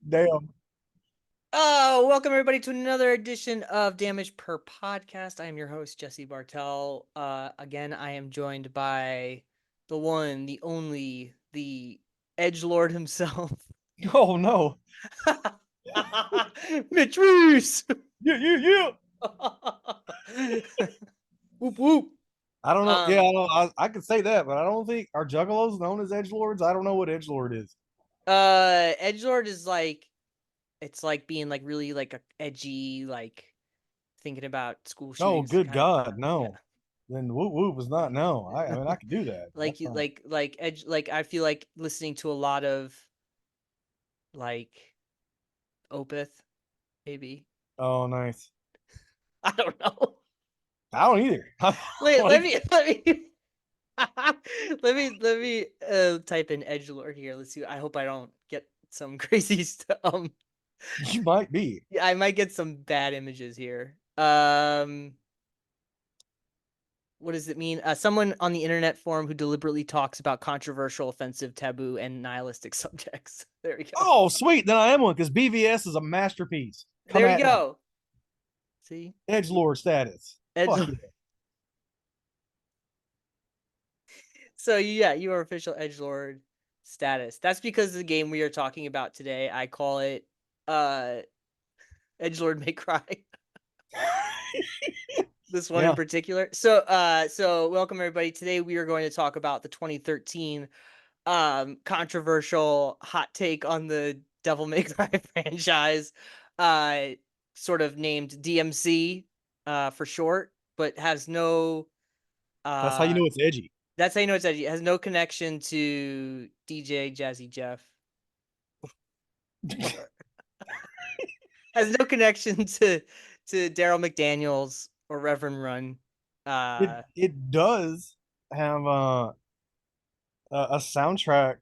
Damn. Oh, welcome everybody to another edition of Damage Per Podcast. I am your host, Jesse Bartell. Again, I am joined by the one, the only, the Edge Lord himself, Oh no. Mitch Reese. Yeah. Whoop whoop. I don't know. Yeah, Um, I could say that, but I don't think are juggalos known as edgelords. I don't know what edgelord is. Edge Lord is like it's like being like really like a edgy, like thinking about school Oh, shootings good kind of God, stuff. Yeah. no. Then whoop whoop was not no. I mean I could do that. like That's you not. like edge like I feel like listening to a lot of like Opeth, maybe. Oh, nice. I don't know. I don't either. Wait, let Like, me let me type in edgelord here. Let's see. I hope I don't get some crazy stuff. you might be. Yeah, I might get some bad images here. What does it mean? Someone on the internet forum who deliberately talks about controversial, offensive, taboo, and nihilistic subjects. There we go. Oh, sweet. Then I am one because BVS is a masterpiece. Come There we at me. go. See? Edgelord status. Fuck Edge yeah. So yeah, you are official edgelord status. That's because the game we are talking about today, I call it uh edgelord may cry. This one in Yeah. particular. So welcome everybody. Today we are going to talk about the 2013 controversial hot take on the Devil May Cry franchise, uh sort of named DmC for short, but has no That's how you uh know it's edgy. that's how you know it's edgy. It has no connection to DJ Jazzy Jeff. Or has no connection to Daryl McDaniels or Reverend Run. Uh It does have a soundtrack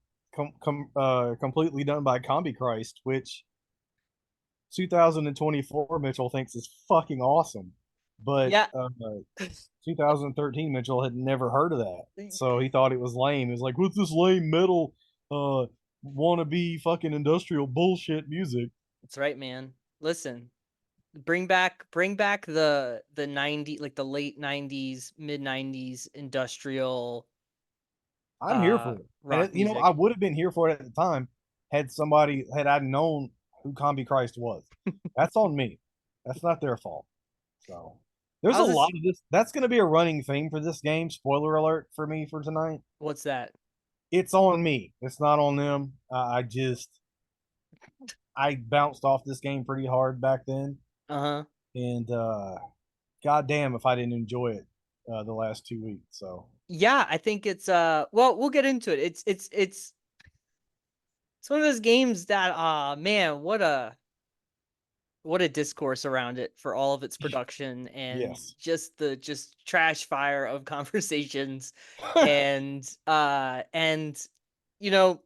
completely done by Combi Christ, which 2024 Mitchell thinks is fucking awesome, but yeah. 2013 Mitchell had never heard of that, so he thought it was lame. He was like, "What's this lame metal uh wannabe fucking industrial bullshit music?" That's right, man. Listen, bring back the 90 like the late 90s, mid 90s industrial I'm here for it, and rock I music. would have been here for it at the time had I known who Combi Christ was. That's on me. That's not their fault. So there's a How's lot this of this. That's going to be a running theme for this game. Spoiler alert for me for tonight. what's that? It's on me. It's not on them. I bounced off this game pretty hard back then, Uh-huh. and goddamn if I didn't enjoy it the last 2 weeks. So Yeah, I think it's well, we'll get into it. It's one of those games that man, what a discourse around it for all of its production and yes, just the just trash fire of conversations and you know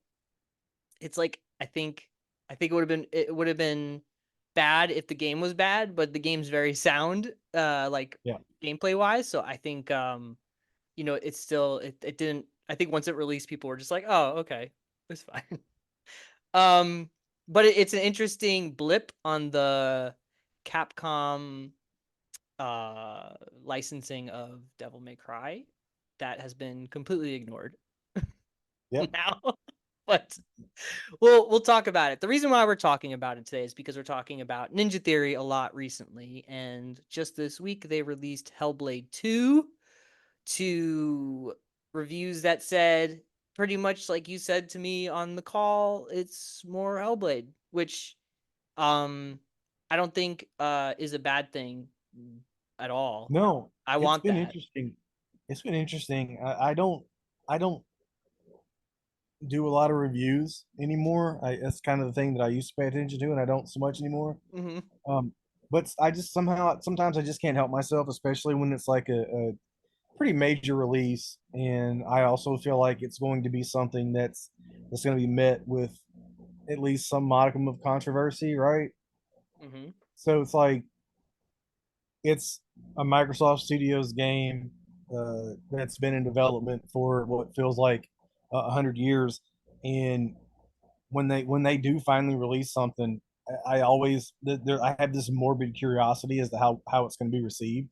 it's like I think it would have been bad if the game was bad, but the game's very sound like yeah. gameplay wise, so I think it's still it didn't I think once it released people were just like, "Oh, okay. It's fine." Um, but it's an interesting blip on the Capcom licensing of Devil May Cry that has been completely ignored Yep. now. But we'll talk about it. The reason why we're talking about it today is because we're talking about Ninja Theory a lot recently, and just this week they released Hellblade 2 to reviews that said pretty much like you said to me on the call, it's more Hellblade, which um I don't think is a bad thing at all. No, I it's want been that. interesting. It's been interesting. I don't do a lot of reviews anymore. That's kind of the thing that I used to pay attention to, and I don't so much anymore. Mm-hmm. Um, but I just somehow sometimes I just can't help myself, especially when it's like a pretty major release, and I also feel like it's going to be something that's going to be met with at least some modicum of controversy, right? Mm-hmm. So it's like it's a Microsoft Studios game that's been in development for what feels like 100 years, and when they do finally release something, I always I have this morbid curiosity as to how it's going to be received,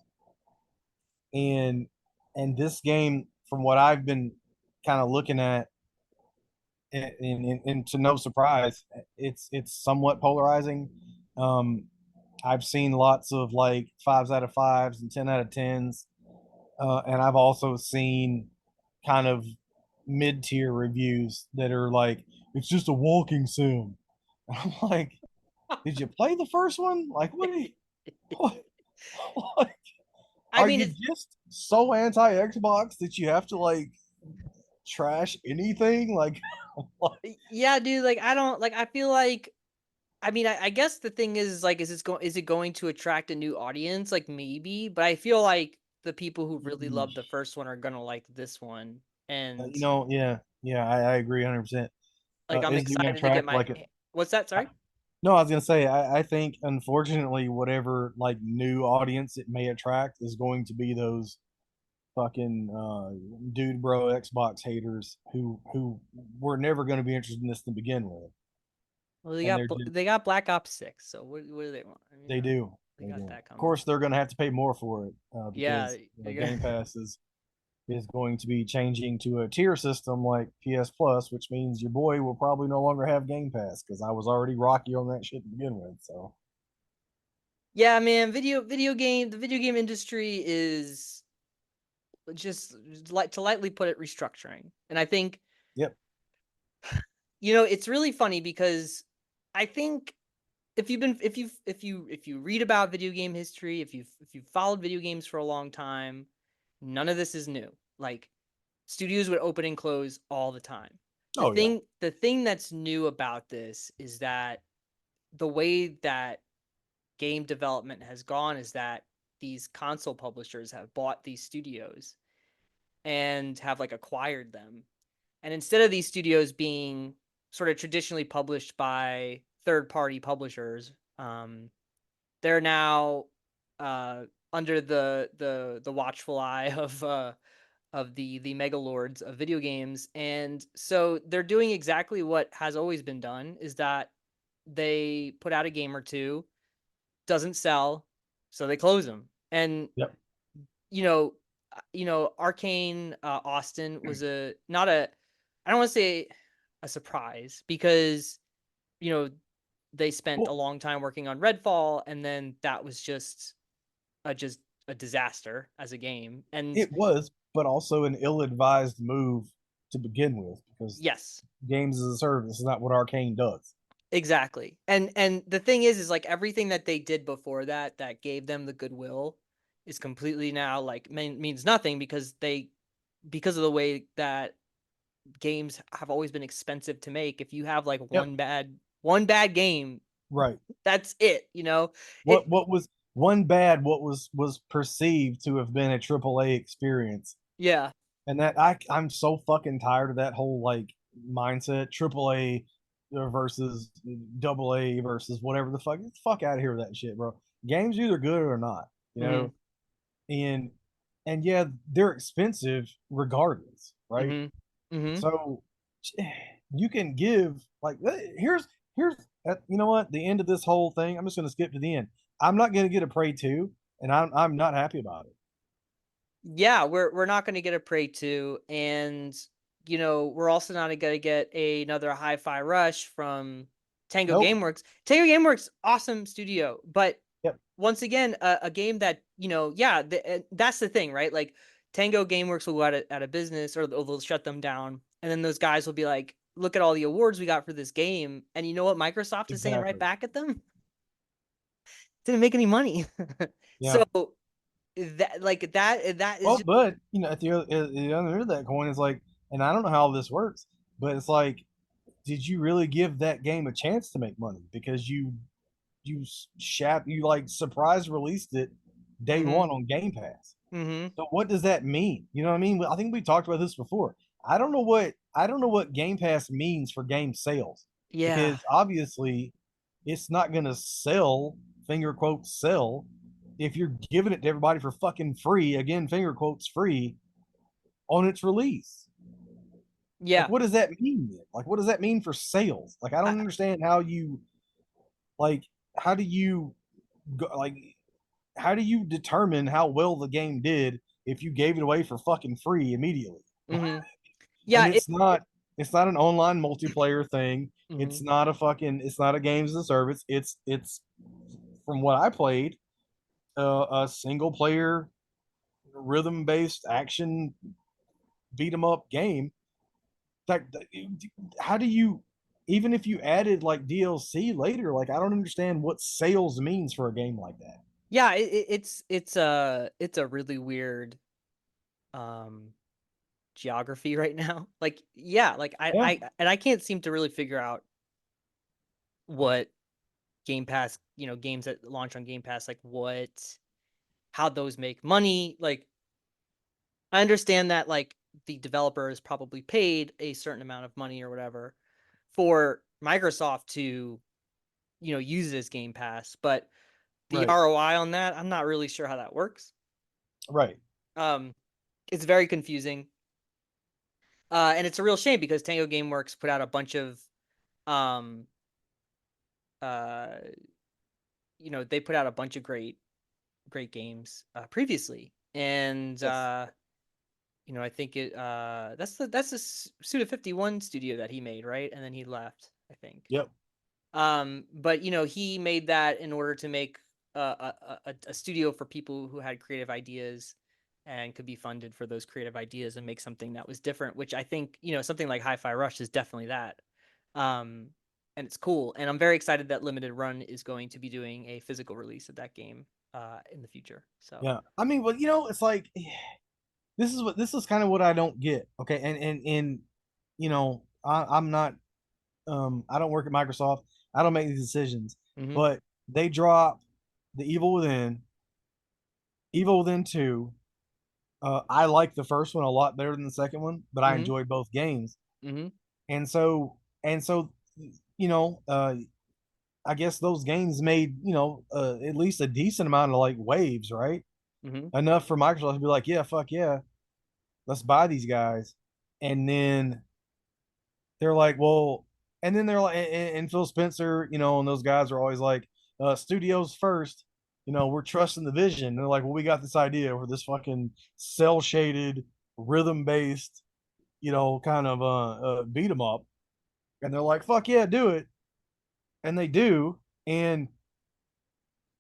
and this game, from what I've been kind of looking at, and to no surprise, it's somewhat polarizing. Um, I've seen lots of like 5s out of 5s and 10 out of 10s, and I've also seen kind of mid-tier reviews that are like, it's just a walking sim. I'm like, did you play the first one? Like, what? Are you, what? What? I Are mean, you it's just so anti Xbox that you have to like trash anything? Like, yeah, dude. Like, I don't like. I feel like. I mean, I guess the thing is like, is it going to attract a new audience? Like, maybe, but I feel like the people who really love the first one are gonna like this one, and yeah, yeah, I agree 100%. like I'm Is it going to excited to get attract my. like it? What's that? Sorry. No, I was gonna say I think unfortunately whatever like new audience it may attract is going to be those fucking dude bro Xbox haters who were never going to be interested in this to begin with, Well, and they're just they got Black Ops 6, so what do they want? I mean, they do they they got do. that Of coming. course, they're going to have to pay more for it Yeah, because you're Game gonna. Pass is going to be changing to a tier system like PS Plus, which means your boy will probably no longer have Game Pass because I was already rocky on that shit to begin with. So Yeah, man, the video game industry is just like to lightly put it restructuring. And I think yep. it's really funny because I think if you read about video game history, if you've followed video games for a long time, none of this is new. Like studios would open and close all the time. Oh yeah. The thing that's new about this is that the way that game development has gone is that these console publishers have bought these studios and have like acquired them. And instead of these studios being sort of traditionally published by third party publishers, they're now under the watchful eye of the mega lords of video games, and so they're doing exactly what has always been done: is that they put out a game or two, doesn't sell, so they close them. And Yep. you know, Arcane Austin was a not a I don't want to say a surprise because you know they spent a Well, long time working on Redfall, and then that was just a disaster as a game. And it was, but also an ill-advised move to begin with because yes, games as a service is not what Arcane does. exactly. And the thing is like everything that they did before that that gave them the goodwill is completely now like means nothing because of the way that games have always been expensive to make. If you have like Yep. one bad game, Right. that's it. It What was one bad? What was perceived to have been a AAA experience, yeah. and that I'm so fucking tired of that whole like mindset. AAA versus AA versus whatever the fuck. Get the fuck out of here with that shit, bro. Games either good or not, you Mhm. know. And yeah, they're expensive regardless, right? Mhm. Mhm. So you can give like here's you know what, the end of this whole thing. I'm just going to skip to the end. I'm not going to get a Prey 2, and I'm not happy about it. Yeah, we're not going to get a Prey 2, and we're also not going to get another Hi-Fi Rush from Tango Nope. Gameworks. Tango Gameworks, awesome studio, but Yep. once again, a game that yeah, that's the thing, right? Like Tango Gameworks will go out of business, or they'll shut them down, and then those guys will be like, "Look at all the awards we got for this game," and you know what Microsoft is saying right Exactly. back at them? Didn't make any money. Yeah. So that is Well, just but at the other end of that coin is like, and I don't know how this works, but it's like, did you really give that game a chance to make money? Because you like surprise released it day mhm, one on Game Pass. mhm. So what does that mean? You know what I mean? I think we talked about this before. I don't know what Game Pass means for game sales, Yeah. because obviously it's not going to sell, finger quotes sell, if you're giving it to everybody for fucking free, again finger quotes free, on its release. Yeah. Like, what does that mean then? Like, what does that mean for sales? Like, I I, don't understand how you like how do you go like how do you determine how well the game did if you gave it away for fucking free immediately? mhm. And Yeah. it's not an online multiplayer thing. Mhm. It's not a games as a service. It's from what I played, a single player rhythm based action beat 'em up game. Like, how do you even if you added like DLC later? Like, I don't understand what sales means for a game like that. Yeah. It's a really weird um geography right now. Like, yeah, like Yeah, I can't seem to really figure out what Game Pass, games that launch on Game Pass, like how those make money. Like, I understand that like the developer is probably paid a certain amount of money or whatever for Microsoft to, use it as Game Pass, but the right, ROI on that, I'm not really sure how that works. right, Um, it's very confusing. And it's a real shame because Tango Gameworks put out a bunch of um uh they put out a bunch of great games previously. And yes, I think that's the Suda 51 studio that he made, right? And then he left, I think. yep, But he made that in order to make a studio for people who had creative ideas and could be funded for those creative ideas and make something that was different, which I think, something like Hi-Fi Rush is definitely that. Um, and it's cool. And I'm very excited that Limited Run is going to be doing a physical release of that game in the future. So, yeah. I mean, well, it's like this is kind of what I don't get. Okay, and I'm not I don't work at Microsoft. I don't make these decisions, mhm, but they drop the Evil Within 2. I like the first one a lot better than the second one, but I mhm, enjoyed both games. mhm, And so you know, uh, I guess those games made at least a decent amount of like waves, right? mhm, Enough for Microsoft to be like, yeah, fuck yeah, let's buy these guys. And then they're like, well, and then they're like, and Phil Spencer, and those guys are always like, studios first. We're trusting the vision. And they're like, well, we got this idea for this fucking cell shaded, rhythm based, kind of beat 'em up. And they're like, fuck yeah, do it. And they do. And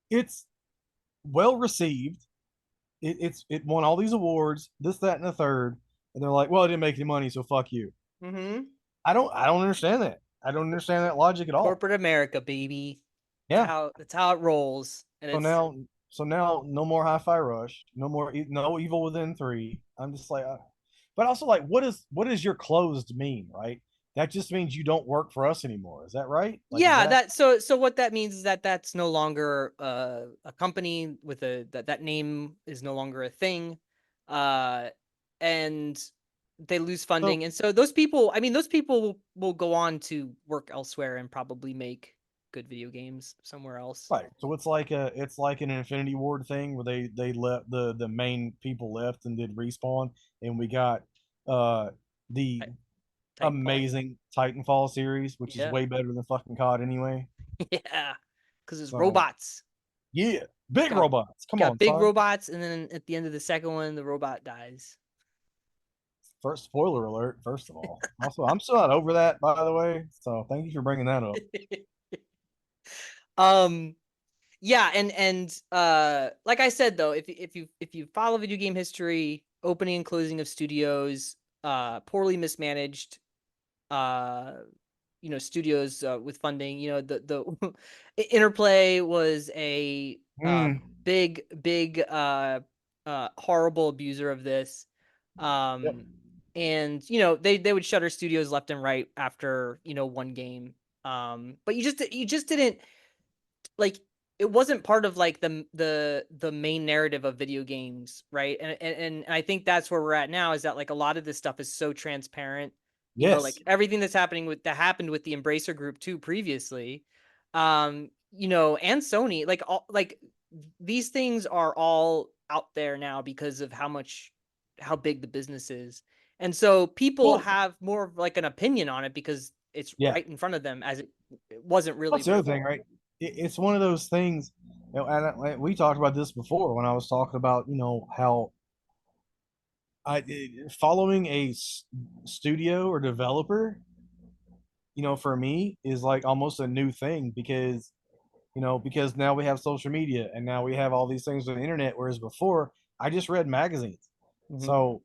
it's well received. It won all these awards, this, that, and the third. And they're like, well, it didn't make any money, so fuck you. mhm. I don't understand that. I don't understand that logic at all. Corporate America, baby. That's Yeah. how that's how it rolls. And So it's now, so now, no more Hi-Fi Rush, no more, no Evil Within 3. I'm just like, but also like, what does your closed mean, right? That just means you don't work for us anymore. Is that right? Like, is yeah, that so what that means is that that's no longer a company with that name is no longer a thing. Uh and they lose so? funding. And so those people will go on to work elsewhere and probably make good video games somewhere else. Right. So it's like an Infinity Ward thing where they left the main people left and did respawn, and we got the Ti- Titanfall. amazing Titanfall series, which is Yeah. way better than fucking COD anyway. Yeah. Because it's So robots. yeah, big Got robots. Come got on, big son. robots, and then at the end of the second one, the robot dies. First spoiler alert. First of all, also I'm still not over that, by the way. So thank you for bringing that up. um yeah, and like I said though, if you follow video game history, opening and closing of studios, poorly mismanaged uh studios with funding, the Interplay was a Mm, big horrible abuser of this. yep. um and they would shutter studios left and right after one game. But you just didn't like, it wasn't part of like the main narrative of video games, right? And I think that's where we're at now, is that like a lot of this stuff is so transparent. Like Yes. everything that happened with the Embracer Group too previously, and Sony, like all like these things are all out there now because of how big the business is. And so people Well, have more of like an opinion on it because it's yeah. right in front of them, as it wasn't really That's the other thing, before. right? It's one of those things, we talked about this before when I was talking about, how following a studio or developer, for me is like almost a new thing because now we have social media and now we have all these things on the internet. Whereas before, I just read magazines. Hmm. So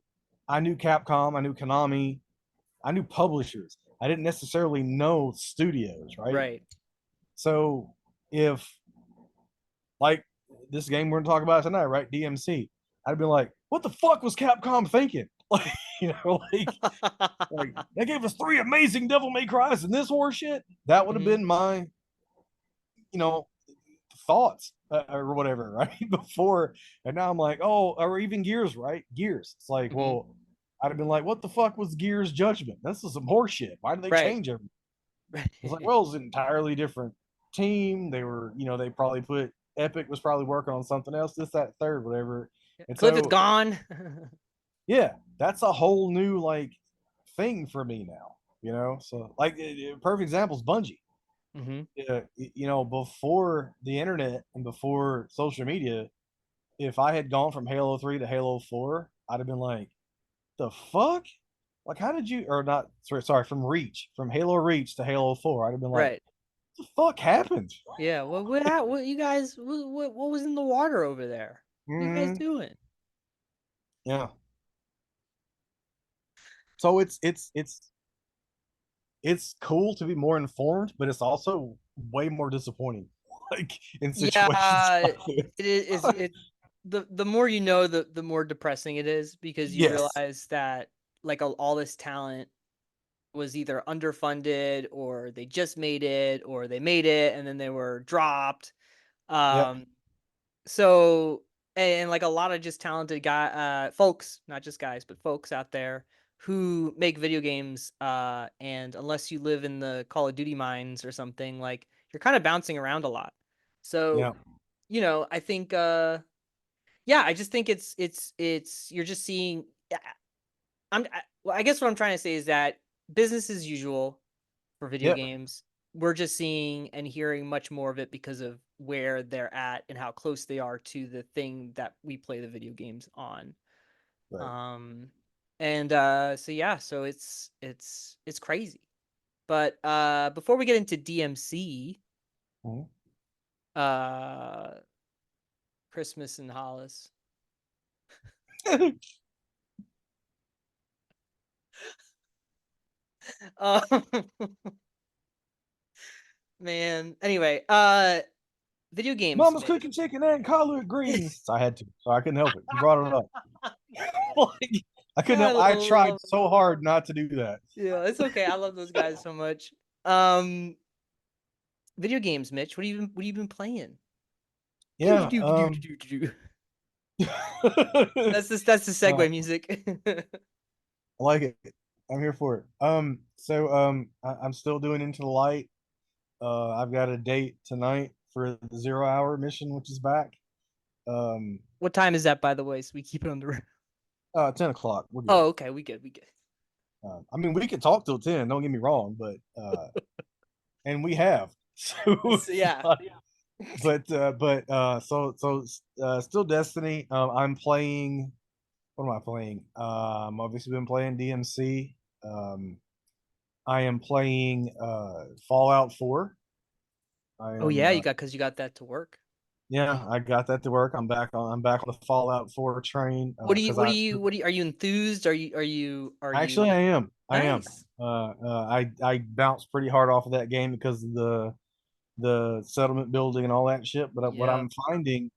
I knew Capcom, I knew Konami, I knew publishers. I didn't necessarily know studios, right? Right. So if like this game we're gonna talk about tonight, right? DmC, I'd be like, what the fuck was Capcom thinking? Like, like they gave us 3 amazing Devil May Cries and this horse shit. That would have Hmm. been my, you know, thoughts or whatever, right? Before, and now I'm like, oh, or even Gears, right? Gears. It's like, Hmm. well, I'd have been like, what the fuck was Gears Judgment? This is some horse shit. Why did they Right. change everything? It's like, well, it was an entirely different team. They were, they probably put Epic was probably working on something else, this, that, third, whatever. And Cliff is so, gone. yeah, that's a whole new like thing for me now. So, like, perfect example is Bungie. Hmm. Before the internet and before social media, if I had gone from Halo 3 to Halo 4, I'd have been like, the fuck? Like, how did you, or not, sorry, from Halo Reach to Halo 4, I'd have been like, Right. the fuck happened? Yeah. What you guys? What was in the water over there? What are you guys Mm-hmm. doing? Yeah. So it's cool to be more informed, but it's also way more disappointing, like in situations Yeah, like it is. this. The more you know, the more depressing it is because you Yes. realize that like all this talent was either underfunded or they just made it or they made it and then they were dropped. Yep. Um, so and like a lot of just talented folks, not just guys, but folks out there who make video games. And unless you live in the Call of Duty mines or something, like you're kind of bouncing around a lot. So Yeah. I think yeah, I just think it's you're just seeing yeah, well, I guess what I'm trying to say is that business as usual for video Yep. games. We're just seeing and hearing much more of it because of where they're at and how close they are to the thing that we play the video games on. Right. Um and so yeah, so it's crazy. But before we get into DMC, Mhm. uh Christmas and Hollis. Um man, anyway, video games, Mama's Mitch. cooking chicken and collard greens. So I had to. So I couldn't help it. You brought it up. Like, I couldn't Yeah, help. I tried love so hard not to do that. yeah, it's okay. I love those guys so much. Um, Video games, Mitch. What have you been playing? Yeah. I That's the segue music. like it. I'm here for it. I'm still doing Into the Light. I've got a date tonight for the 0 hour mission, which is back. Um, What time is that, by the way? So we keep it on the. 10 o'clock. We're good. Oh, okay. We good. We good. I mean, we could talk till 10. Don't get me wrong, but and we have. So, So, yeah. still Destiny. I'm playing. What am I playing? Obviously been playing DmC. Um, I am playing Fallout 4. I Oh am yeah, you got that to work. Yeah, I got that to work. I'm back on the Fallout 4 train because I Are you enthused? Are actually you I am. I am. nice? I bounced pretty hard off of that game because of the settlement building and all that shit. But what Yeah. I'm finding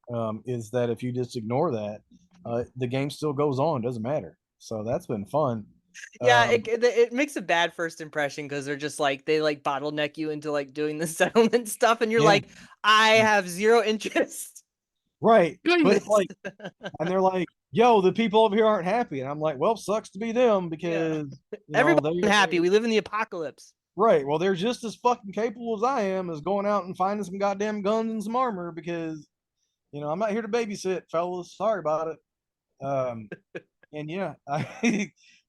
is that if you just ignore that, the game still goes on. Doesn't matter. So that's been fun. Yeah, Um, it makes a bad first impression because they're just like they like bottleneck you into like doing the settlement stuff, and you're yeah, like, I have zero interest right. doing But it's this. like, and they're like, "Yo, the people over here aren't happy," and I'm like, "Well, sucks to be them Yeah, because everybody's they're happy. We live in the apocalypse. right. Well, they're just as fucking capable as I am as going out and finding some goddamn guns and some armor because I'm not here to babysit, fellas. Sorry about it. Um, and yeah,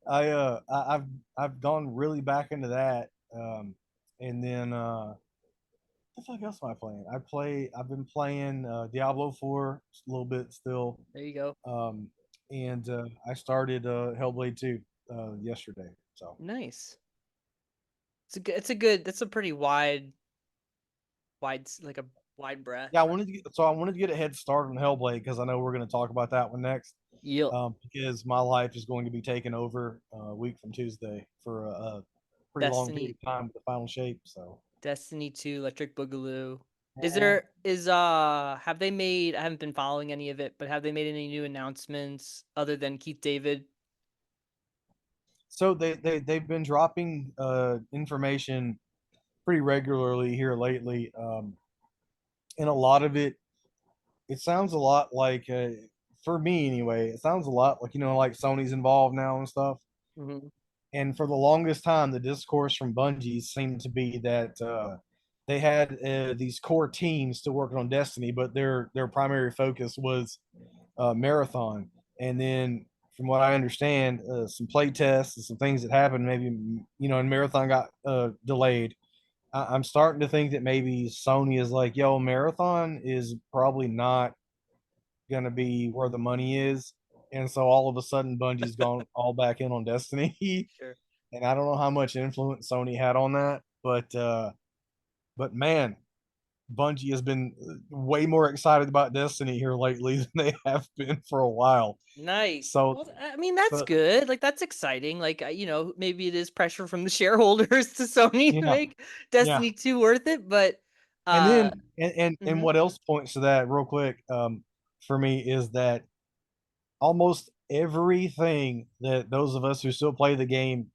I've gone really back into that. And then what the fuck else am I playing? I've been playing Diablo 4 a little bit still. There you go. Um, and I started Hellblade 2 yesterday. So Nice. It's a good. That's a pretty like a wide breadth. yeah, I wanted to get a head start on Hellblade because I know we're going to talk about that one next. Yep. Because my life is going to be taken over a week from Tuesday for a pretty long period Destiny, of time with the final shape. So Destiny 2, Electric Boogaloo. Mhm. Have they made? I haven't been following any of it, but have they made any new announcements other than Keith David? so they've been dropping information pretty regularly here lately, and a lot of it sounds a lot like for me anyway, it sounds a lot like like Sony's involved now and stuff. Mm-hmm. And for the longest time, the discourse from Bungie seemed to be that they had these core teams still working on Destiny, but their primary focus was Marathon. And then, from what I understand, some play tests and some things that happened, maybe and Marathon got delayed. I'm starting to think that maybe Sony is like, yo, Marathon is probably not going to be where the money is. And so all of a sudden, Bungie's gone all back in on Destiny. Sure. And I don't know how much influence Sony had on that, but man, Bungie has been way more excited about Destiny here lately than they have been for a while. Nice. So, Well, I mean, that's but good. Like, that's exciting. Like, maybe it is pressure from the shareholders to Sony to yeah, make yeah. Destiny 2 worth it. But, And uh, then and mhm. what else points to that real quick for me is that almost everything that those of us who still play the game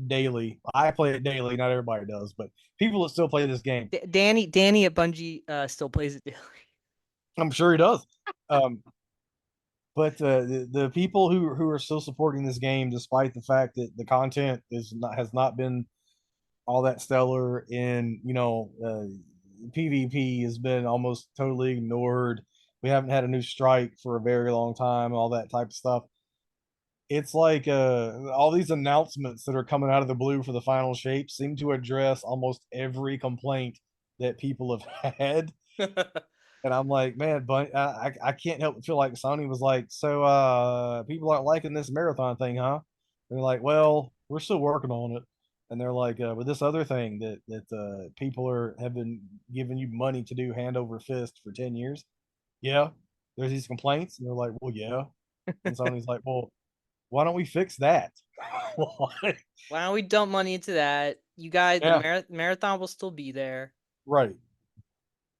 daily, I play it daily, not everybody does, but people that still play this game, Danny at Bungie still plays it daily. I'm sure he does. Um, but the people who are still supporting this game, despite the fact that the content has not been all that stellar, in PvP has been almost totally ignored. We haven't had a new strike for a very long time, all that type of stuff. It's like all these announcements that are coming out of the blue for the final shape seem to address almost every complaint that people have had. And I'm like, man, but I can't help but feel like Sony was like, so people aren't liking this marathon thing, huh? They're like, well, we're still working on it. And they're like, with this other thing that people have been giving you money to do hand over fist for 10 years. Yeah, there's these complaints, and they're like, well, yeah. And Sony's like, well, why don't we fix that? Why don't we dump money into that? You guys, the Yeah, marathon will still be there. right.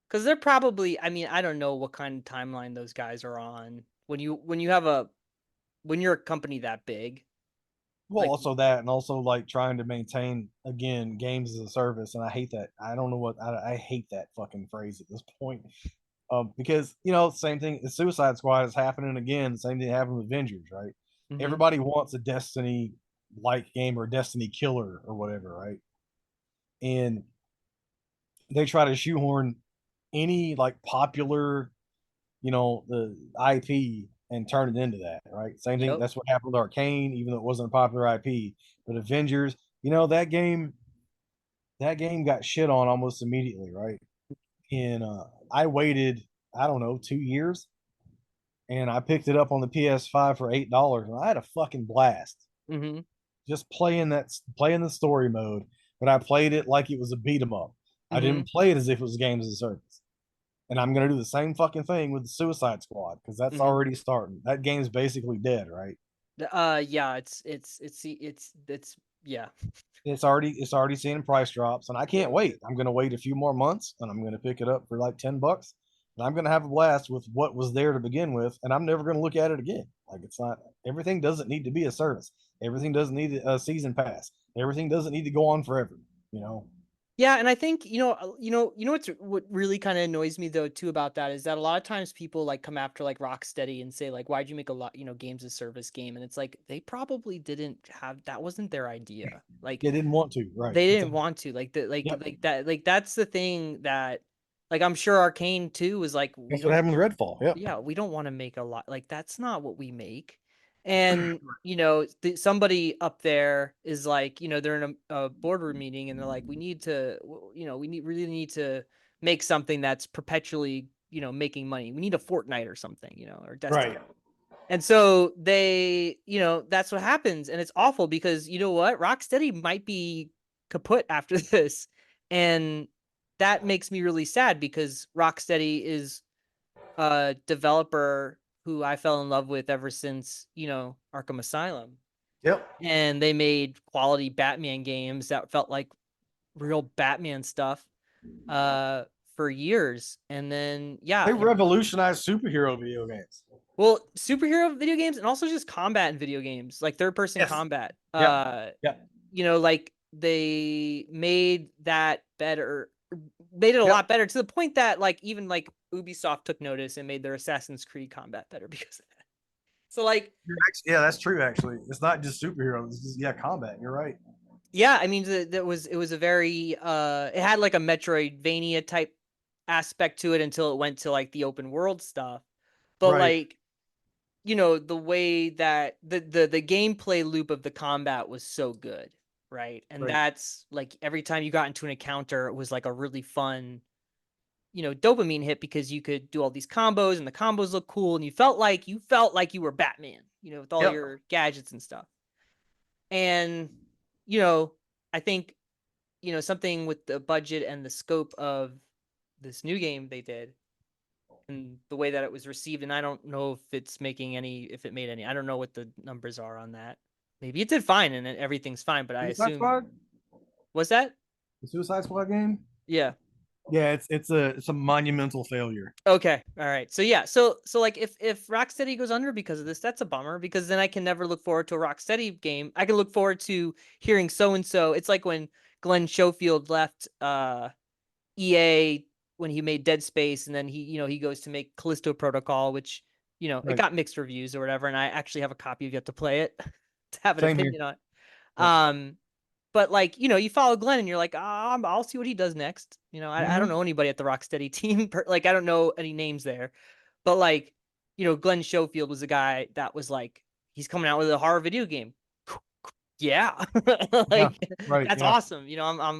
Because they're probably, I mean, I don't know what kind of timeline those guys are on. When you're a company that big, Well, like, also that, and also like trying to maintain again games as a service, and I hate that. I don't know what I hate that fucking phrase at this point, because same thing. The Suicide Squad is happening again. The same thing happened with Avengers, right? mhm, Everybody wants a Destiny like game or Destiny killer or whatever, right? And they try to shoehorn any like popular, the IP and turn it into that, right? Same thing. yep, That's what happened with Arcane, even though it wasn't a popular IP. But Avengers, that game got shit on almost immediately, right? And I waited, I don't know, 2 years, and I picked it up on the PS5 for $8, and I had a fucking blast mhm, just playing the story mode. But I played it like it was a beat 'em up. I mhm, didn't play it as if it was games as a service. And I'm gonna do the same fucking thing with the Suicide Squad because that's mhm. already starting. That game's basically dead, right? Yeah, it's yeah. It's already seeing price drops, and I can't Yep. wait. I'm gonna wait a few more months, and I'm gonna pick it up for like $10, and I'm gonna have a blast with what was there to begin with, and I'm never gonna look at it again. Like it's not everything doesn't need to be a service. Everything doesn't need a season pass. Everything doesn't need to go on forever. You know. Yeah, and I think what really kind of annoys me though too about that is that a lot of times people like come after like Rocksteady and say like, why'd you make a lot games as service game? And it's like they probably didn't have that wasn't their idea. Like They didn't want to, right? they didn't Exactly. want to Yep. like that's the thing that like I'm sure Arcane too was like That's what happened with Redfall. Yep. we don't want to make a lot like that's not what we make. And somebody up there is like, they're in a boardroom meeting, and they're like, we need to, really need to make something that's perpetually, making money. We need a Fortnite or something, or Destiny. Right. And so they, that's what happens. And it's awful because you know what? Rocksteady might be kaput after this. And that makes me really sad because Rocksteady is a developer who I fell in love with ever since, Arkham Asylum. Yep. And they made quality Batman games that felt like real Batman stuff uh for years. And then They yeah, revolutionized superhero video games. well, superhero video games and also just combat in video games, like third person Yes. combat. Yep. Yep. Like they made that better, made it a Yep. lot better to the point that like even like Ubisoft took notice and made their Assassin's Creed combat better because of that. So like Yeah, that's true. Actually, it's not just superheroes. It's just, yeah, combat. You're right. yeah, I mean it was a very it had like a Metroidvania type aspect to it until it went to like the open world stuff. But Right. like the way that the gameplay loop of the combat was so good, right? And Right. that's like every time you got into an encounter, it was like a really fun, dopamine hit because you could do all these combos and the combos look cool and you felt like you were Batman, with all Yep. your gadgets and stuff. And you know, I think something with the budget and the scope of this new game they did and the way that it was received. And I don't know if it made any. I don't know what the numbers are on that. Maybe it did fine and everything's fine, but I Suicide assume Squad. was that? The Suicide Squad game. Yeah. Yeah, it's a monumental failure. Okay. All right. So yeah. So like if Rocksteady goes under because of this, that's a bummer because then I can never look forward to a Rocksteady game. I can look forward to hearing so and so. It's like when Glenn Schofield left EA when he made Dead Space, and then he goes to make Callisto Protocol, which it Right. got mixed reviews or whatever, and I actually have a copy of yet to play it to have an Same here. opinion on it. Yep. But like you follow Glenn and you're like, I'll see what he does next. I don't Hmm. know anybody at the Rocksteady team, like I don't know any names there, but like Glenn Schofield was a guy that was like he's coming out with a horror video game. Yeah, Yeah. like Right. that's Yeah. awesome.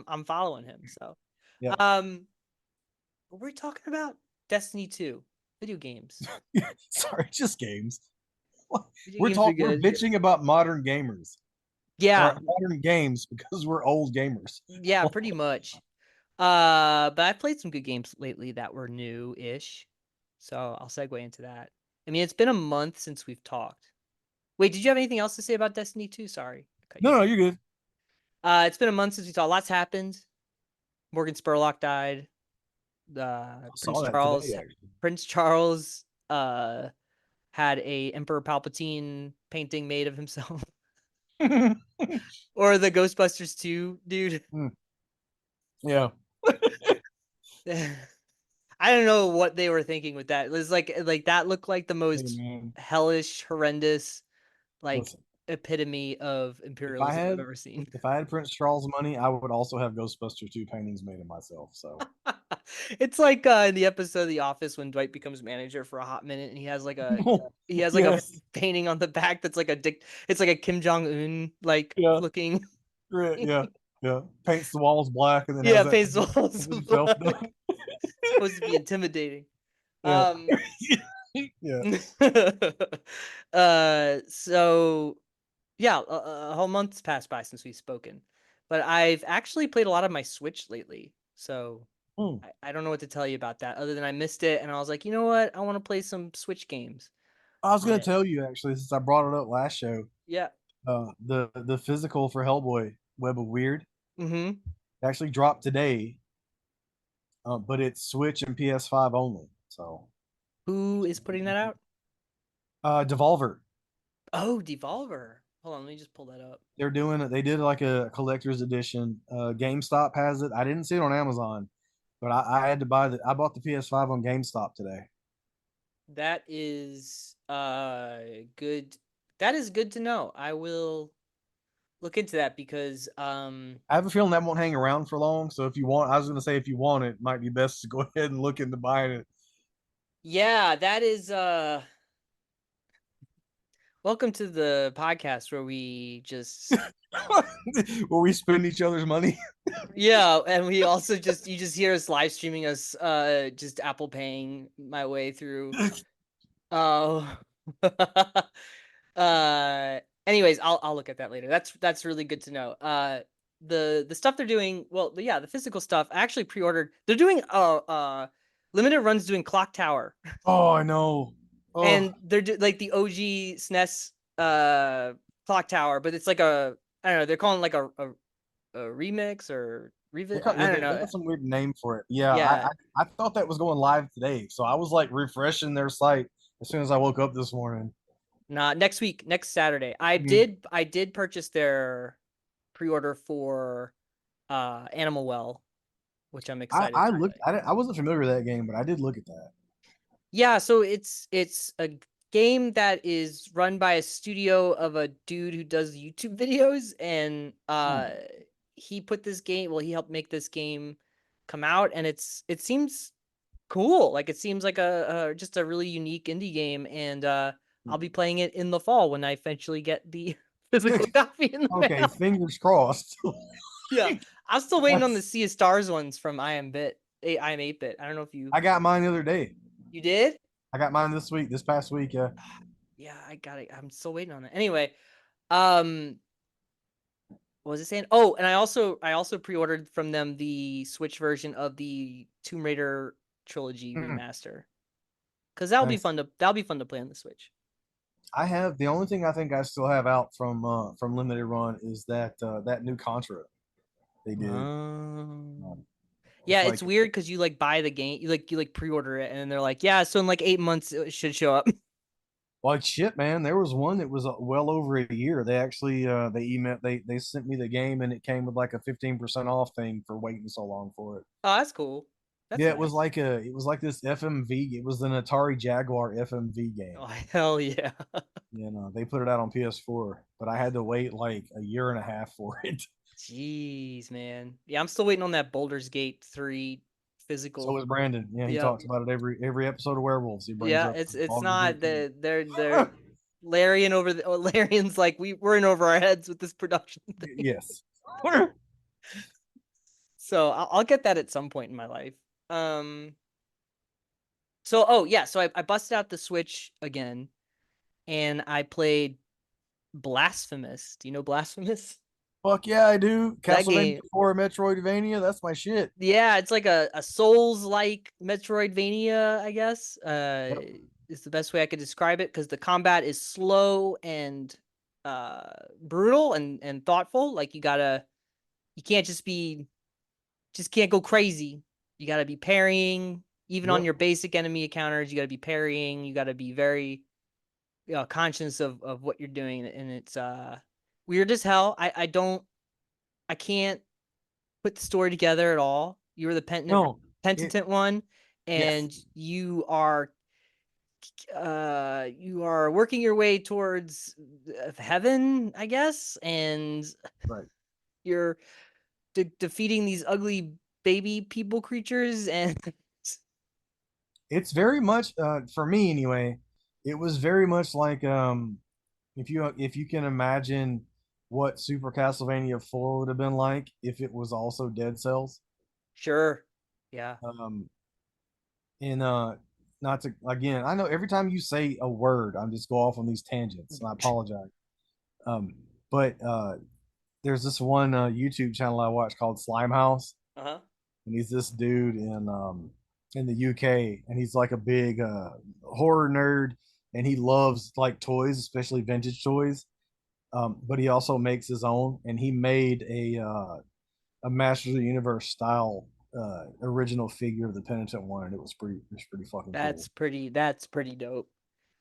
I'm following him. So, Yeah. um, what we're talking about Destiny 2 video games. Sorry, just games. Video We're games are we're good. bitching about modern gamers Yeah, or modern games because we're old gamers. yeah, pretty much. But I've played some good games lately that were new-ish. So I'll segue into that. I mean, it's been a month since we've talked. Wait, did you have anything else to say about Destiny 2? Sorry, I cut you No, off. no, you're good. It's been a month since we talked. Lots happened. Morgan Spurlock died. I saw Prince that Charles today, actually. Prince Charles had a Emperor Palpatine painting made of himself. Or the Ghostbusters 2, dude. Hmm. Yeah. I don't know what they were thinking with that. It was like that looked like the Hey, most man, hellish, horrendous, like listen. epitome of If I imperialism I've had ever seen. if I had Prince Charles money, I would also have Ghostbuster 2 paintings made of myself. So It's like in the episode of The Office when Dwight becomes manager for a hot minute, and he has like a yes. painting on the back that's like a dick. It's like a Kim Jong Un like Yeah. looking. Great. Yeah. Yeah. Paints the walls black and then has Yeah, that paints the walls of himself black. done. Supposed to be intimidating. Yeah. Um. Yeah. So yeah, a whole month's passed by since we've spoken, but I've actually played a lot of my Switch lately. So Hmm. I don't know what to tell you about that other than I missed it and I was like, you know what? I want to play some Switch games I was on gonna it. tell you actually, since I brought it up last show, Yeah. the physical for Hellboy Web of Weird Mm-hmm. actually dropped today, but it's Switch and PS5 only. So, Who is putting that out? Devolver, Oh, Devolver. Hold on, let me just pull that up. they're doing it. They did like a collector's edition. GameStop has it. I didn't see it on Amazon, but I had to buy the. I bought the PS5 on GameStop today. That is good. That is good to know. I will look into that because I have a feeling that won't hang around for long. So if you want, I was gonna say if you want it, might be best to go ahead and look into buying it. yeah, that is Welcome to the podcast where we just Where we spend each other's money. yeah, and we also just you just hear us live streaming us just Apple paying my way through. Oh. Anyways, I'll look at that later. That's really good to know. The stuff they're doing, well, yeah, the physical stuff. I actually pre-ordered. They're doing limited runs doing Clock Tower. Oh, I know. Oh, And they're like the OG SNES clock tower, but it's like a I don't know. They're calling it like a remix or revisit. yeah, I don't they know. got some weird name for it. Yeah, Yeah, I thought that was going live today, so I was like refreshing their site as soon as I woke up this morning. not next week, next Saturday. Mhm. I did purchase their pre-order for Animal Well, which I'm excited I to looked. play. I wasn't familiar with that game, but I did look at that. Yeah, so it's a game that is run by a studio of a dude who does YouTube videos, and Hmm. he put this game, well, he helped make this game come out, and it seems cool. Like it seems like a just a really unique indie game, and I'll be playing it in the fall when I eventually get the physical copy in the Okay, mail. fingers crossed. Yeah. I'm still waiting on the That's Sea of Stars ones from I Am 8-bit. I don't know if I got mine the other day. you did? I got mine this past week. Yeah, I got it. I'm still waiting on it. Anyway, um, what was it saying? Oh, and I also pre-ordered from them the Switch version of the Tomb Raider trilogy Mm, remaster because nice. that'll be fun to play on the Switch. I have the only thing I think I still have out from limited run is that new Contra they did. Um, It's yeah, it's like weird because you like buy the game, you like pre-order it, and then they're like, yeah, so in like 8 months it should show up. shit, man. There was one that was well over a year. They actually they sent me the game and it came with like a 15% off thing for waiting so long for it. Oh, that's cool. That's Yeah, nice. it was like this FMV. It was an Atari Jaguar FMV game. Oh, hell yeah. You know, they put it out on PS4, but I had to wait like a year and a half for it. Jeez, man. Yeah, I'm still waiting on that Baldur's Gate 3 So physical. was Brandon. Yeah, he Yeah. talks about it every episode of Werewolves. He brings Yeah, up it's Baldur's Gate not 3. the they're Larian over the Larian's like we're in over our heads with this production thing. Yes. So I'll get that at some point in my life. Um so oh yeah, so I busted out the Switch again and I played Blasphemous. Do you know Blasphemous? Fuck yeah, I do. That Castlevania game. 4 Metroidvania, that's my shit. Yeah, it's like a Souls like Metroidvania, I guess. Yep. Is the best way I could describe it because the combat is slow and brutal and thoughtful. Like you can't just can't go crazy. You gotta be parrying, even on Yep. your basic enemy encounters, you gotta be parrying, you gotta be very conscious of what you're doing, and it's weird as hell. I can't put the story together at all. You were the No. It penitent one, yes. and you are working your way towards heaven, I guess, and Right. you're defeating these ugly baby people creatures, and It's very much for me anyway, it was very much like if you can imagine what Super Castlevania 4 would have been like if it was also Dead Cells. sure, yeah, Um and not to again, I know every time you say a word, I'm just go off on these tangents, and I apologize. Um but there's this one YouTube channel I watch called Slime House, uh-huh, and he's this dude in the UK, and he's like a big horror nerd, and he loves like toys, especially vintage toys. But he also makes his own, and he made a Masters of the Universe style original figure of the Penitent one, and it was pretty fucking cool. that's pretty dope.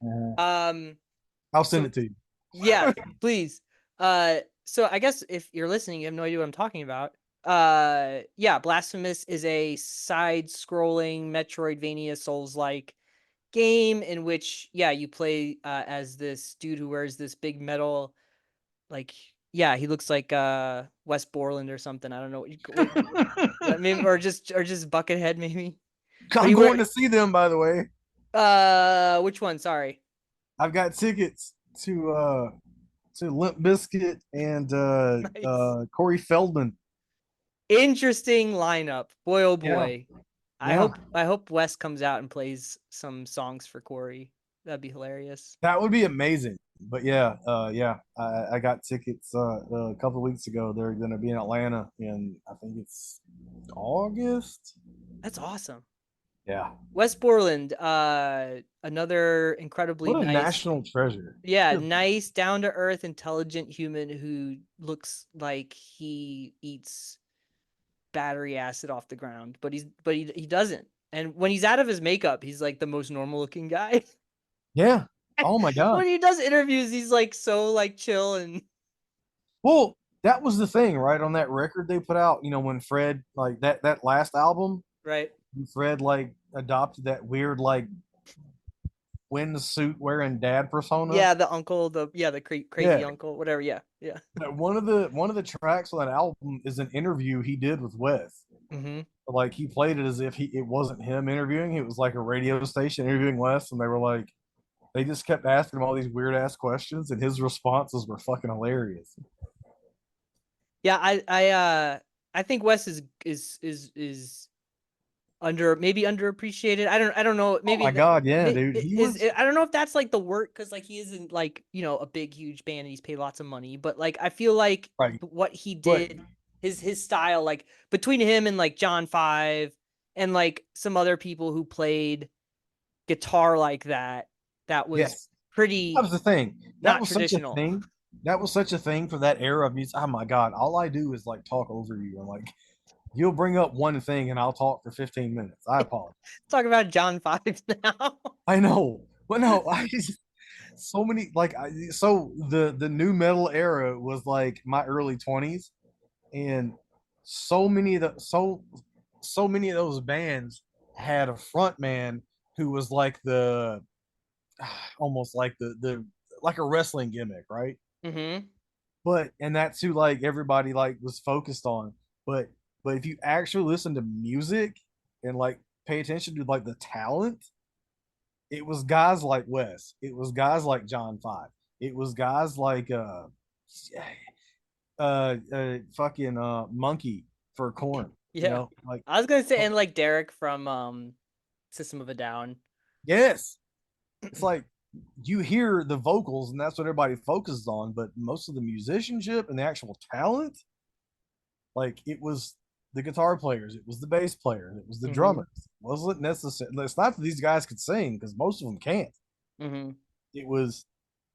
Uh, Um, I'll send so it to you. yeah, please. So I guess if you're listening, you have no idea what I'm talking about. Yeah, Blasphemous is a side-scrolling Metroidvania Souls-like game in which, yeah, you play as this dude who wears this big metal, like, yeah, he looks like Wes Borland or something. I don't know maybe or just Buckethead maybe. But I'm he going wear to see them, by the way. which one? Sorry. I've got tickets to Limp Bizkit and Nice. Corey Feldman. Interesting lineup. Boy, oh Yeah, boy. yeah, I hope Wes comes out and plays some songs for Corey. That'd be hilarious. that would be amazing. But yeah, yeah, I got tickets a couple of weeks ago. They're going to be in Atlanta, and I think it's August. That's awesome. Yeah, Wes Borland, another incredibly what a nice, national treasure. yeah, Good. nice, down to earth, intelligent human who looks like he eats battery acid off the ground, but he doesn't. And when he's out of his makeup, he's like the most normal looking guy. Yeah. Oh my God. When he does interviews, he's like so like chill and Well, that was the thing, right? On that record they put out, when Fred like that last album, right. Fred like adopted that weird like windsuit wearing dad persona. Yeah, the uncle, crazy Yeah. uncle, whatever. Yeah, yeah. But one of the tracks on that album is an interview he did with Wes. Mm-hmm. Like he played it as if it wasn't him interviewing. It was like a radio station interviewing Wes, and they were like they just kept asking him all these weird ass questions, and his responses were fucking hilarious. Yeah, I think Wes is maybe underappreciated. I don't know. Oh Maybe my that God, yeah, dude. He was I don't know if that's like the work because like he isn't like a big huge band and he's paid lots of money, but like I feel like right. what he But did, his style, like between him and like John Five and like some other people who played guitar like that was yes, that pretty was the thing. That not was such a traditional. thing. That was such a thing for that era of music. Oh my God. All I do is like talk over you. And like you'll bring up one thing and I'll talk for 15 minutes. I apologize. Talk about John Five now. I know. But no, I just so many like so the new metal era was like my early 20s, and so many of the so many of those bands had a front man who was like the almost like the like a wrestling gimmick, right? Mm-hmm. But and that's who like everybody like was focused on. But if you actually listen to music and like pay attention to like the talent, it was guys like Wes. It was guys like John Five. It was guys like fucking Monkey for Corn. Yeah. Like I was gonna say and like Derek from System of a Down. yes, it's like you hear the vocals and that's what everybody focuses on, but most of the musicianship and the actual talent, like it was the guitar players, it was the bass players, it was the Mm-hmm. drummers. It wasn't necessary. It's not that these guys could sing because most of them can't. Mm-hmm. It was,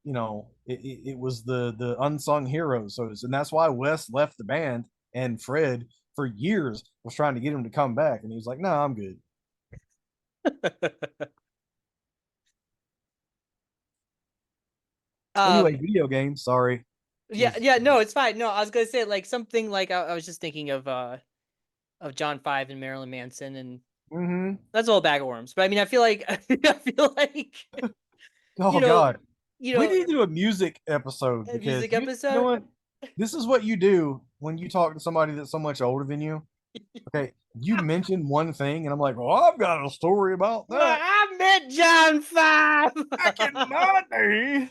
it was the unsung heroes. So, and that's why Wes left the band, and Fred for years was trying to get him to come back, and he was like, "No, I'm good." Anyway, um video games. Sorry. yeah, Just yeah, no, it's fine. No, I was gonna say like something like I was just thinking of John Five and Marilyn Manson and mm-hmm. that's all a bag of worms. But I mean I feel like I feel like you Oh know God, you we know need to do a music episode a because music you know episode. what? This is what you do when you talk to somebody that's so much older than you. Okay, you mention one thing, and I'm like, "Well, I've got a story about Well, that." I met John Back in Five. my day,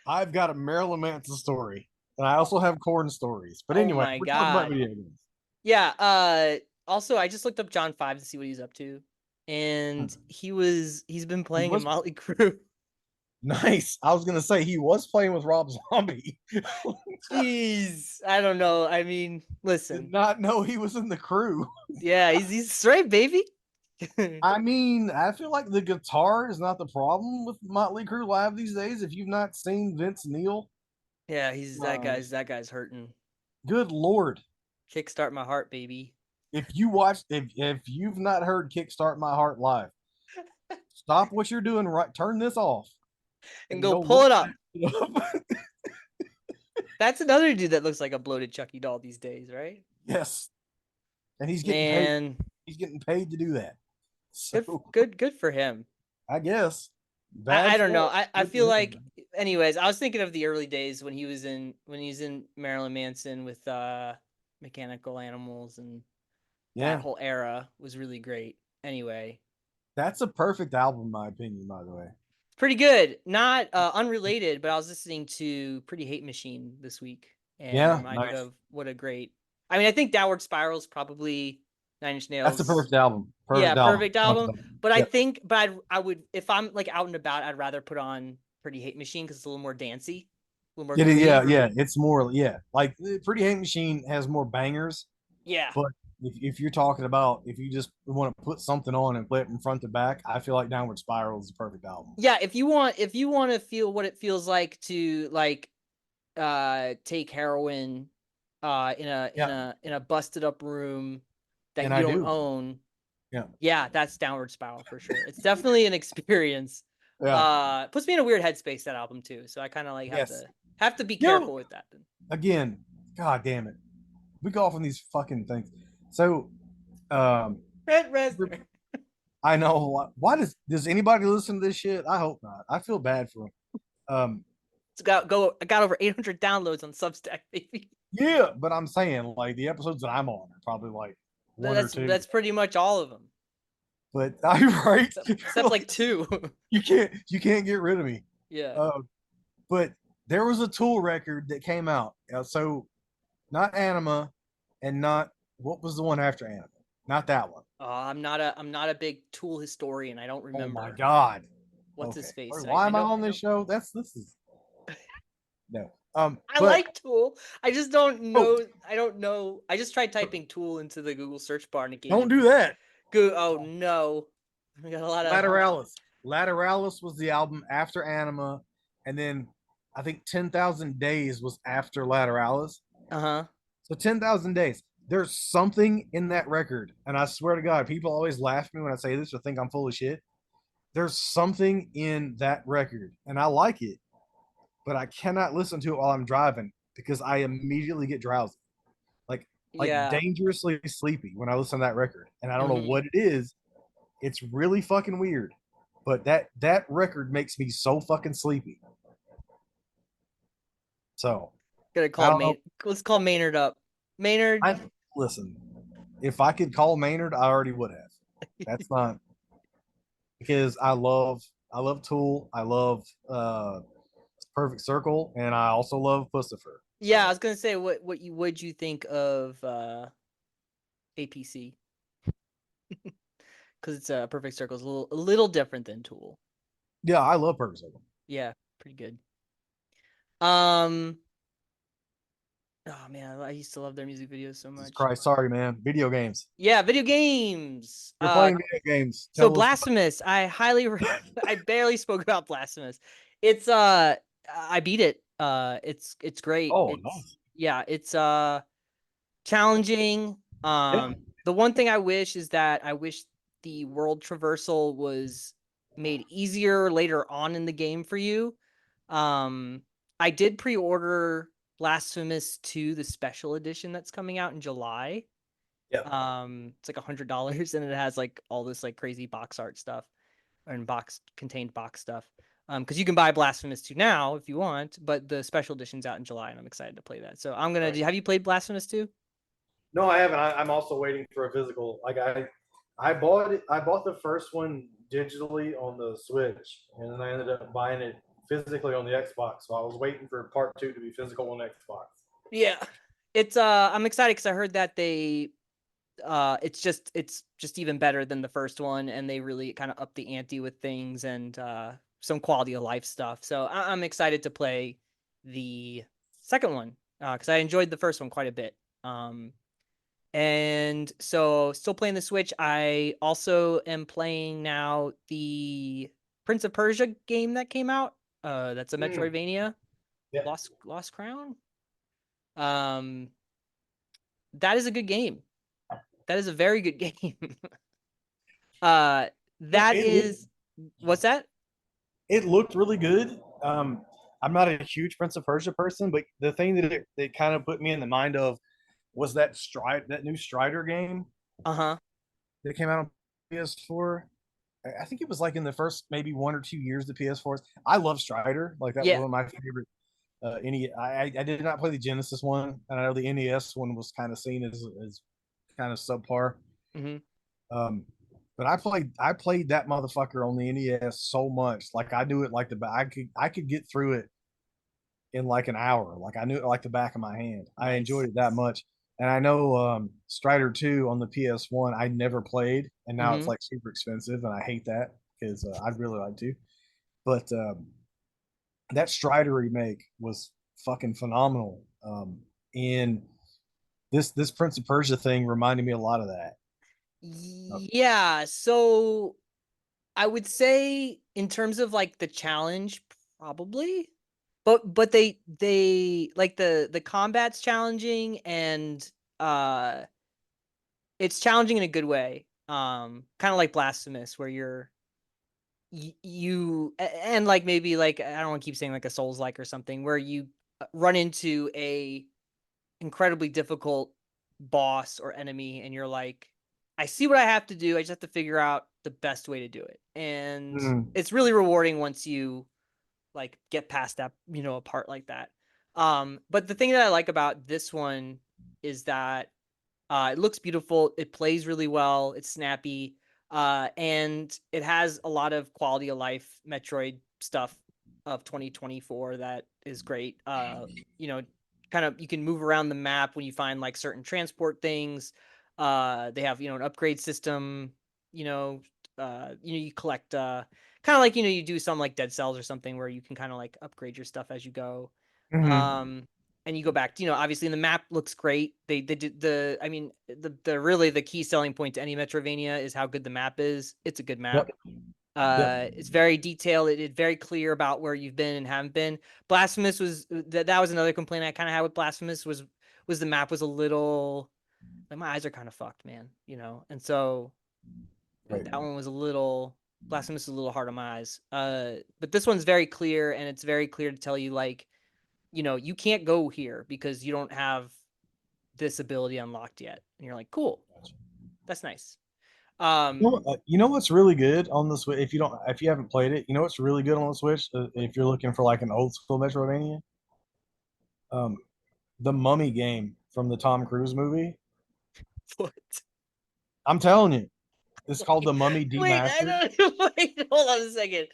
I've got a Marilyn Manson story, and I also have corn stories. But Oh anyway, my we're talking about god. video games. Yeah, also I just looked up John Five to see what he's up to. And he's been He playing in was Motley Crue. nice. I was gonna say he was playing with Rob Zombie. Jeez. I don't know. I mean, Did listen. not know he was in the crew. Yeah, he's straight, baby. I mean, I feel like the guitar is not the problem with Motley Crue live these days. If you've not seen Vince Neil, Yeah, he's uh, that guy's hurting. good lord. Kickstart my heart, baby. If you've not heard Kickstart My Heart live, stop what you're doing, right, turn this off And and go go pull look it up. it up. That's another dude that looks like a bloated Chucky doll these days, right? Yes, and he's getting paid. Man, He's getting paid to do that. So good for him. I guess I bad don't know. for I good feel for like him. anyways, I was thinking of the early days when he's in Marilyn Manson with Mechanical Animals and that Yeah, whole era was really great. Anyway, that's a perfect album, in my opinion. By the way, Pretty good. Not unrelated, but I was listening to Pretty Hate Machine this week and Yeah, reminded nice. of what a great. I mean, I think Downward Spiral is probably Nine Inch That's the Nails. perfect album. Yeah, Perfect album. perfect album. But I Yeah. think, I would if I'm like out and about, I'd rather put on Pretty Hate Machine because it's a little more dancey, a little more Yeah, groovy. yeah. It's more, yeah. Like Pretty Hate Machine has more bangers, Yeah, but if you're talking about if you just want to put something on and play it from front to back, I feel like Downward Spiral is the perfect album. yeah. If you want to feel what it feels like to like take heroin Yeah, in a busted up room that and you I don't do. own. Yeah, Yeah, that's Downward Spiral for sure. It's definitely an experience. yeah. Puts me in a weird headspace, that album too. So I kind of like Yes. have to be You careful with that. again, god damn it. We go off on these fucking things. So um Trent Reznor. I know why does anybody listen to this shit? I hope not. I feel bad for them. I got over 800 downloads on Substack, baby. Yeah, but I'm saying like the episodes that I'm on are probably like one or two. That's pretty much all of them, But I'm right. except like two. You can't get rid of me. Yeah. Uh, but there was a Tool record that came out. So not Anima, and not what was the one after Anima? Not that one. I'm not a big Tool historian. I don't Oh my remember god. what's Okay. his face. Why I am I know on this show? This is no. I But like Tool. I just don't oh, know. I don't know. I just tried typing Tool into the Google search bar and it gave me don't do that. Oh no. I got a lot of Lateralis. Lateralis was the album after Anima, and then I think 10,000 Days was after Lateralis. uh-huh. So 10,000 Days. There's something in that record, and I swear to God, people always laugh at me when I say this or think I'm full of shit. There's something in that record, and I like it, but I cannot listen to it while I'm driving because I immediately get drowsy, like Yeah. dangerously sleepy when I listen to that record, and I don't know Mm-hmm. what it is. It's really fucking weird, but that record makes me so fucking sleepy. So Gotta I call don't know. Let's call Maynard up. Maynard. I listen. If I could call Maynard, I already would have. That's not because I love Tool. I love Perfect Circle, and I also love Pussifer. Yeah, I So was gonna say what'd you think of APC? Because it's a Perfect Circle is a little different than Tool. yeah, I love Perfect Circle. Yeah, pretty good. Um, oh man, I used to love their music videos so Jesus much. Christ, sorry, man. Video games. Yeah, video games. You're playing video games. So Tell us. Blasphemous, I barely spoke about Blasphemous. It's I beat it. It's great. Oh, It's nice. yeah, it's challenging. Yeah. The one thing I wish is that I wish the world traversal was made easier later on in the game for you. Um, I did pre-order Blasphemous 2, the special edition that's coming out in July. Yeah. It's like $100 and it has like all this like crazy box art stuff and contained box stuff. Because you can buy Blasphemous 2 now if you want, but the special edition's out in July and I'm excited to play that. So I'm gonna Right. have you played Blasphemous 2? No, I haven't. I'm also waiting for a physical. Like I bought it. I bought the first one digitally on the Switch, and then I ended up buying it physically on the Xbox. So I was waiting for part two to be physical on Xbox. Yeah. It's I'm excited because I heard that they it's just even better than the first one and they really kind of up the ante with things and some quality of life stuff. So I'm excited to play the second one because I enjoyed the first one quite a bit. And so still playing the Switch. I also am playing now the Prince of Persia game that came out. That's a Metroidvania. Yeah. Lost Crown. Um, that is a good game. That is a very good game. That is what's that? It looked really good. I'm not a huge Prince of Persia person, but the thing that it kind of put me in the mind of was that new Strider game Uh-huh. that came out on PS4. I think it was like in the first maybe 1 or 2 years of PS4s. I love Strider. Like that was Yeah. one of my favorite. I did not play the Genesis one, and I know the NES one was kind of seen as kind of subpar. Mm-hmm. Um, But I played that motherfucker on the NES so much. Like I knew it like I could get through it in like an hour. Like I knew it like the back of my hand. I enjoyed Nice. it that much. And I know Strider 2 on the PS1 I never played, and now it's Mm-hmm. like super expensive, and I hate that because I'd really like to. But that Strider remake was fucking phenomenal. And this Prince of Persia thing reminded me a lot of that. Yeah, so I would say in terms of like the challenge, probably. But they like the combat's challenging and uh it's challenging in a good way. Kind of like Blasphemous where you and like maybe like I don't want to keep saying like a Souls like or something where you run into a incredibly difficult boss or enemy and you're like I see what I have to do. I just have to figure out the best way to do it. And Mm, it's really rewarding once you like get past that, a part like that. But the thing that I like about this one is that it looks beautiful, it plays really well, it's snappy, and it has a lot of quality of life Metroid stuff of 2024 that is great. You know, kind of you can move around the map when you find like certain transport things. They have, an upgrade system, you know, you collect kind of like, you do some like Dead Cells or something where you can kind of like upgrade your stuff as you go. mhm. Um, and you go back to, obviously the map looks great. They did I mean, the really the key selling point to any Metrovania is how good the map is. It's a good Yep. map. Yep. It's very detailed. It's very clear about where you've been and haven't been. Blasphemous was that was another complaint I kind of had with Blasphemous was the map was a little like my eyes are kind of fucked, man, and so Right. that one was a little Blasphemous is a little hard on my eyes. But this one's very clear and it's very clear to tell you like, you can't go here because you don't have this ability unlocked yet. And you're like, cool, that's nice. Um, You know what's really good on the Switch? If you haven't played it, you know what's really good on the Switch? If you're looking for like an old school Metroidvania, um, the Mummy game from the Tom Cruise movie. what? I'm telling you, it's called Wait, the Mummy wait, Demastered. wait, hold on a second.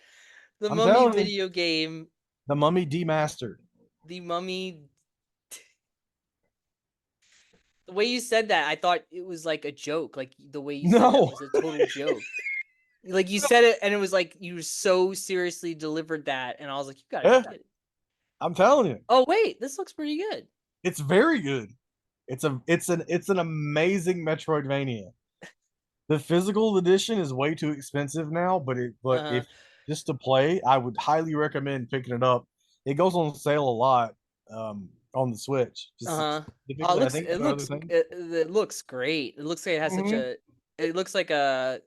The I'm Mummy telling you, video game, the Mummy Demastered. the Mummy. The way you said that, I thought it was like a joke. Like the way you said that No, was a total joke. Like you said it, and it was like you so seriously delivered that, and I was like, you gotta be yeah, kidding. I'm telling you, Oh wait, this looks pretty good. it's very good. It's an amazing Metroidvania. The physical edition is way too expensive now, but Uh if just to play, I would highly recommend picking it up. It goes on sale a lot on the Switch, Uh just huh. Oh, specifically. I think for other things. it looks great. It looks like it has such Hmm. a. It looks like a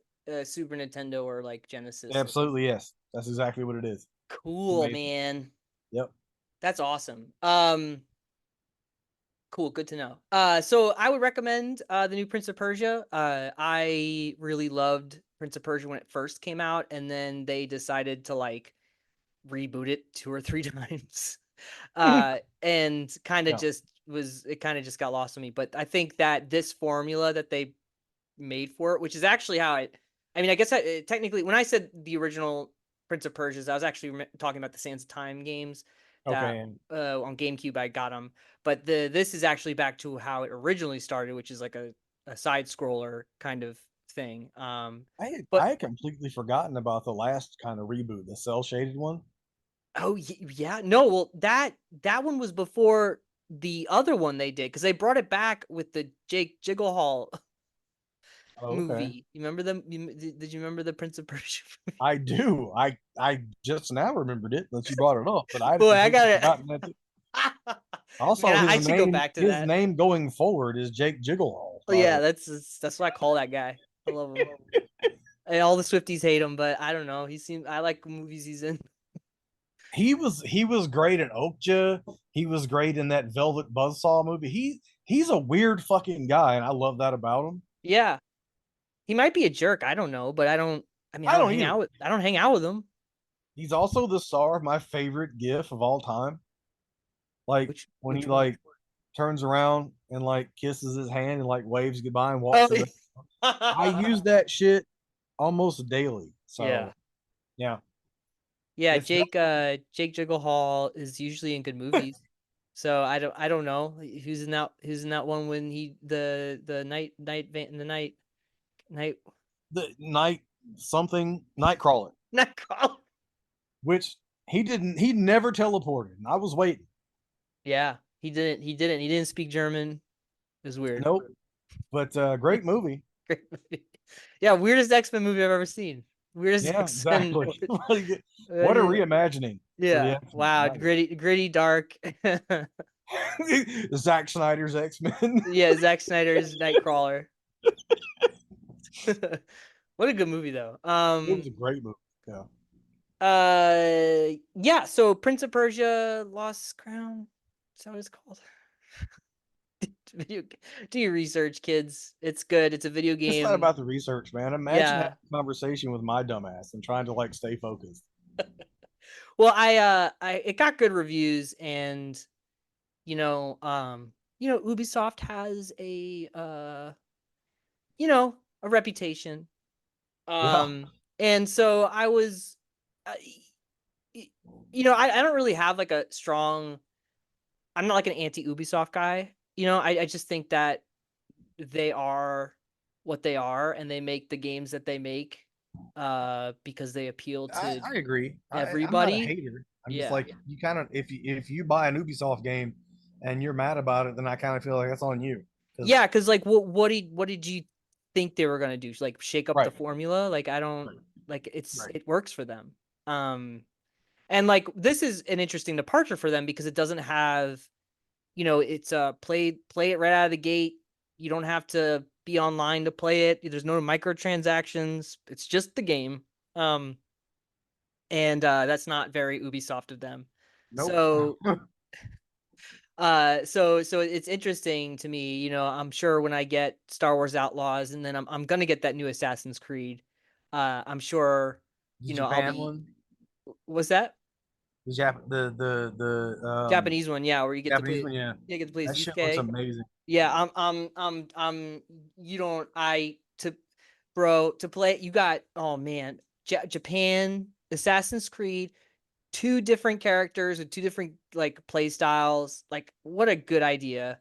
Super Nintendo or like Genesis looking. Absolutely, yes. That's exactly what it is. It's Cool, amazing. man. Yep. That's awesome. Cool. Good to know. So I would recommend the new Prince of Persia. I really loved Prince of Persia when it first came out, and then they decided to like reboot it two or three times. And kind of Yeah. just got lost on me. But I think that this formula that they made for it, which is actually how I mean, I guess technically, when I said the original Prince of Persia's, I was actually talking about the Sands of Time games that Okay. And on GameCube I got them. But this is actually back to how it originally started, which is like a side scroller kind of thing. I But had completely forgotten about the last kind of reboot, the cell shaded one. oh yeah, no, well that one was before the other one they did because they brought it back with the Jake Gyllenhaal Oh, okay. movie. You remember them? Did you remember the Prince of Persia? I do. I just now remembered it that you brought it up, but I had Boy, I completely got it. forgotten that too. Man, Also, I his should go name back to his that. name going forward is Jake Gyllenhaal, Oh by the yeah, way. that's what I call that guy. I love him. And all the Swifties hate him, but I don't know. I like the movies he's in. He was great in Okja. He was great in that Velvet Buzzsaw movie. He's a weird fucking guy, and I love that about him. Yeah, he might be a jerk. I don't know, but I don't. I mean, I don't either. I don't hang out with him. He's also the star of my favorite GIF of all time. Like when he Which one? like turns around and like kisses his hand and like waves goodbye and Oh, walks away. I use that shit almost daily. Yeah. So yeah, Yeah, it's Jake Gyllenhaal is usually in good movies. So I don't know who's in that one when he the night the night something Nightcrawler, Nightcrawler. which he never teleported. And I was waiting. Yeah, he didn't speak German. It was weird. Nope. But great movie. Great movie. Yeah, weirdest X-Men movie I've ever seen. Weirdest Yeah, X-Men. exactly. What a reimagining for the Yeah. X-Men. Wow, That was gritty, dark. Zack Snyder's X-Men. Yeah, Zack Snyder's Nightcrawler. What a good movie though. It was a great movie. Yeah. Yeah, so Prince of Persia Lost Crown. Is that what it's called? Video do your research, kids. It's good. It's a video It's not game. about the research, man. Imagine having Yeah. a conversation with my dumbass and trying to like stay focused. Well, I it got good reviews and you know, Ubisoft has a reputation. Yeah. And so I was uh, I don't really have like a strong I'm not like an anti Ubisoft guy. I just think that they are what they are and they make the games that they make because they appeal to I agree. I'm not a everybody. hater. I'm just Yeah. like you kind of if you buy an Ubisoft game and you're mad about it, then I kind of feel like that's on you. Because Yeah, because like what did you think they were gonna do? Like shake up the right, formula? Like I don't right, like right. it works for them. And like this is an interesting departure for them because it doesn't have, it's play it right out of the gate. You don't have to be online to play it. There's no microtransactions. It's just the game. Um, and that's not very Ubisoft of them. Nope. So so it's interesting to me, I'm sure when I get Star Wars Outlaws and then I'm gonna get that new Assassin's Creed, I'm sure, The I'll Japan be one, what's that? the Japanese one, yeah, where you get to Japanese play one, yeah. you get to play as That shit looks Yusuke. amazing. Yeah, you don't I to bro to play you got oh man, Japan, Assassin's Creed, two different characters with two different like play styles. Like what a good idea.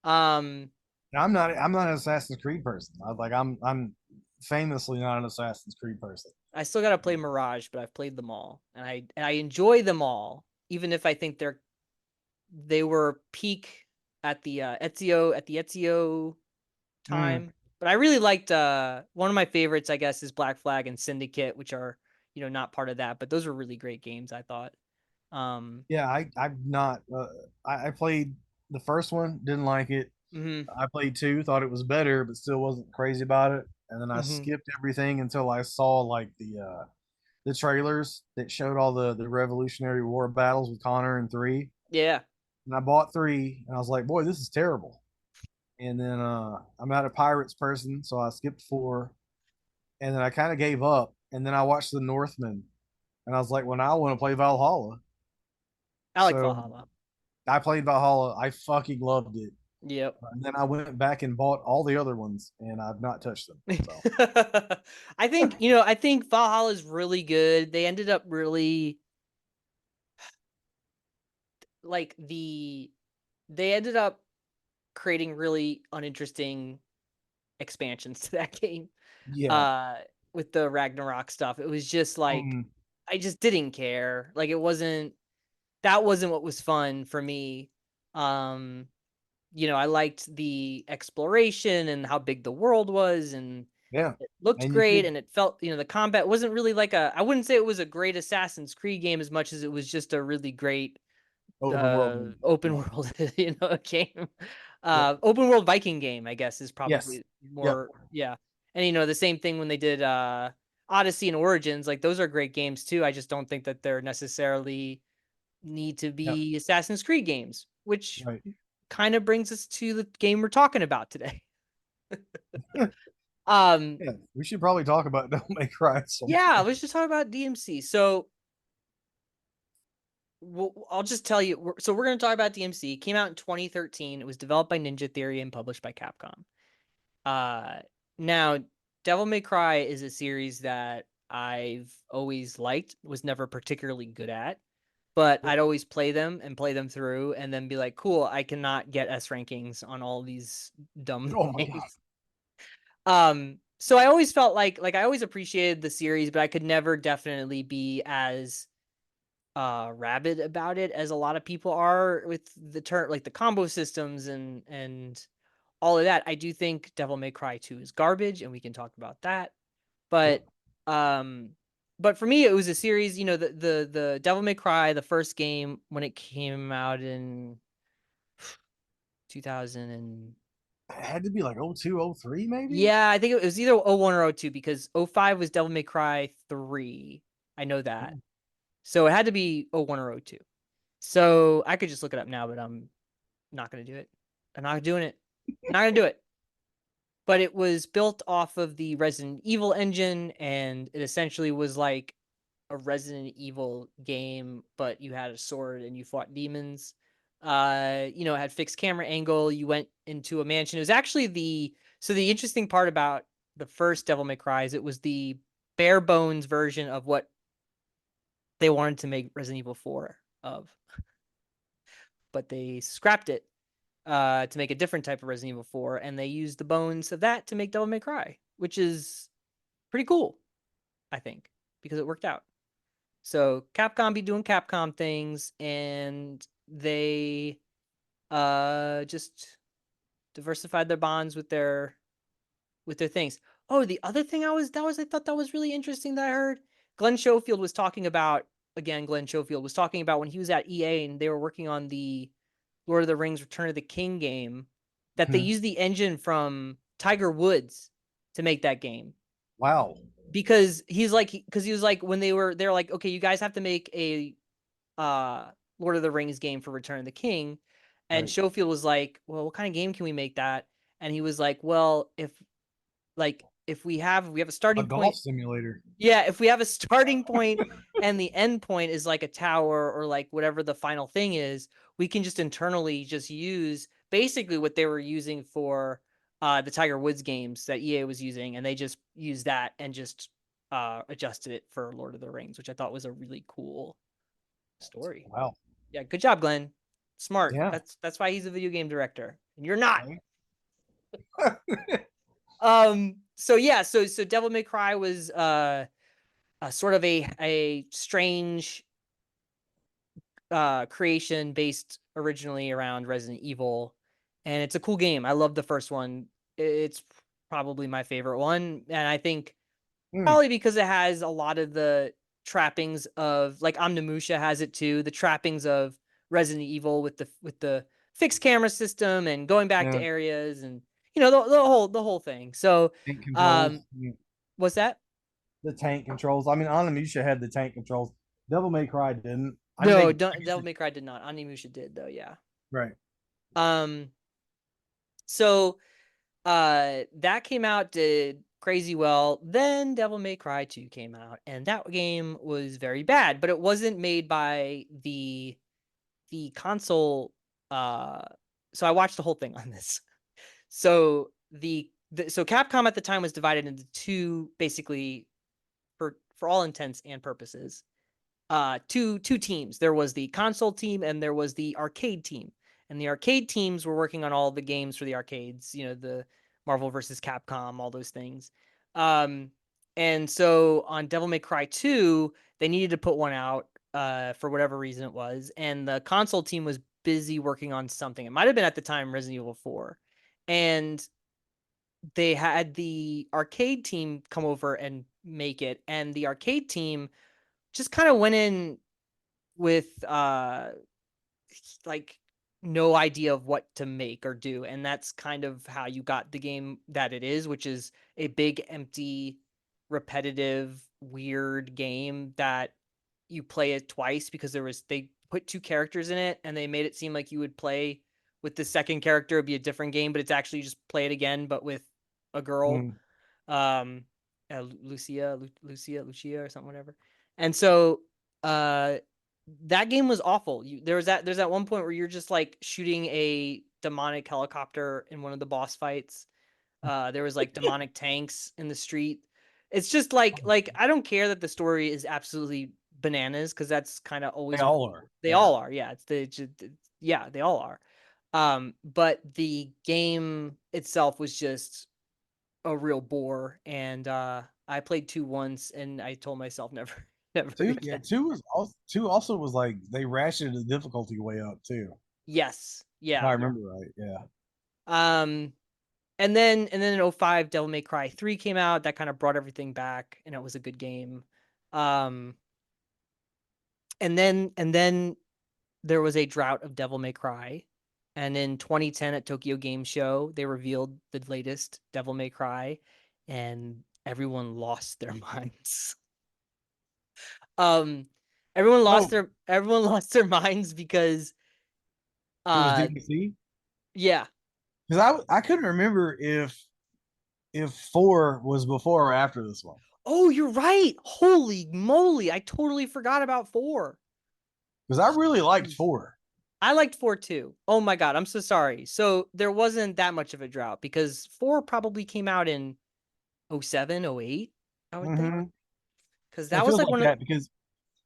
Um And I'm not an Assassin's Creed person. I'm famously not an Assassin's Creed person. I still gotta play Mirage, but I've played them all, and I enjoy them all, even if I think they were peak at the Ezio Mm, time. But I really liked one of my favorites, I guess, is Black Flag and Syndicate, which are not part of that, but those were really great games, I thought. Um, yeah, I'm not. I played the first one, didn't like it. mhm, I played two, thought it was better, but still wasn't crazy about it. And then I mhm. skipped everything until I saw like the trailers that showed all the Revolutionary War battles with Connor and three. Yeah. And I bought three, and I was like, boy, this is terrible. And then I'm not a Pirates person, so I skipped four, and then I kind of gave up. And then I watched The Northman, and I was like, well, now I want to play Valhalla. I like So Valhalla. I played Valhalla. I fucking loved it. Yep. And then I went back and bought all the other ones, and I've not touched them. So I think Valhalla is really good. They ended up really like they ended up creating really uninteresting expansions to that game. yeah, Uh with the Ragnarok stuff. It was just like mm, I just didn't care. Like that wasn't what was fun for me. Um I liked the exploration and how big the world was and yeah. it looked And you great could and it felt, the combat wasn't really like I wouldn't say it was a great Assassin's Creed game as much as it was just a really great open world game. open Yeah. world, game. Yep. Open world Viking game, I guess, is Yes. probably Yep. more, yeah. And the same thing when they did Odyssey and Origins, like those are great games too. I just don't think that they're necessarily need to Yep. be Assassin's Creed games, which Right. kind of brings us to the game we're talking about today. Um, Yeah. We should probably talk about Don't Make Cry some yeah, more. let's just talk about DMC. So I'll just tell you. So we're going to talk about DMC. It came out in 2013. It was developed by Ninja Theory and published by Capcom. Uh, Now Devil May Cry is a series that I've always liked, was never particularly good at, but I'd always play them and play them through and then be like, cool, I cannot get S rankings on all these dumb Oh my god. things. So I always felt like I always appreciated the series, but I could never definitely be as rabid about it as a lot of people are with the turn like the combo systems and all of that. I do think Devil May Cry 2 is garbage, and we can talk about that. Yep. But um but for me it was a series, the Devil May Cry, the first game when it came out in 2000 and It had to be like 02, 03 maybe. yeah, I think it was either '01 or '02 because '05 was Devil May Cry 3. I know that. Mm. So it had to be '01 or '02. So I could just look it up now, but I'm not going to do it. I'm not doing it. Not going to do it. But it was built off of the Resident Evil engine, and it essentially was like a Resident Evil game, but you had a sword and you fought demons. It had fixed camera angle. You went into a mansion. It was actually the interesting part about the first Devil May Cry is it was the bare bones version of what they wanted to make Resident Evil 4 of, but they scrapped it to make a different type of Resident Evil 4, and they used the bones of that to make Devil May Cry, which is pretty cool, I think, because it worked out. So Capcom be doing Capcom things, and they just diversified their bonds with their things. Oh, the other thing I thought that was really interesting that I heard. Glenn Schofield was talking about Glenn Schofield was talking about when he was at EA and they were working on the Lord of the Rings Return of the King game, that they Mhm. used the engine from Tiger Woods to make that game. Wow. Because he was like when they're like, okay, you guys have to make a Lord of the Rings game for Return of the King. And Right. Schofield was like, well, what kind of game can we make that? And he was like, well, if we have a A starting golf point, simulator. yeah, if we have a starting point and the end point is like a tower or like whatever the final thing is, we can just internally just use basically what they were using for the Tiger Woods games that EA was using, and they just used that and just adjusted it for Lord of the Rings, which I thought was a really cool story. Wow. Yeah, good job, Glenn. Smart. Yeah. That's why he's a video game director, and you're not. Right. So yeah, so Devil May Cry was a sort of a strange creation based originally around Resident Evil, and it's a cool game. I love the first one. It's probably my favorite one, and I think Mm. probably because it has a lot of the trappings of like Omnimusha has it too, the trappings of Resident Evil with the fixed camera system and going back to Yeah. areas and the whole thing. So, Tank controls. um, what's that? The tank controls. I mean, Onimusha had the tank controls. Devil May Cry didn't. I mean, No, I guess Devil May Cry did not. Onimusha did though, yeah. right. Um, so that came out, did crazy well. Then Devil May Cry 2 came out, and that game was very bad, but it wasn't made by the console. So I watched the whole thing on this. So so Capcom at the time was divided into two, basically, for all intents and purposes, two teams. There was the console team and there was the arcade team. And the arcade teams were working on all the games for the arcades, the Marvel versus Capcom, all those things. Um, and so on Devil May Cry 2, they needed to put one out for whatever reason it was, and the console team was busy working on something. It might have been at the time Resident Evil 4. And they had the arcade team come over and make it, and the arcade team just kind of went in with like no idea of what to make or do, and that's kind of how you got the game that it is, which is a big empty repetitive weird game that you play it twice because they put two characters in it and they made it seem like you would play with the second character. It'd be a different game, but it's actually just play it again but with a girl, Mm. um Lucia or something, whatever. And so uh that game was awful. There's that one point where you're just like shooting a demonic helicopter in one of the boss fights. There was like demonic tanks in the street. It's just like I don't care that the story is absolutely bananas because that's kind of They always all are. they Yeah. all are. Yeah, yeah, they all are. But the game itself was just a real bore, and I played 2 once, and I told myself never, never Two, yeah, again. two also was like they ratcheted the difficulty way up too. Yes, If I yeah. remember right. Yeah. Um, and then in '05, Devil May Cry 3 came out. That kind of brought everything back, and it was a good game. Um, and then there was a drought of Devil May Cry. And in 2010 at Tokyo Game Show, they revealed the latest Devil May Cry, and everyone lost their minds. Um, Oh, everyone lost their minds because it was uh DmC yeah. because I couldn't remember if four was before or after this one Oh, you're right. Holy moly, I totally forgot about 4. because I really liked Jeez. four. I liked 4 too. Oh my god, I'm so sorry. So there wasn't that much of a drought because 4 probably came out in '07, '08, I would think. Mm-hmm. Because It that was feels like like one of that because,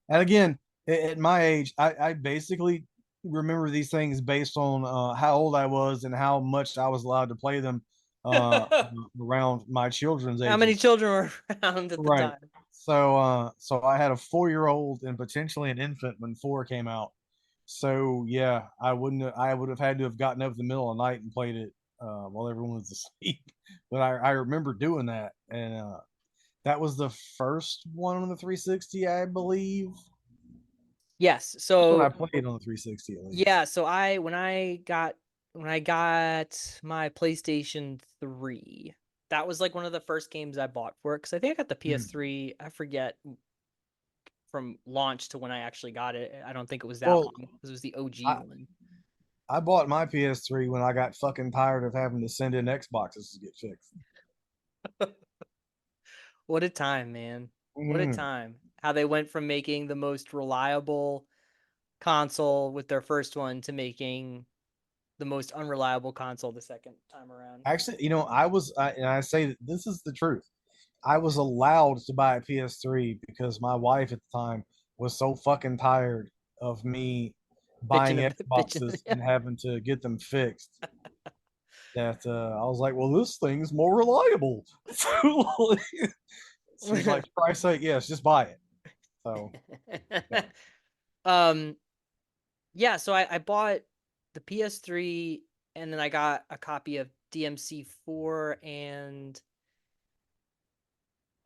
and again, at my age, I basically remember these things based on how old I was and how much I was allowed to play them around my children's how many ages. children were around at the Right. time. So I had a 4-year-old and potentially an infant when four came out. So yeah, I would have had to have gotten up in the middle of the night and played it while everyone was asleep. But I remember doing that, and that was the first one on the 360, I believe. Yes. First one I So played on the 360 at yeah, least. so I when I got my PlayStation 3, that was like one of the first games I bought for it because I think I got the Hmm. PS3. I forget from launch to when I actually got it. I don't think it was that Well, long because it was the OG I one. I bought my PS3 when I got fucking tired of having to send in Xboxes to get fixed. What a time, man. What a Mm. time. How they went from making the most reliable console with their first one to making the most unreliable console the second time around. Actually, and I say that this is the truth. I was allowed to buy a PS3 because my wife at the time was so fucking tired of me buying Bitching. Xboxes and having to get them fixed that I was like, well, this thing's more reliable. So she's like, for Christ's sake, yes, just buy it. So, yeah. um yeah, so I bought the PS3 and then I got a copy of DmC 4 and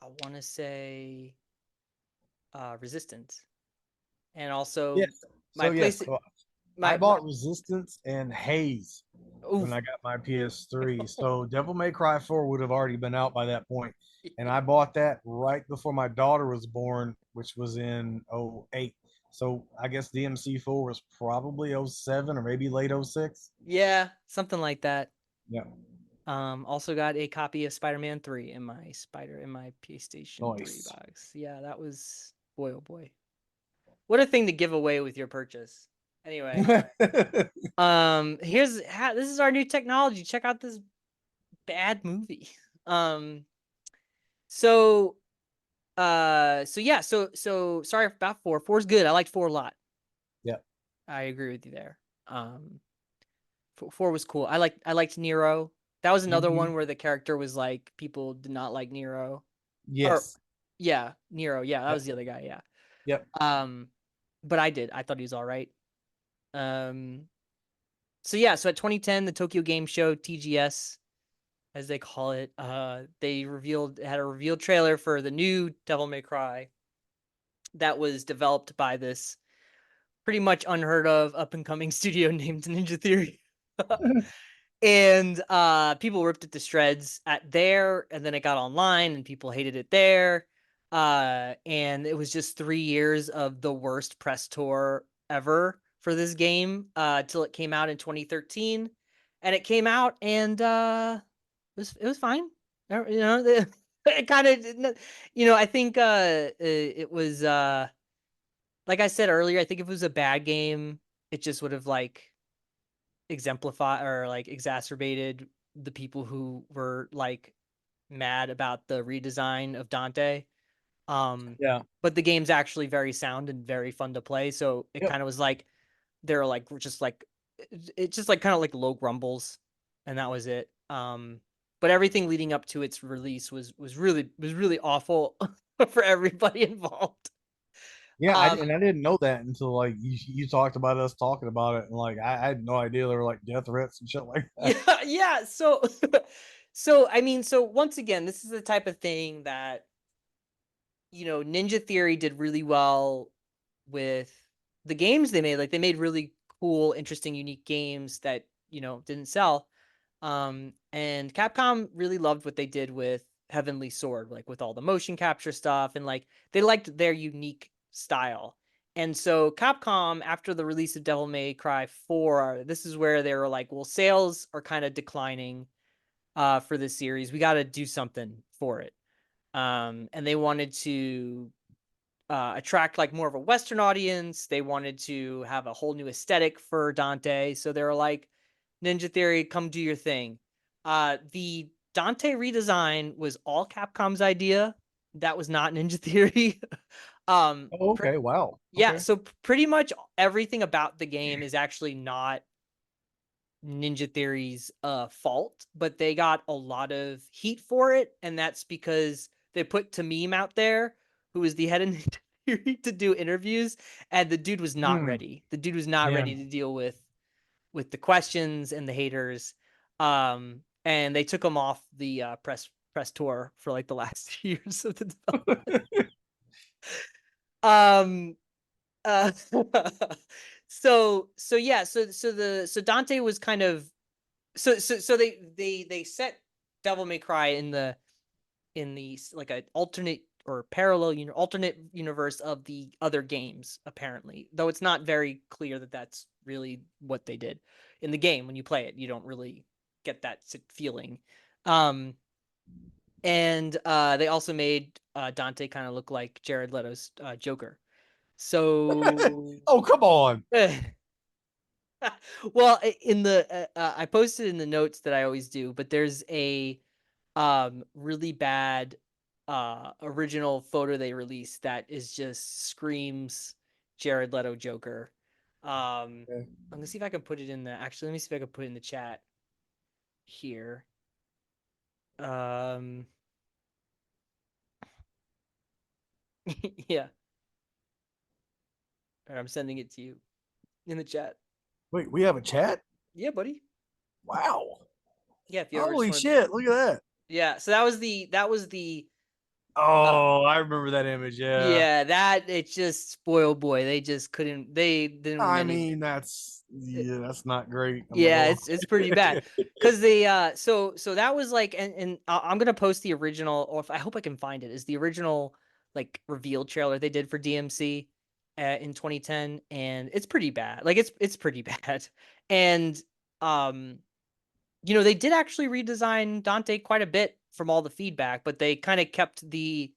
I want to say Resistance. And also Yes. my So, yes. place So I my bought Resistance and Haze when oof. I got my PS3. So Devil May Cry 4 would have already been out by that point. And I bought that right before my daughter was born, which was in '08. So I guess DMC 4 was probably '07 or maybe late '06. Yeah, something like that. Yeah. Also got a copy of Spider-Man 3 in my PlayStation 3 Nice. box. Yeah, that was boy oh boy. What a thing to give away with your purchase. Anyway, this is our new technology. Check out this bad movie. Um, so so sorry about 4. 4's good. I liked 4 a lot. Yeah. I agree with you there. Um, 4 was cool. I liked Nero. That was another Hmm. one where the character was like people did not like Nero. Or Yes. yeah, Nero. Yeah, that Yep. was the other guy. Yeah. Yep. Um, but I did. I thought he was all right. Um, so yeah, so at 2010, the Tokyo Game Show (TGS), as they call it, they had a reveal trailer for the new Devil May Cry that was developed by this pretty much unheard of up and coming studio named Ninja Theory. And people ripped it to shreds at there, and then it got online and people hated it there. And it was just 3 years of the worst press tour ever for this game till it came out in 2013. And it came out and it was fine. It kind of, I think it was like I said earlier, I think if it was a bad game, it just would have like exemplified or like exacerbated the people who were like mad about the redesign of Dante. Um, Yeah. but the game's actually very sound and very fun to play. So it Yep. kind of was like they're like just like it's just like kind of like low grumbles, and that was it. But everything leading up to its release was really awful for everybody involved. Yeah, Um, and I didn't know that until like you talked about us talking about it, and like I had no idea there were like death threats and shit like that. yeah, yeah. So, so I mean, so once again, this is the type of thing that Ninja Theory did really well with the games they made. Like they made really cool, interesting, unique games that didn't sell. And Capcom really loved what they did with Heavenly Sword, like with all the motion capture stuff, and like they liked their unique style. And so Capcom, after the release of Devil May Cry 4, this is where they were like, well, sales are kind of declining for this series. We got to do something for it. And they wanted to attract like more of a Western audience. They wanted to have a whole new aesthetic for Dante. So they were like, Ninja Theory, come do your thing. The Dante redesign was all Capcom's idea. That was not Ninja Theory. Oh, okay, wow, Yeah, okay. so pretty much everything about the game is actually not Ninja Theory's fault, but they got a lot of heat for it, and that's because they put Tamim out there, who was the head of Ninja Theory, to do interviews, and the dude was not Hmm. ready. The dude was not Yeah. ready to deal with the questions and the haters. And they took him off the press tour for like the last years of the development. Um, uh, so yeah, so Dante was kind of so they set Devil May Cry in the like an alternate or parallel alternate universe of the other games, apparently, though it's not very clear that that's really what they did in the game. When you play it, you don't really get that feeling. um and they also made Dante kind of look like Jared Leto's Joker. So Oh, come on. well, in the I posted in the notes that I always do, but there's a really bad original photo they released that is just screams Jared Leto Joker. Okay. I'm gonna see if I can put it in the actually let me see if I can put it in the chat here. Um yeah. All right, I'm sending it to you in the chat. Wait, we have a chat? Yeah, buddy. Wow. Yeah, if you ever just Holy want to. shit, look at that. Yeah, so that was the uh Oh, I remember that image. Yeah. yeah, that it just boy oh boy, they just couldn't they didn't win I any. mean, that's not great. I'm not Yeah, gonna it's pretty bad because they so that was like and I'm gonna post the original, or if I hope I can find it, is the original like reveal trailer they did for DMC in 2010, and it's pretty bad. Like it's pretty bad, and um they did actually redesign Dante quite a bit from all the feedback, but they kind of kept the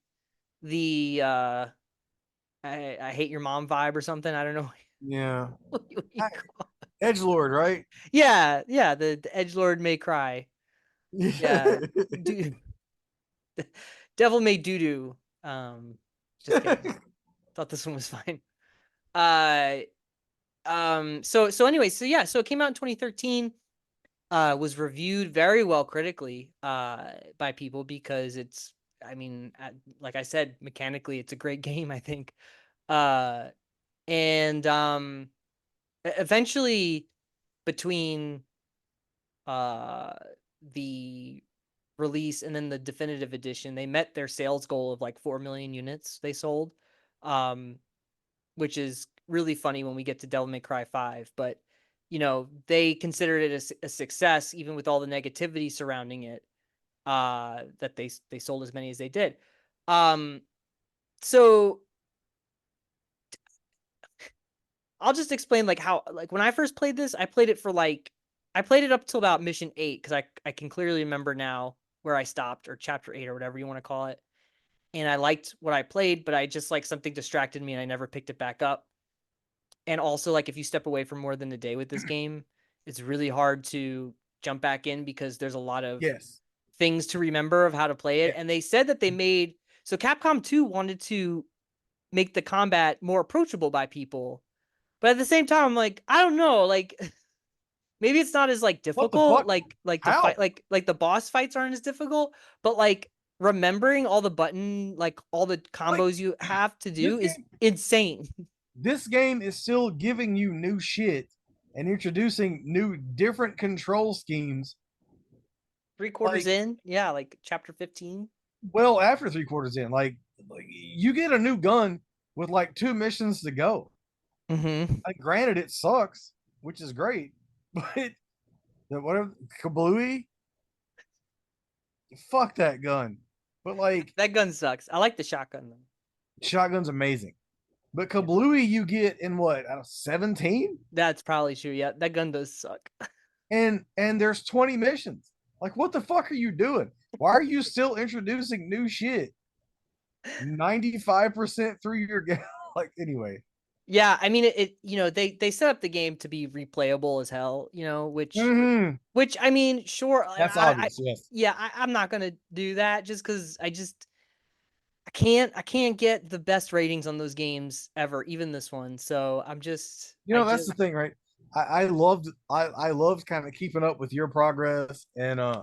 I hate your mom vibe or something. I don't know Yeah. what you call. Edge Lord, right? Yeah, yeah, the edge lord may cry. Yeah, do devil may doo doo. Just kidding. Thought this one was fine. Uh, so anyway, so yeah, so it came out in 2013. Was reviewed very well critically by people because I mean, like I said, mechanically, it's a great game, I think. Uh, and eventually, between uh the release and then the definitive edition, they met their sales goal of like 4 million units they sold, um, which is really funny when we get to Devil May Cry 5. But, they considered it a success, even with all the negativity surrounding it, that they sold as many as they did. Um, so I'll just explain like how like when I first played this, I played it up till about mission 8 because I can clearly remember now where I stopped, or chapter 8 or whatever you want to call it. And I liked what I played, but I just like something distracted me and I never picked it back up. And also like if you step away for more than a day with this game, it's really hard to jump back in because there's a lot of Yes. things to remember of how to play it. Yeah. And they said that they made so Capcom 2 wanted to make the combat more approachable by people. But at the same time, I'm like, I don't know, like maybe it's not as like What the difficult, fuck? like the fight, How? like the boss fights aren't as difficult, but like remembering all the button, like all the Like combos you have to this do is game, insane. this game is still giving you new shit and introducing new different control schemes. Three quarters Like in, yeah, like chapter 15. well after three-quarters in, like you get a new gun with like 2 missions to go. Mm-hmm. Like, granted, it sucks, which is great, but the whatever Kablooey, fuck that gun. But like That gun sucks. I like the shotgun though. shotgun's amazing. But Yeah. Kablooey you get in what, 17? That's probably true. Yeah, that gun does suck. And there's 20 missions. Like, what the fuck are you doing? Why are you still introducing new shit 95% through your game? Like, anyway. Yeah, I mean they set up the game to be replayable as hell, which Mm-hmm. which I mean, sure, That's I obvious, yes. yeah, I'm not gonna do that just because I can't get the best ratings on those games ever, even this one. So You know, that's the thing, right? I loved kind of keeping up with your progress, and I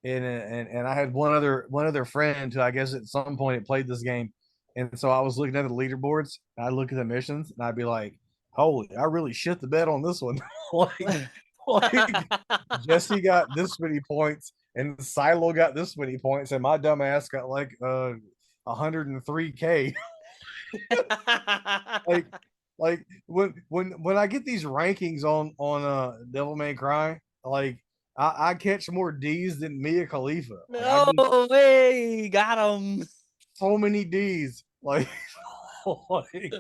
had one other friend who I guess at some point had played this game, and so I was looking at the leaderboards. And I look at the missions, and I'd be like, "Holy, I really shit the bed on this one." like Jesse got this many points, and Silo got this many points, and my dumb ass got like 103K. like like when I get these rankings on Devil May Cry, like I catch more D's than Mia Khalifa. Like I No get way, got him. so many D's. Like, like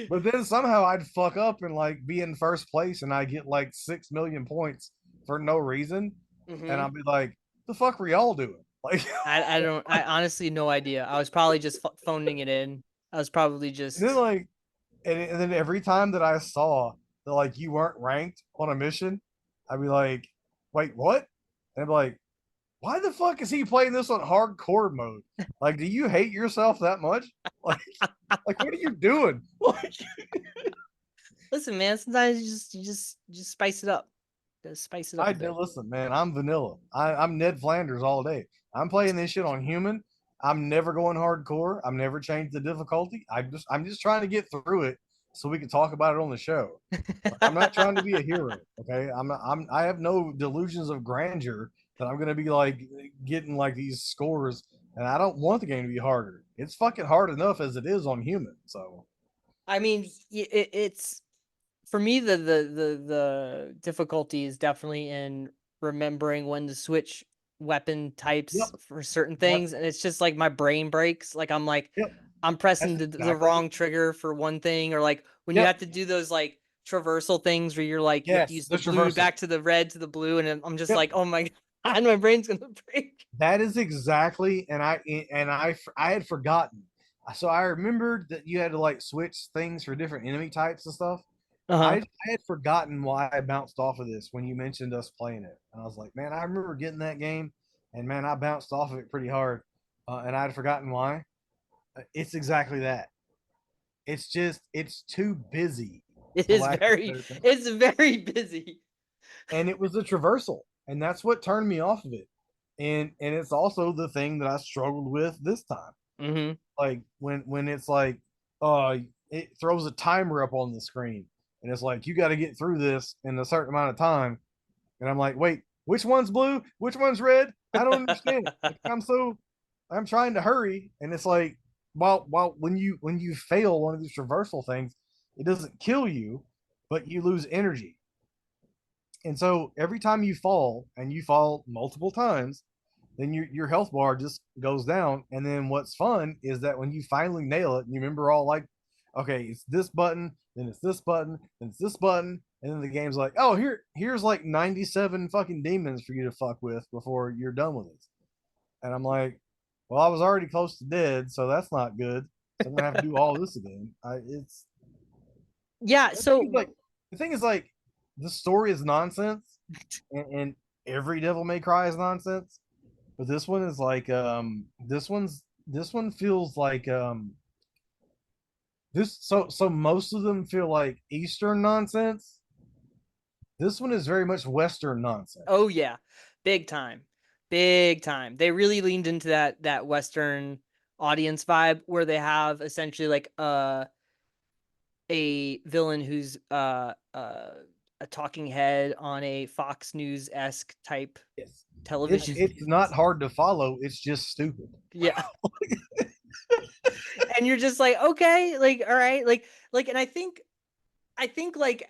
but then somehow I'd fuck up and like be in first place and I get like 6 million points for no reason. And Hmm. I'll be like, the fuck were y'all doing? Like I honestly no idea. I was probably just phoning it in. I was probably and then just like and then every time that I saw that like you weren't ranked on a mission, I'd be like, wait, what? And I'd be like, why the fuck is he playing this on hardcore mode? Like, do you hate yourself that much? Like, like what are you doing? Like, listen, man. Sometimes you just spice it up. Just spice it up I a bit. listen, man. I'm vanilla. I'm Ned Flanders all day. I'm playing this shit on human. I'm never going hardcore. I'm never changed the difficulty. I'm just trying to get through it so we can talk about it on the show. Like, I'm not trying to be a hero. Okay, I have no delusions of grandeur that I'm gonna be like getting like these scores, and I don't want the game to be harder. It's fucking hard enough as it is on human. So I mean, it's for me the difficulty is definitely in remembering when to switch weapon yep, types for certain yep, things, and it's just like my brain breaks. Like yep. I'm That's pressing the exactly. wrong trigger for one thing, or like when you Yep. have to do those like traversal things where you're like you have to Yes, use the the blue traversal. back to the red to the blue, and I'm just Yep. like, oh my god, my brain's gonna break. That is exactly, and I had forgotten. So I remembered that you had to like switch things for different enemy types and stuff. I Uh-huh. I had forgotten why I bounced off of this when you mentioned us playing it, and I was like, man, I remember getting that game, and man, I bounced off of it pretty hard, and I had forgotten why. It's exactly that. It's just it's too busy, It for is lack of a very better term, it's very busy. and it was a traversal, and that's what turned me off of it, and it's also the thing that I struggled with this time. Mm-hmm. Like when it's like uh it throws a timer up on the screen and it's like you got to get through this in a certain amount of time, and I'm like, wait, which one's blue, which one's red? I don't understand. Like, I'm trying to hurry, and it's like while when you fail one of these traversal things, it doesn't kill you, but you lose energy. And so every time you fall, and you fall multiple times, then your health bar just goes down. And then what's fun is that when you finally nail it, and you remember all like, okay, it's this button, then it's this button, then it's this button, and then the game's like, oh, here's like 97 fucking demons for you to fuck with before you're done with it. And I'm like, well, I was already close to dead, so that's not good. So I'm gonna have to do all this again. It's Yeah, the thing is so like the thing is like the story is nonsense, and every Devil May Cry is nonsense, but this one is like this one feels like this so most of them feel like Eastern nonsense. This one is very much Western Oh nonsense. yeah, big time, big time. They really leaned into that Western audience vibe where they have essentially like a villain who's a talking head on a Fox News esque type Yes. television It's not news. hard to follow. It's just stupid. Yeah, and you're just like, okay, like all right, like, and I think like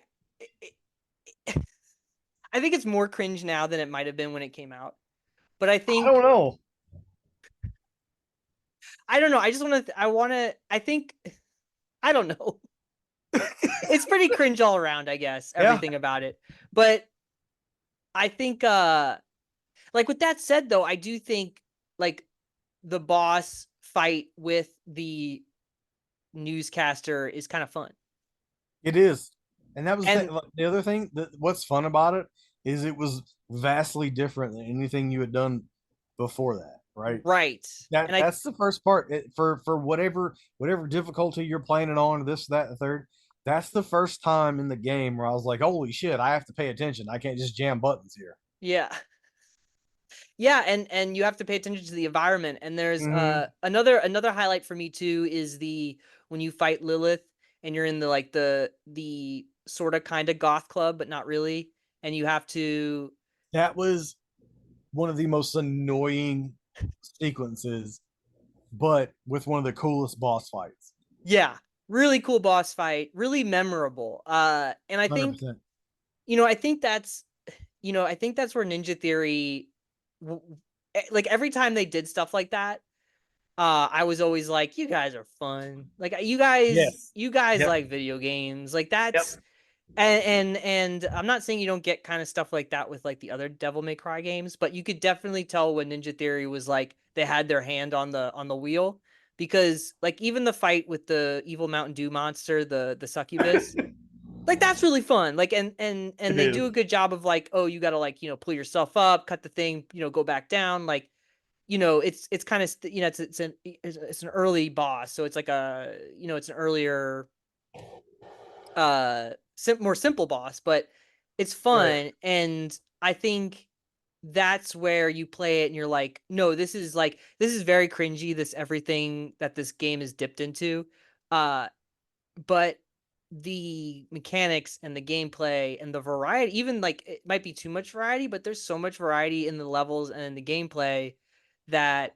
I think it's more cringe now than it might have been when it came out. But I I don't think know. I don't know. I just want to. I want to. I think I don't know. It's pretty cringe all around, I guess, Yeah, everything about it. But I think like with that said though, I do think like the boss fight with the newscaster is kind of fun. it is. And that was the And thing. The other thing that what's fun about it is it was vastly different than anything you had done before that, right? right. And I That's the first part. For whatever difficulty you're playing it on, this, that, and the third. That's the first time in the game where I was like, "Holy shit! I have to pay attention. I can't just jam buttons here." yeah. Yeah, and you have to pay attention to the environment. And there's Mm-hmm. another highlight for me too is the when you fight Lilith and you're in the like the sort of kind of goth club but not really, and you have to That was one of the most annoying sequences, but with one of the coolest boss fights. yeah, really cool boss fight, really memorable. And I think 100%. I think that's I think that's where Ninja Theory like every time they did stuff like that, I was always like, you guys are fun. Like Yes. you guys Yep. like video games. Like Yep. that's and I'm not saying you don't get kind of stuff like that with like the other Devil May Cry games, but you could definitely tell when Ninja Theory was like they had their hand on the wheel because like even the fight with the evil Mountain Dew monster, the succubus, like that's really fun. Like and It they is. do a good job of like, oh, you got to like, pull yourself up, cut the thing, go back down, like it's kind of it's an early boss, so it's like a it's an earlier more simple boss, but it's Right. fun. And I think that's where you play it and you're like, no, this is very cringy, this everything that this game is dipped into. Uh but the mechanics and the gameplay and the variety, even like it might be too much variety, but there's so much variety in the levels and in the gameplay that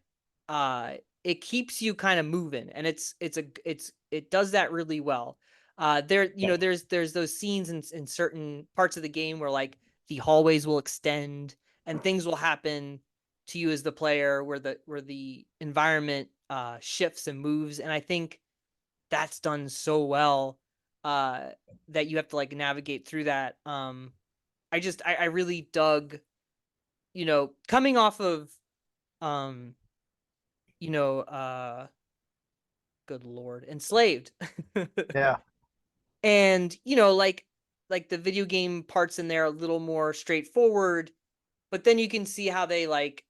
uh it keeps you kind of moving, and it does that really well. There there's those scenes in certain parts of the game where like the hallways will extend and things will happen to you as the player where the environment shifts and moves, and I think that's done so well uh that you have to like navigate through that. I really dug, coming off of um you know good lord, Enslaved. Yeah. And like the video game parts in there are a little more straightforward, but then you can see how they like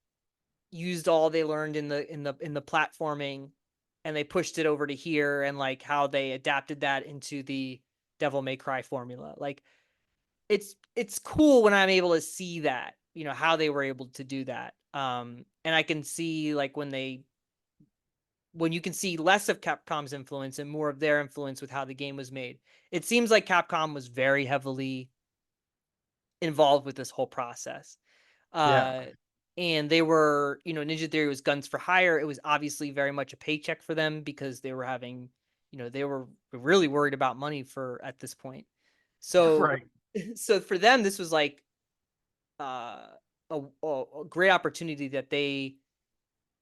used all they learned in the platforming and they pushed it over to here, and like how they adapted that into the Devil May Cry formula. Like it's cool when I'm able to see that, how they were able to do that. And I can see like when you can see less of Capcom's influence and more of their influence with how the game was made. It seems like Capcom was very heavily involved with this whole process. Yeah. Uh, and they were, Ninja Theory was guns for hire. It was obviously very much a paycheck for them because they were having, they were really worried about money for at this point. So, Right. so for them, this was like uh, a great opportunity that they,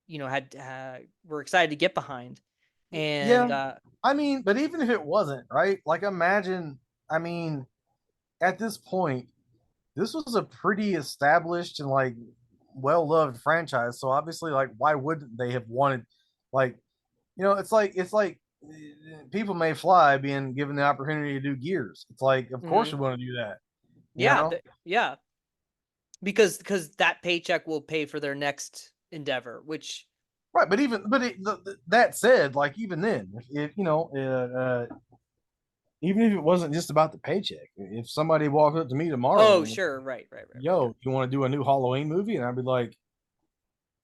had were excited to get behind. And Yeah. I mean, but even if it wasn't, right? Like imagine, I mean, at this point, this was a pretty established and like well-loved franchise. So obviously, like, why wouldn't they have wanted like, it's like people may fly being given the opportunity to do gears. It's like, of course mhm. we want to do that, you Yeah, know? yeah, because that paycheck will pay for their next endeavor, which Right, but that said, like even then, if even if it wasn't just about the paycheck, if somebody walked up to me tomorrow oh and was, sure, right. "Yo, you want to do a new Halloween movie?" and I'd be like,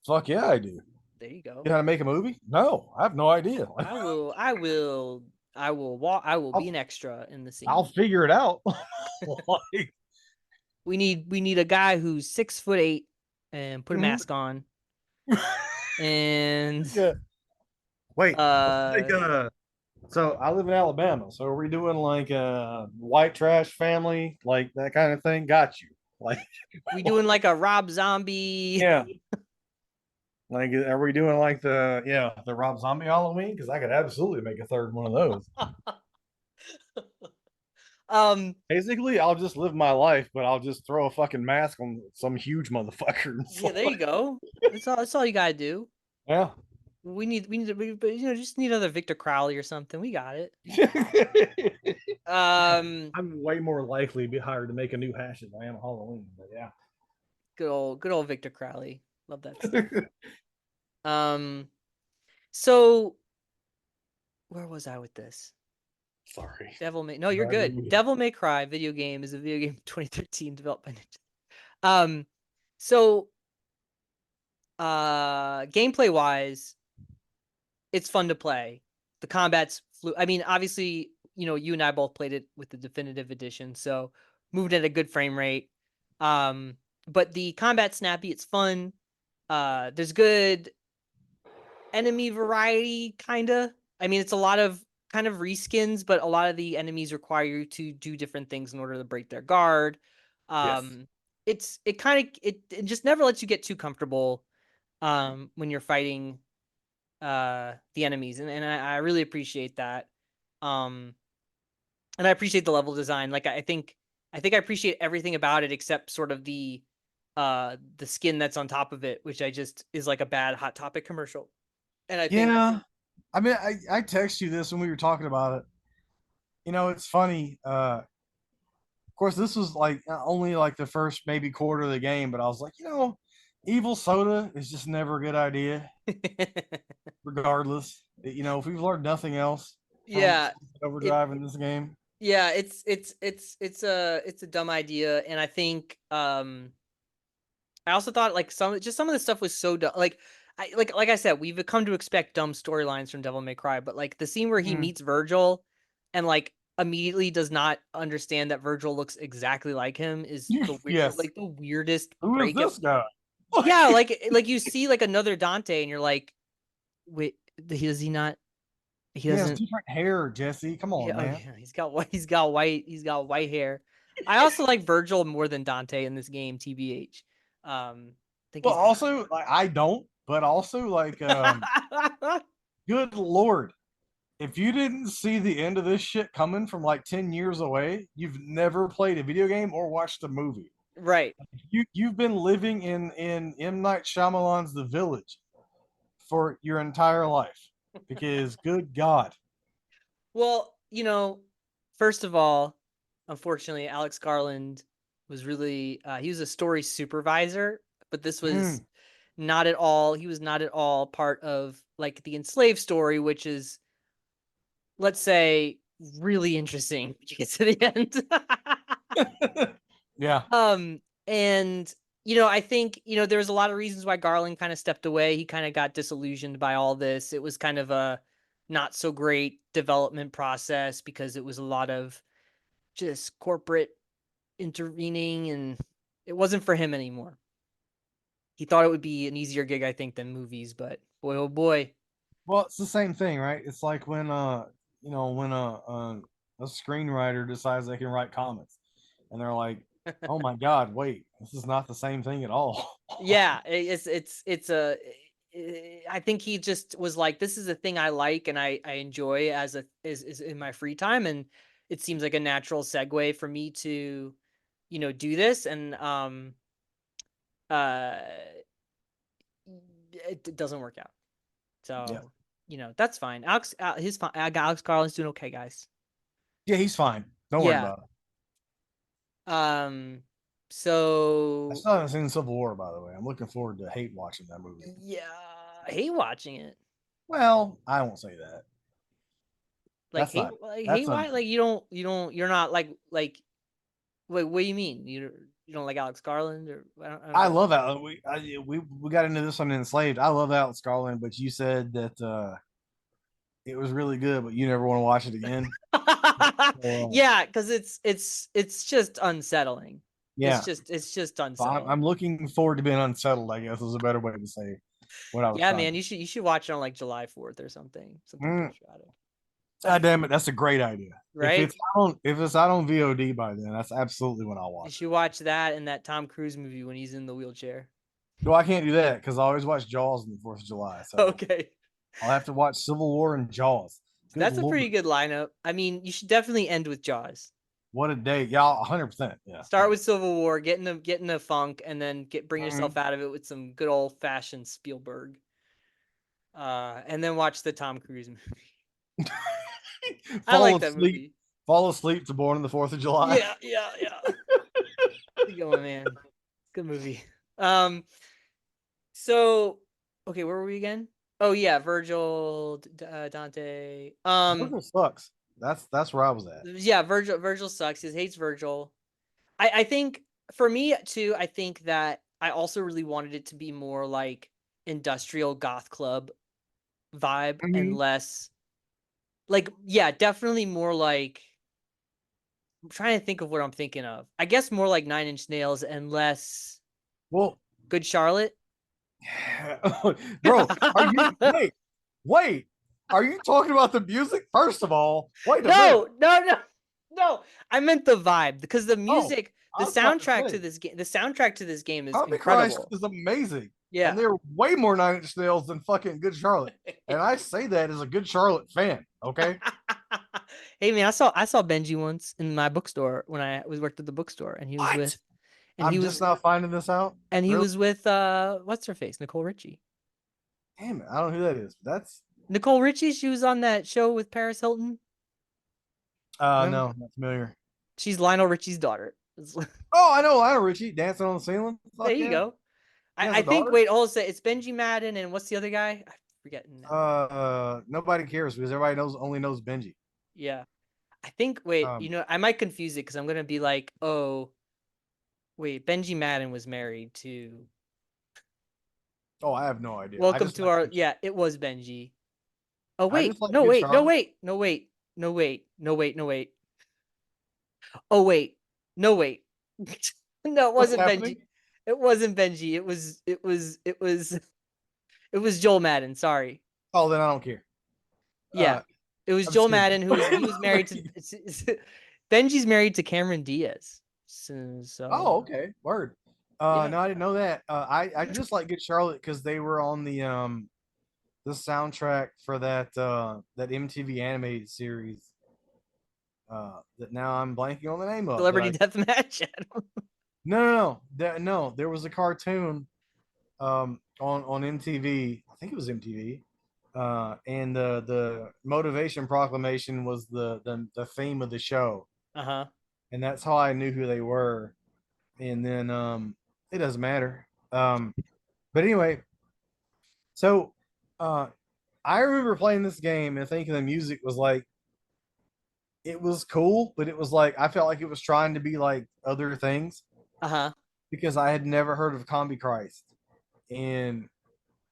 "Fuck yeah, I do." There you You go. know how to make a movie? No, I have no idea. I will be I'll an extra in the I'll scene. figure it out. Like, We need a guy who's 6'8" and put a mhm. mask on and Yeah. Wait, like uh so I live in Alabama. So are we doing like a white trash family, like that kind of thing? Got you. Like, we doing like a Rob Zombie. yeah. Like, are we doing like the Rob Zombie Halloween? Because I could absolutely make a third one of those. um Basically, I'll just live my life, but I'll just throw a fucking mask on some huge motherfucker. yeah, there you go. That's all you gotta do. Yeah. But just need another Victor Crowley or something. We got it. Um, I'm way more likely to be hired to make a new hash than I am a Halloween, but yeah. good old Victor Crowley. Love that stuff. Um, so where was I with this? Sorry. No, you're good. Devil May Cry video game is a video game 2013 developed by Ninja. Um, so gameplay wise, it's fun to play. The combat's I mean, obviously, you and I both played it with the definitive edition, so moved at a good frame rate. Um, but the combat snappy, it's fun. There's good enemy variety, kinda. I mean, it's a lot of kind of reskins, but a lot of the enemies require you to do different things in order to break their guard. Yes. It just never lets you get too comfortable when you're fighting the enemies, and I really appreciate that. Um, and I appreciate the level design. Like I think I appreciate everything about it except sort of the skin that's on top of it, which I just is like a bad Hot Topic commercial. And I think Yeah. I mean, I text you this when we were talking about it. It's funny. Of course, this was like only like the first maybe quarter of the game, but I was like, evil soda is just never a good idea, regardless. If we've learned nothing else from yeah, it Overdrive in this game. yeah, it's a dumb idea, and I think I also thought like some of the stuff was so dumb. Like I said, we've come to expect dumb storylines from Devil May Cry, but like the scene where he Mm. meets Virgil and like immediately does not understand that Virgil looks exactly like him is Yes. the weirdest Who is breakup. this guy? Yeah, like you see like another Dante and you're like, wait, does he not? He He has doesn't. different hair, Jesse. Come on, Yeah, oh man. yeah, he's got white hair. I also like Virgil more than Dante in this game, TBH. I think Well, he's also, like, I don't, but also, like, good lord, if you didn't see the end of this shit coming from like 10 years away, you've never played a video game or watched a movie. right. You've been living in M. Night Shyamalan's The Village for your entire life. Because good God. Well, first of all, unfortunately, Alex Garland was really he was a story supervisor, but this was Mm. not at all. He was not at all part of like the enslaved story, which is, let's say, really interesting when you get to the end. Yeah. And I think, there's a lot of reasons why Garland kind of stepped away. He kind of got disillusioned by all this. It was kind of a not so great development process because it was a lot of just corporate intervening and it wasn't for him anymore. He thought it would be an easier gig, I think, than movies, but boy, oh boy. Well, it's the same thing, right? It's like when when a screenwriter decides they can write comics and they're like, "Oh my God, wait, this is not the same thing at all." Yeah, it's a I think he just was like, this is a thing I like and I enjoy as is in my free time, and it seems like a natural segue for me to do this, and uh it doesn't work out. Yeah. So, that's fine. His fine. Alex Garland's doing okay, guys. Yeah, he's fine. Don't worry Yeah. about it. Um I So still haven't seen Civil War, by the way. I'm looking forward to hate watching that movie. yeah, I hate watching it. Well, I won't say that. Like hate, That's why? unfair. Like you're not wait, what do you mean? You don't like Alex Garland or I don't I get love Alex. We got into this on Enslaved. I love Alex Garland, but you said that it was really good, but you never want to watch it again. it. So, Yeah, because it's just unsettling. yeah, It's just so unsettling. I'm looking forward to being unsettled. I guess is a better way to say what I was Yeah, trying man, to. you should watch it on like July 4th or something. Something Mm, patriotic. God damn it, that's a great idea. Right? If it's out on VOD by then, that's absolutely when I'll You watch it. should watch that and that Tom Cruise movie when he's in the wheelchair. No, I can't do that because I always watch Jaws on the Fourth of July. So Okay. I'll have to watch Civil War and Jaws. Good That's a lord, pretty good lineup. I mean, you should definitely end with Jaws. what a day, y'all! 100%. Yeah, Start yeah. with Civil War, get in a funk, and then bring yourself Mhm. out of it with some good old fashioned Spielberg. And then watch the Tom Cruise movie. I fall like that asleep, movie. fall asleep to Born on the Fourth of July. Yeah, yeah, yeah. Good going, man. Good movie. Um, so okay, where were we again? Oh yeah, Virgil, Dante. Virgil sucks. That's where I was at. Yeah, Virgil sucks. He hates Virgil. I think for me too, I think that I also really wanted it to be more like industrial goth club vibe and Mhm. less like yeah, definitely more like I'm trying to think of what I'm thinking of. I guess more like Nine Inch Nails and less Well, Good Charlotte. bro, are you wait? Are you talking about the music? First of all, wait a minute. No, no, no, no. I meant the vibe because the Oh, music, I was about to say, the soundtrack to this game is Zombie Christ incredible. is amazing, and Yeah. they're way more Nine Inch Nails than fucking Good Charlotte. And I say that as a Good Charlotte fan. Okay. Hey man, I saw Benji once in my bookstore when I was worked at the bookstore, and he was with What? and he I'm just was not finding this out. Really? what's her face, Nicole Richie. Damn it! I don't know who that is. That's Nicole Richie, she was on that show with Paris Hilton. Remember? no, not familiar. She's Lionel Richie's daughter. Oh, I know Lionel Richie dancing on the ceiling. There Fuck you yeah. go. He has I a think daughter. wait, hold on, it's Benji Madden and what's the other guy? I'm forgetting now. Nobody cares because everybody only knows Benji. Yeah. I think wait, Um, I might confuse it because I'm gonna be like, oh wait, Benji Madden was married to oh, I have no idea. Welcome to our yeah, it was Benji. Oh I wait, just like no Good wait, no Charlotte. wait, no wait, no wait, no wait, no wait. Oh wait, no wait. No, it What's wasn't happening? Benji. It wasn't Benji. It was Joel Madden. Sorry. Oh, then I don't care. Yeah, it was I'm just Joel kidding. Madden he was married to. Benji's married to Cameron Diaz. So Oh, okay. Word. yeah. No, I didn't know that. I just like Good Charlotte because they were on the soundtrack for that MTV animated series. That now I'm blanking on the name of that Celebrity I Deathmatch. no, there was a cartoon on MTV. I think it was MTV. And the motivation proclamation was the theme of the show, Uh huh. and that's how I knew who they were. And then it doesn't matter. But anyway, so uh, I remember playing this game and thinking the music was like it was cool, but it was like I felt like it was trying to be like other things Uh huh. because I had never heard of Combi Christ, and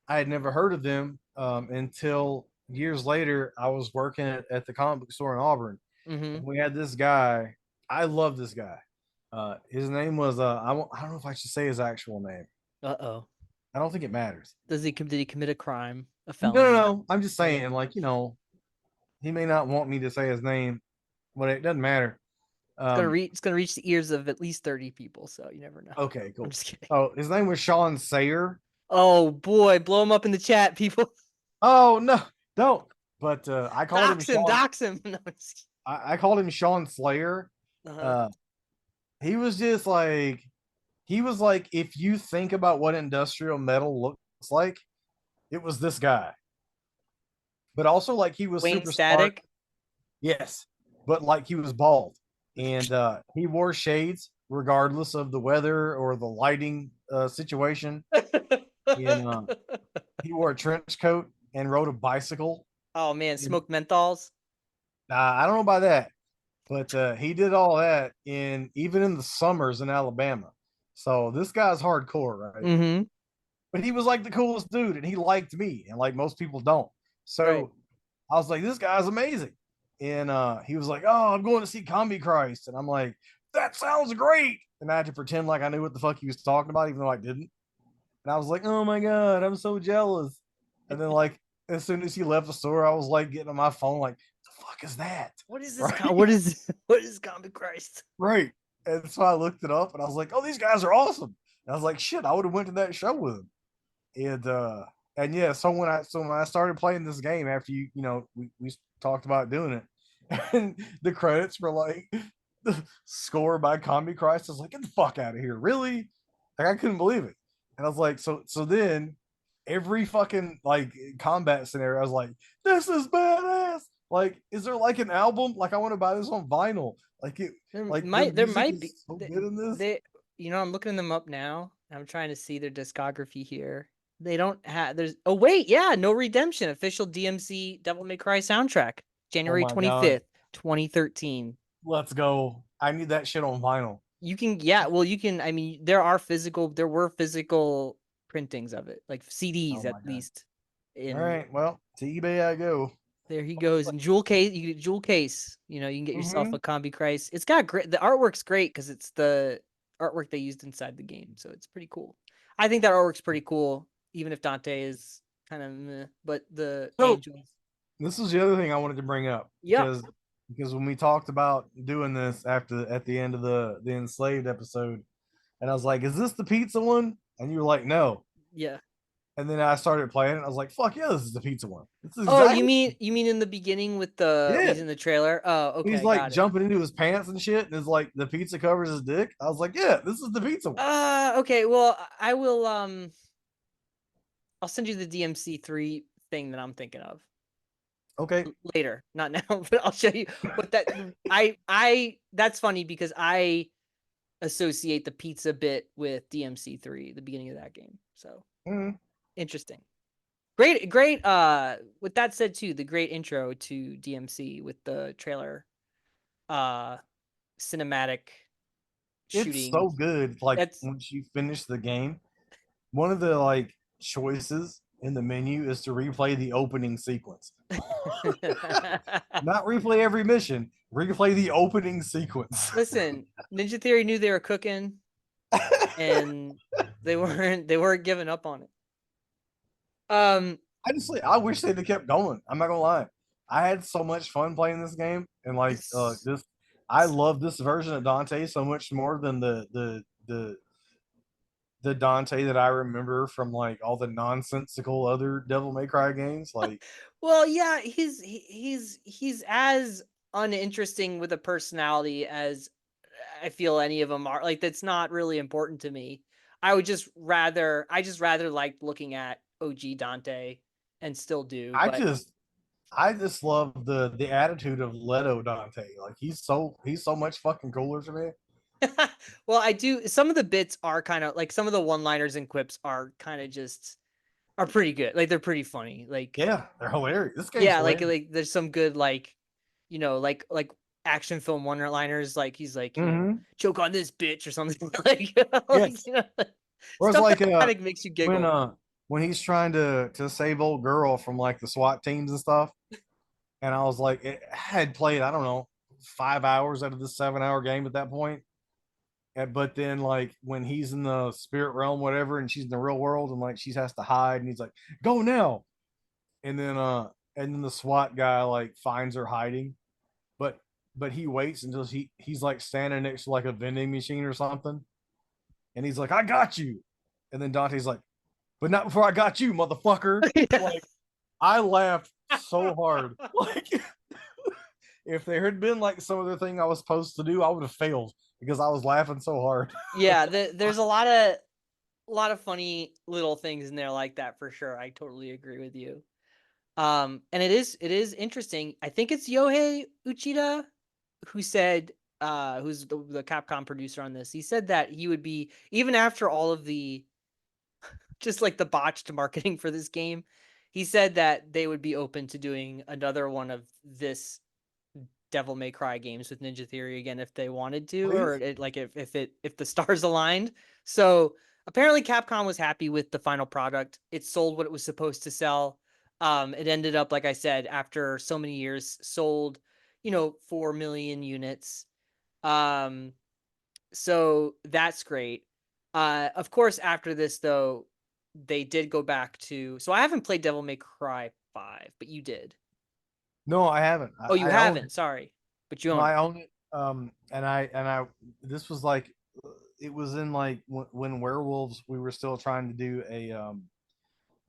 I had never heard of them until years later. I was working at the comic book store in Auburn, Mm-hmm. and we had this guy. I love this guy. His name was I don't know if I should say his actual name. Uh oh. I don't think it matters. Did he commit a crime, a felony? No. I'm just Okay. saying, like he may not want me to say his name, but it doesn't matter. Um, It's gonna reach the ears of at least 30 people. So you never know. okay, I'm cool. just kidding. Oh, his name was Sean Sayer. Oh boy, blow him up in the chat, people. Oh no, don't. But I called him Dox him, Sean. dox him. No, I called him Sean Slayer. uh-huh. Uh, he was just like he was like if you think about what industrial metal looks like, it was this guy. But also like he was Wayne super smart. Static. Yes, but like he was bald and he wore shades regardless of the weather or the lighting situation. And he wore a trench coat and rode a bicycle. Oh man, And, smoked menthols. I don't know about that, but he did all that in even in the summers in Alabama. So this guy's hardcore, right? Mm-hmm. But he was like the coolest dude, and he liked me, and like most people don't. Right. So I was like, this guy's amazing. And he was like, oh, I'm going to see Combi Christ. And I'm like, that sounds great. And I had to pretend like I knew what the fuck he was talking about, even though I didn't. And I was like, oh my God, I'm so jealous. And then, like, as soon as he left the store, I was like getting on my phone, like, the fuck is that? What is this? Right? What is Comic Christ? Right. And so I looked it up and I was like, oh, these guys are awesome. And I was like, shit, I would have went to that show with them. And yeah, so when I started playing this game after we talked about doing it, and the credits were like the score by Combi Christ. I was like, get the fuck out of here. Really? Like I couldn't believe it. And I was like, so then every fucking like combat scenario, I was like, this is badass. Like, is there like an album? Like I want to buy this on vinyl. Like it like the There music might be is so good in this. they I'm looking them up now. I'm trying to see their discography here. They don't have there's oh wait, yeah, No Redemption, official DMC Devil May Cry soundtrack, Oh January my god. 25th, 2013. Let's go. I need that shit on vinyl. You can well you can I mean there were physical printings of it, like Oh CDs at my god. least. All In right. Well, to eBay I go. there he goes. In jewel case, you get jewel case. You can get yourself Mm-hmm. a Combi Christ. It's got great. The artwork's great because it's the artwork they used inside the game, so it's pretty cool. I think that artwork's pretty cool, even if Dante is kind of meh, but the So angels. this is the other thing I wanted to bring up Yep. because when we talked about doing this after at the end of the enslaved episode, and I was like, "Is this the pizza one?" And you were like, "No." Yeah. And then I started playing it. And I was like, "Fuck yeah, this is the pizza one. This is Oh, exactly you mean in the beginning with the yeah." he's in the trailer? Oh, He's okay, like got it. jumping into his pants and shit, and it's like the pizza covers his dick. I was like, "Yeah, this is the pizza one." Okay. Well, I will I'll send you the DMC3 thing that I'm thinking of. Okay, Later, not now, but I'll show you what that I that's funny because I associate the pizza bit with DMC3, the beginning of that game. So mm-hmm. interesting. Great with that said too, the great intro to DMC with the trailer uh cinematic It's shooting. so good. Like That's once you finish the game, one of the like choices in the menu is to replay the opening sequence. Not replay every mission, replay the opening sequence. Listen, Ninja Theory knew they were cooking and they weren't giving up on it. I wish they'd have kept going. I'm not gonna lie. I had so much fun playing this game, and like It's this, I love this version of Dante so much more than the Dante that I remember from like all the nonsensical other Devil May Cry games. Like, well, yeah, he's as uninteresting with a personality as I feel any of them are. Like that's not really important to me. I just rather like looking at OG Dante and still do, I but just I just love the attitude of Leto Dante. Like he's so much fucking cooler to me. well, I do some of the bits are kind of like some of the one-liners and quips are kind of just are pretty good. Like they're pretty funny. Like Yeah, they're hilarious. This game's yeah, hilarious. like there's some good like like action film one-liners. Like he's like Mm-hmm. choke on this bitch or something like Yes. like, Whereas stuff that like kind of makes you when giggle. when he's trying to save old girl from like the SWAT teams and stuff, and I was like, I had played I don't know 5 hours out of the 7 hour game at that point. But then like when he's in the spirit realm, whatever, and she's in the real world, and like she has to hide, and he's like, "Go now!" And then the SWAT guy like finds her hiding, but he waits until he's like standing next to like a vending machine or something, and he's like, "I got you," and then Dante's like, "But not before I got you, motherfucker!" Yeah. Like I laughed so hard. Like if there had been like some other thing I was supposed to do, I would have failed because I was laughing so hard. Yeah, there's a lot of funny little things in there like that for sure. I totally agree with you. And it is interesting. I think it's Yohei Uchida who said who's the Capcom producer on this, he said that he would be, even after all of the just like the botched marketing for this game, he said that they would be open to doing another one of this Devil May Cry games with Ninja Theory again if they wanted to, or Please. it, like if the stars aligned. So apparently Capcom was happy with the final product. It sold what it was supposed to sell. It ended up, like I said, after so many years, sold, 4 million units. Um, so that's great. Of course, after this though, they did go back to. So I haven't played Devil May Cry 5, but you did. No, I haven't. Oh, you I own haven't. Sorry, but you No, own I it. own it. And I this was like it was in like when werewolves we were still trying to do a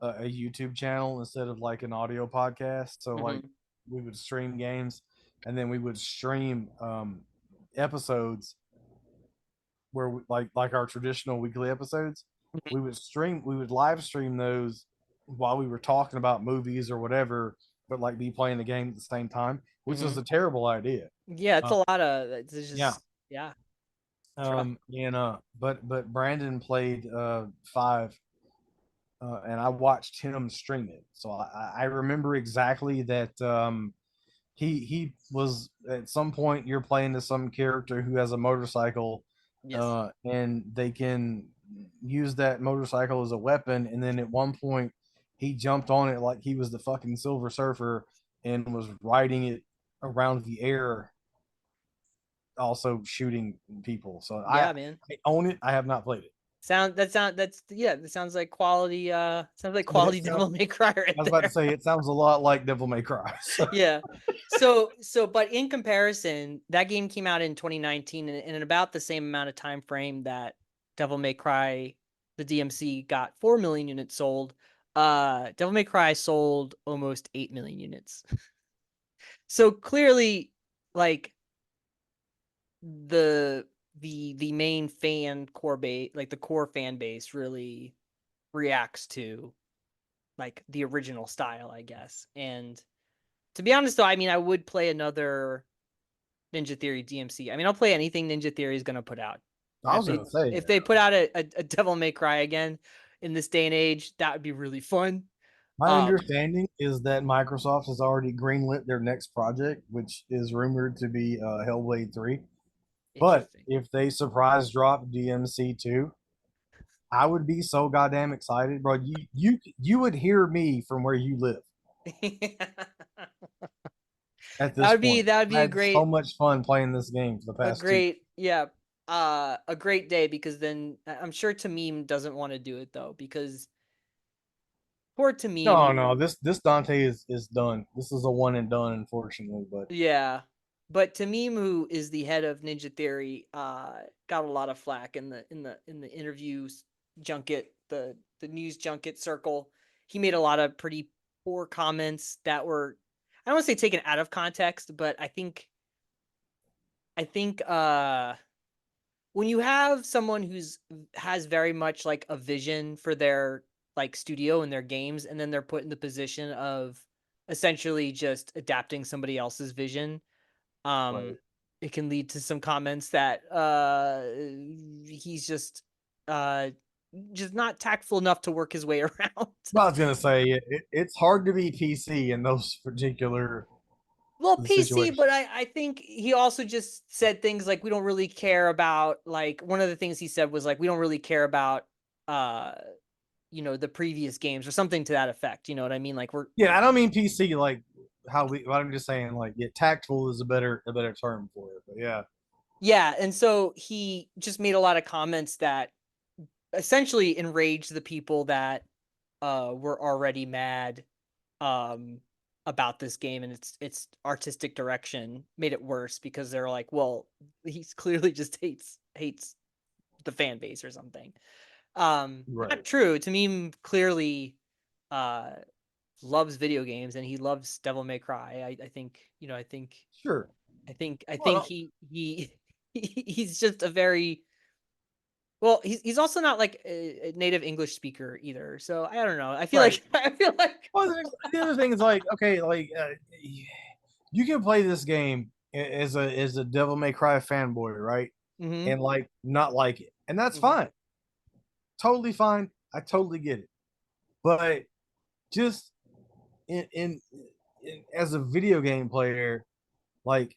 YouTube channel instead of like an audio podcast. So like Hmm. we would stream games and then we would stream episodes where like our traditional weekly episodes. We would live stream those while we were talking about movies or whatever, but like be playing the game at the same time, which Hmm. is a terrible idea. Yeah, it's Uh, a lot of. It's yeah. just, yeah, it's rough. And but Brandon played 5, and I watched him stream it, so I remember exactly that. He was at some point you're playing as some character who has a motorcycle, Yes. and they can use that motorcycle as a weapon, and then at one point he jumped on it like he was the fucking Silver Surfer and was riding it around the air, also shooting people. So Yeah, man. I own it. I have not played it. That's yeah. That sounds like quality. Sounds like It quality sounds, Devil May Cry right I was about to there. say it sounds a lot like Devil May Cry. So. Yeah. So, but in comparison, that game came out in 2019, and in about the same amount of time frame that Devil May Cry, the DMC, got 4 million units sold. Devil May Cry sold almost 8 million units. So clearly, like the the main fan core base, like the core fan base, really reacts to like the original style, I guess. And to be honest, though, I mean, I would play another Ninja Theory DMC. I mean, I'll play anything Ninja Theory is gonna put out. I was gonna say, If they put out a Devil May Cry again in this day and age, that would be really fun. my Um, understanding is that Microsoft has already greenlit their next project, which is rumored to be Hellblade 3. But Interesting. if they surprise drop DMC 2, I would be so goddamn excited, bro. You would hear me from where you live at this point. That would I be had so much fun playing this game for the a past 2. great yeah, a great day, because then I'm sure Tamim doesn't want to do it though, because poor No, Tamim. no, this Dante is done. This is a one and done, unfortunately. But Yeah. But Tamim, who is the head of Ninja Theory, got a lot of flack in the interviews junket, the news junket circle. He made a lot of pretty poor comments that were, I don't want to say taken out of context, but I think when you have someone who's has very much like a vision for their like studio and their games, and then they're put in the position of essentially just adapting somebody else's vision, right. it can lead to some comments that he's uh just not tactful enough to work his way around. I was gonna say it's hard to be PC in those particular Well, PC, situations. but I think he also just said things like, we don't really care about, like, one of the things he said was like, we don't really care about uh the previous games, or something to that effect. You know what I mean? Like, we're Yeah, I don't mean PC like how we. But I'm just saying like yeah, tactful is a better term for it. But yeah, yeah. And so he just made a lot of comments that essentially enraged the people that were already mad um about this game and its artistic direction. Made it worse because they're like, well, he's clearly just hates the fan base or something. Not right. true. To me, clearly uh loves video games, and he loves Devil May Cry. I think, Sure. I think Well, he he's just a very well, he's also not like a native English speaker either. So I don't know. I feel right. like I feel like Well, the other thing is like okay, like you can play this game as a Devil May Cry fanboy, right? Mm-hmm. And like not like it, and that's Mm-hmm. fine, totally fine. I totally get it, but just in as a video game player, like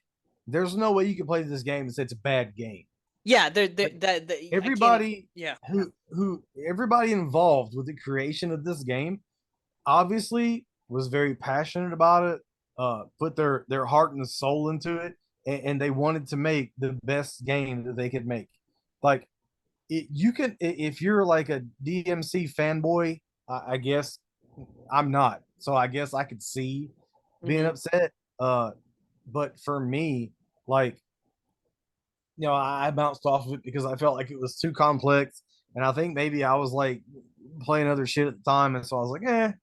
there's no way you can play this game and say it's a bad game. Yeah, Like that I can't. everybody Yeah. who everybody involved with the creation of this game obviously was very passionate about it, put their heart and soul into it, and they wanted to make the best game that they could make. Like you can, if you're like a DmC fanboy, I guess I'm not, so I guess I could see being Mm-hmm. upset. But for me, like I bounced off of it because I felt like it was too complex, and I think maybe I was like playing other shit at the time, and so I was like,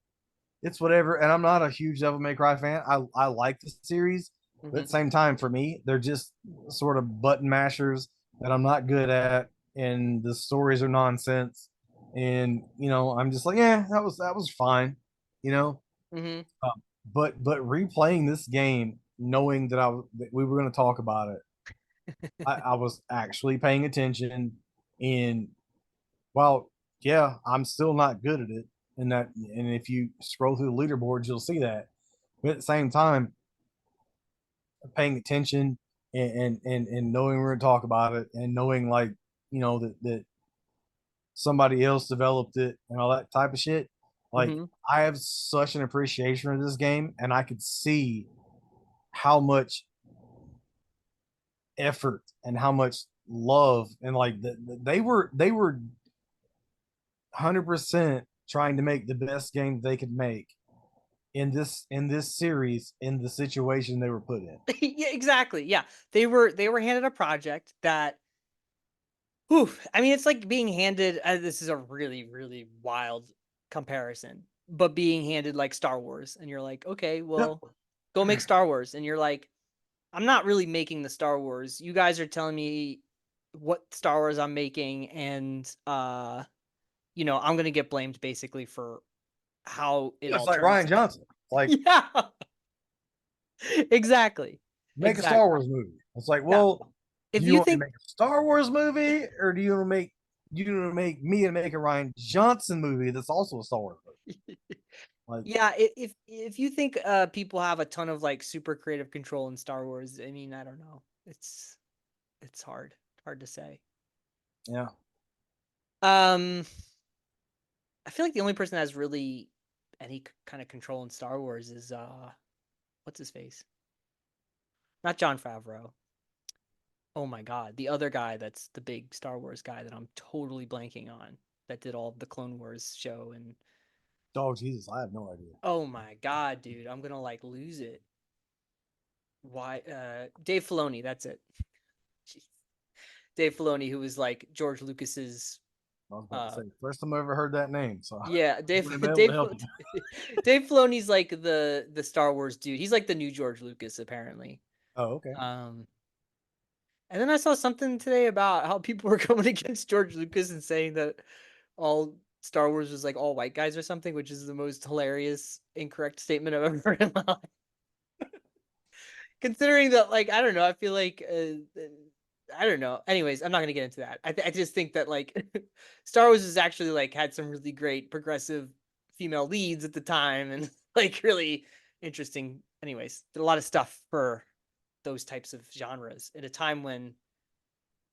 it's whatever. And I'm not a huge Devil May Cry fan. I like the series, but at the Mm-hmm. same time, for me, they're just sort of button mashers that I'm not good at, and the stories are nonsense. And I'm just like, yeah, that was fine, you know. Mm-hmm. But replaying this game, knowing that we were going to talk about it, I was actually paying attention. And while, yeah, I'm still not good at it, and if you scroll through the leaderboards, you'll see that. But at the same time, paying attention and knowing we're going to talk about it, and knowing like that somebody else developed it and all that type of shit. Like Mm-hmm. I have such an appreciation for this game, and I could see how much effort and how much love and like they were 100% trying to make the best game they could make in this series in the situation they were put in. Yeah, exactly. Yeah, they were handed a project that. Whew, I mean, it's like being handed. This is a really, really wild comparison, but being handed like Star Wars, and you're like, okay, Yep. well, go make Star Wars, and you're like, I'm not really making the Star Wars. You guys are telling me what Star Wars I'm making, and I'm gonna get blamed basically for how it It's all like turns Ryan out. Johnson. Like Yeah, exactly, make a Star exactly. Wars movie. It's like, Yeah. well, do If you you want me to think, make a Star Wars movie, or do you want to make me and make a Ryan Johnson movie that's also a Star Wars movie? Like, yeah, if you think people have a ton of like super creative control in Star Wars, I mean, I don't know. It's hard to say. yeah. Um, I feel like the only person that has really any kind of control in Star Wars is what's his face? Not John Favreau. Oh my God, the other guy that's the big Star Wars guy that I'm totally blanking on that did all the Clone Wars show and Oh Jesus, I have no idea. oh my God, dude, I'm gonna like lose it. Why? Dave Filoni, that's it. Jeez. Dave Filoni, who was like George Lucas's I was about to uh say first time I ever heard that name, so I yeah, Dave wouldn't have been able to Dave help you. Dave Filoni's like the Star Wars dude. He's like the new George Lucas apparently. Oh, okay. Um and then I saw something today about how people were coming against George Lucas and saying that all Star Wars was like all white guys or something, which is the most hilarious incorrect statement I've ever heard in my life. Considering that, like, I don't know, I feel like I don't know. Anyways, I'm not gonna get into that. I just think that like Star Wars has actually like had some really great progressive female leads at the time, and like really interesting. Anyways, did a lot of stuff for those types of genres at a time when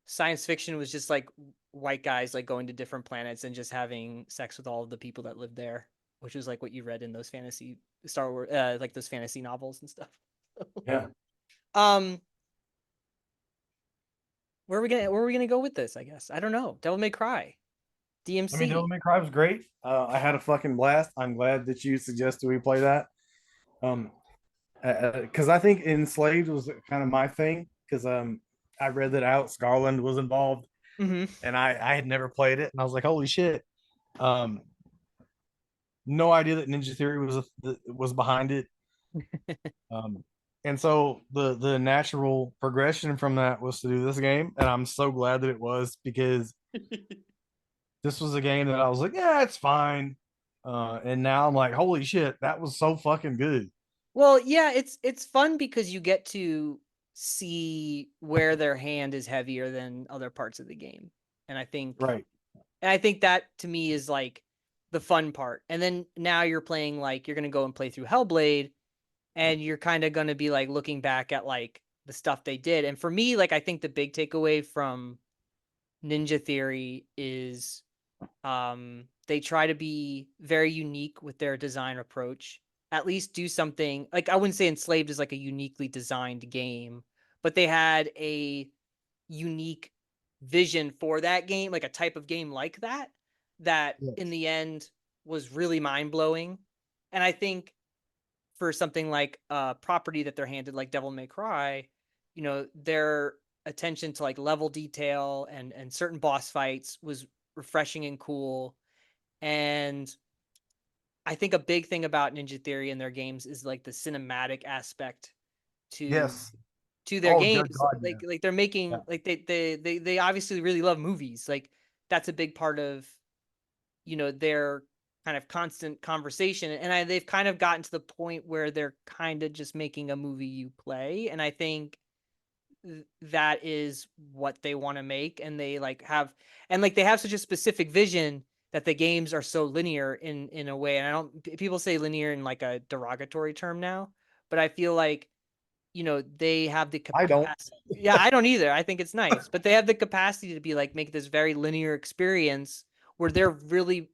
science fiction was just like white guys like going to different planets and just having sex with all of the people that lived there, which was like what you read in those fantasy Star Wars, like those fantasy novels and stuff. Yeah. um where are we gonna go with this? I guess I don't know. Devil May Cry, I mean, Devil DmC. May Cry was great. I had a fucking blast. I'm glad that you suggested we play that. Um, because I think Enslaved was kind of my thing. Because I read that Alex Garland was involved, Mm-hmm. and I had never played it, and I was like, holy shit. Um, no idea that Ninja Theory was behind it. Um, and so the natural progression from that was to do this game, and I'm so glad that it was because this was a game that I was like, yeah, it's fine. And now I'm like, holy shit, that was so fucking good. Well, yeah, it's fun because you get to see where their hand is heavier than other parts of the game. And Right. I think that to me is like the fun part. And then now you're playing like you're going to go and play through Hellblade, and you're kind of going to be like looking back at like the stuff they did. And for me, like I think the big takeaway from Ninja Theory is they try to be very unique with their design approach. At least do something like, I wouldn't say Enslaved is like a uniquely designed game, but they had a unique vision for that game, like a type of game like that, that in Yes. the end was really mind blowing. And I think for something like a property that they're handed, like Devil May Cry, you know, their attention to like level detail and certain boss fights was refreshing and cool. And I think a big thing about Ninja Theory and their games is like the cinematic aspect to Yes. their Oh, good games. God, yeah. Like they're Yeah. making like they obviously really love movies. Like that's a big part of, you know, their kind of constant conversation. And they've kind of gotten to the point where they're kind of just making a movie you play. And I think that is what they want to make. And they like have, and like they have such a specific vision that the games are so linear in a way. And I don't, people say linear in like a derogatory term now, but I feel like, you know, they have the I don't. capacity. Yeah, I don't either. I think it's nice, but they have the capacity to be like, make this very linear experience where they're really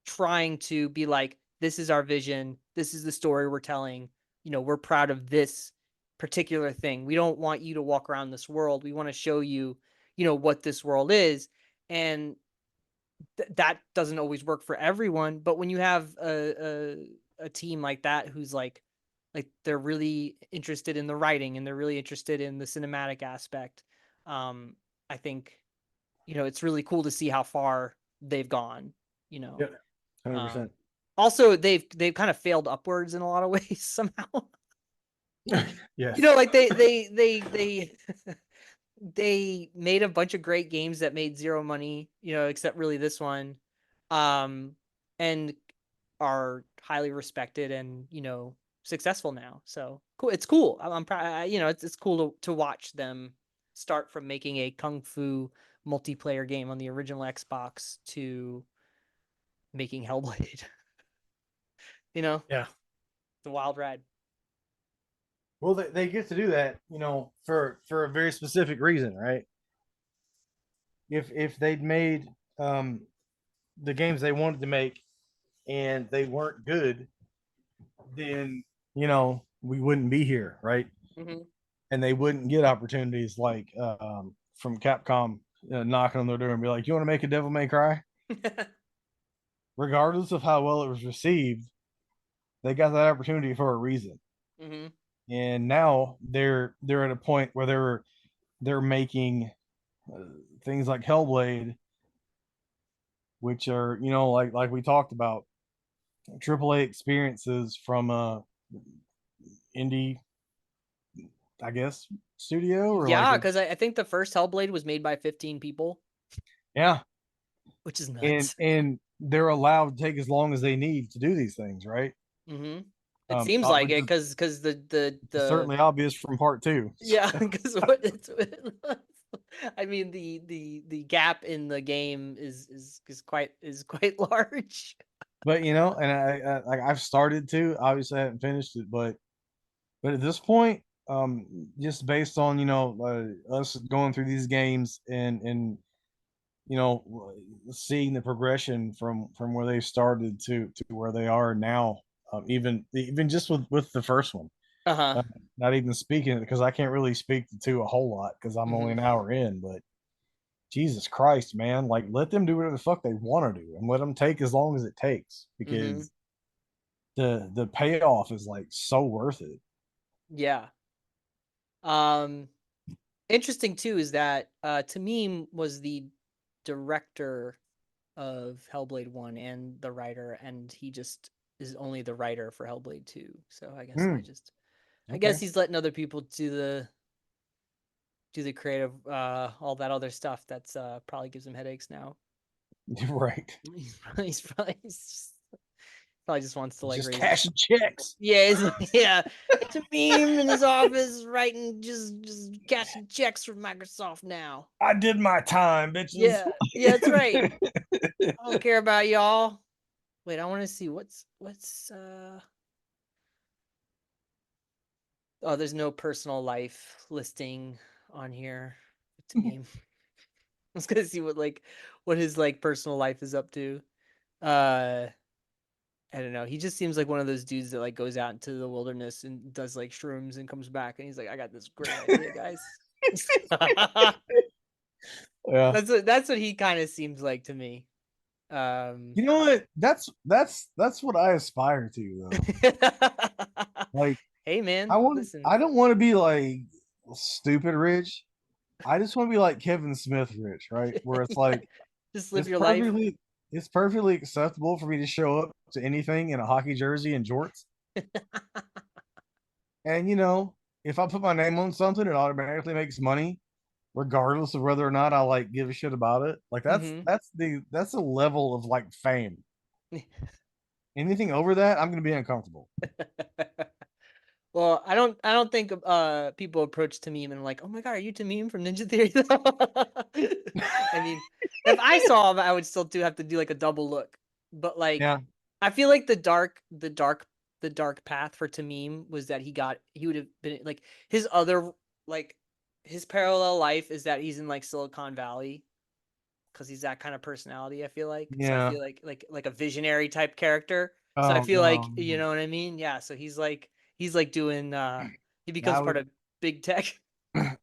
trying to be like, this is our vision, this is the story we're telling, you know, we're proud of this particular thing. We don't want you to walk around this world, we want to show you, you know, what this world is. And that doesn't always work for everyone, but when you have a team like that who's like they're really interested in the writing and they're really interested in the cinematic aspect, um I think, you know, it's really cool to see how far they've gone, you know. Yeah. 100%. um Also, they've kind of failed upwards in a lot of ways somehow. You know, Yes. like they they made a bunch of great games that made zero money, you know, except really this one. And are highly respected and, you know, successful now. So cool. It's cool. I'm proud. You know, it's cool to watch them start from making a kung fu multiplayer game on the original Xbox to making Hellblade. You know, Yeah. the wild ride. Well, they get to do that, for a very specific reason, right? If they'd made um, the games they wanted to make and they weren't good, then we wouldn't be here, right? Hmm. And they wouldn't get opportunities like from Capcom knocking on their door and be like, "You want to make a Devil May Cry?" Regardless of how well it was received, they got that opportunity for a reason. Hmm. And now they're at a point where they're making uh, things like Hellblade, which are like we talked about, AAA experiences from indie, I guess, studio or like Yeah, a because I think the first Hellblade was made by 15 people, yeah, which is and nuts. and they're allowed to take as long as they need to do these things, right? Hmm. It seems like Which it is because the certainly obvious from part two. yeah, because what it's I mean the gap in the game is quite large. But and like I've started to, obviously I haven't finished it, but at this point, just based on us going through these games and seeing the progression from where they started to where they are now, even just with the first one, Uh-huh. uh, not even speaking it because I can't really speak to two a whole lot because I'm only Hmm. an hour in, but Jesus Christ, man, like let them do whatever the fuck they want to do and let them take as long as it takes Hmm. because the payoff is like so worth it. Yeah. Um Interesting too is that Tamim was the director of Hellblade 1 and the writer, and he just is only the writer for Hellblade 2. So Hmm. I guess Okay. he's letting other people do the creative, all that other stuff that's probably gives him headaches now. Right. He's probably Probably just wants to like Just raise his. cashing checks. Yeah, it's like, yeah, it's a meme in his office writing just cashing checks for Microsoft now. I did my time, bitches. Yeah, yeah, that's right. I don't care about y'all. Wait, I want to see what's. Oh, there's no personal life listing on here. Team. I was gonna see what his like personal life is up to. Uh, I don't know. He just seems like one of those dudes that like goes out into the wilderness and does like shrooms and comes back and he's like, I got this great idea, guys. Yeah. That's what he kind of seems like to me. You know what? That's what I aspire to though. Like Hey man, listen. I don't want to be like stupid rich. I just want to be like Kevin Smith rich, right? Where it's Yeah, like just live it's your life. perfectly it's perfectly acceptable for me to show up to anything in a hockey jersey and jorts. And if I put my name on something, it automatically makes money, regardless of whether or not I like give a shit about it. Like Hmm. that's a level of like fame. Anything over that, I'm gonna be uncomfortable. Well, I don't think people approach Tamim and like, oh my god, are you Tamim from Ninja Theory though? I mean, if I saw him, I would still have to do like a double look. But like, Yeah. I feel like the dark path for Tamim was that he would have been like his other like his parallel life is that he's in like Silicon Valley because he's that kind of personality. I feel like so. I Yeah. feel like a visionary type character. So I Oh feel like no. you know what I mean. Yeah. So he's like doing. He becomes I part would of big tech.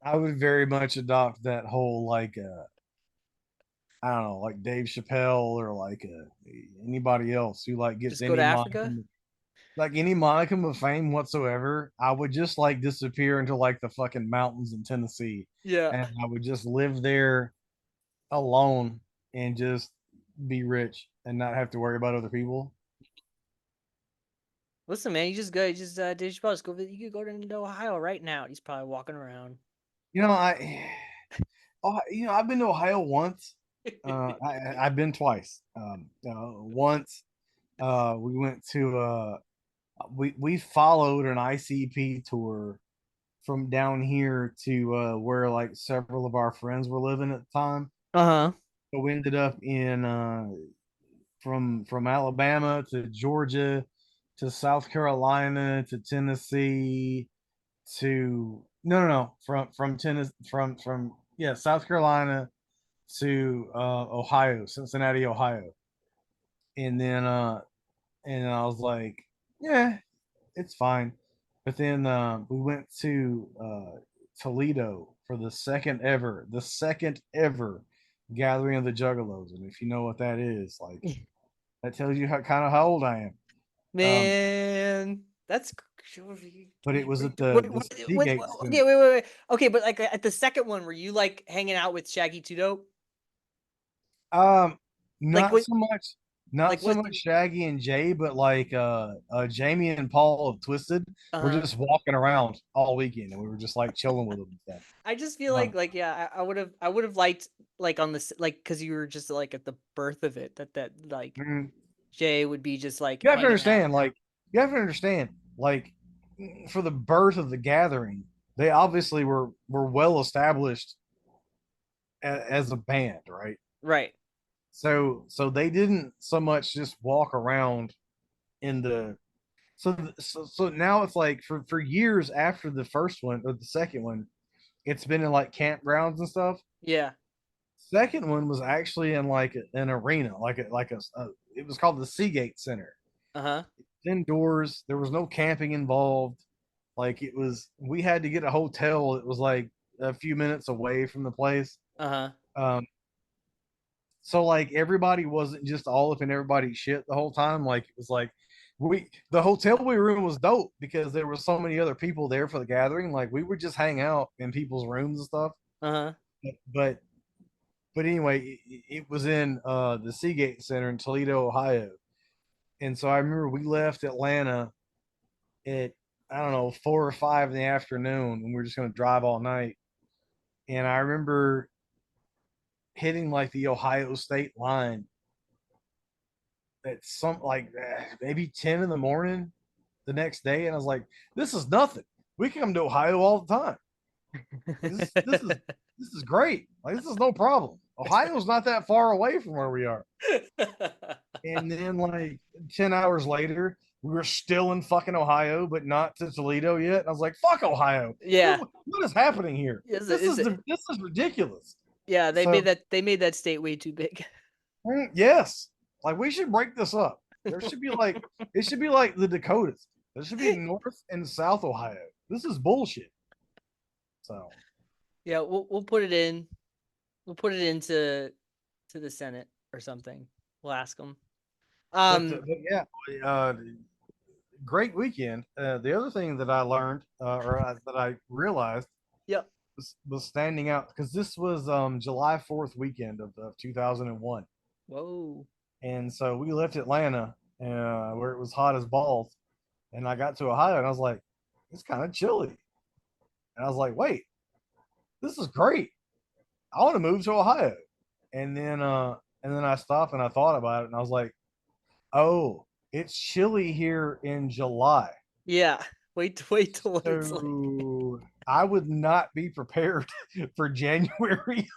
I would very much adopt that whole like I don't know, like Dave Chappelle or like anybody else who like gets Just go to Africa. any monicum of fame whatsoever. I would just like disappear into like the fucking mountains in Tennessee, Yeah. and I would just live there alone and just be rich and not have to worry about other people. Listen, man, Dave Chappelle. Just go. You could go to Ohio right now. He's probably walking around. You know, I've been to Ohio once. I've been twice. Once we went to we followed an ICP tour from down here to where like several of our friends were living at the time. Uh-huh. So we ended up in from Alabama to Georgia to South Carolina to Tennessee to no from Tennessee from yeah South Carolina to Ohio, Cincinnati, Ohio. And then I was like, yeah, it's fine. But then we went to Toledo for the second ever gathering of the Juggalos. And if you know what that is, like that tells you how kind of how old I am. Um, Man, that's but it was at the Seagate okay, Center. wait. Okay, but like at the second one, were you like hanging out with Shaggy Two Dope? Um, Like not what? so much, not Like so what? much Shaggy and Jay, but like Jamie and Paul of Twisted were Uh-huh. just walking around all weekend, and we were just like chilling with them and stuff. I just feel Um, like yeah, I would have liked like on this like because you were just like at the birth of it that like mm, Jay would be just like you have to hanging out. understand, like you have to understand, like for the birth of the gathering, they obviously were well established as a band, right? Right. So they didn't so much just walk around in the so now it's like for years after the first one or the second one, it's been in like campgrounds and stuff. Yeah. Second one was actually in like an arena, it was called the Seagate Center. Uh-huh. Indoors, there was no camping involved. Like we had to get a hotel that was like a few minutes away from the place. Uh-huh. Um, so like everybody wasn't just all up in everybody's shit the whole time. Like it was like the hotel we were in was dope because there were so many other people there for the gathering. Like we would just hang out in people's rooms and stuff. Uh-huh. But but anyway, it was in the Seagate Center in Toledo, Ohio. And so I remember we left Atlanta at I don't know 4 or 5 in the afternoon, and we were just going to drive all night. And I remember hitting like the Ohio state line at some like maybe 10 in the morning the next day, and I was like, "This is nothing. We can come to Ohio all the time. This is great. Like this is no problem. Ohio's not that far away from where we are." And then like 10 hours later, we were still in fucking Ohio, but not to Toledo yet. And I was like, "Fuck Ohio. Yeah. What is happening here? Is it, This is is it? this is ridiculous." Yeah, So they made that state way too big. yes, like we should break this up. There should be like it should be like the Dakotas. There should be North and South Ohio. This is bullshit. So Yeah, we'll put it in. We'll put it into to the Senate or something. We'll ask them. but yeah, great weekend. The other thing that I learned that I realized Yep. was standing out because this was July 4th weekend of 2001. Whoa. And so we left Atlanta where it was hot as balls. And I got to Ohio and I was like, it's kind of chilly. And I was like, wait, this is great. I want to move to Ohio. And then I stopped and I thought about it and I was like, oh, it's chilly here in July. Yeah. Wait till what it's like So I would not be prepared for January.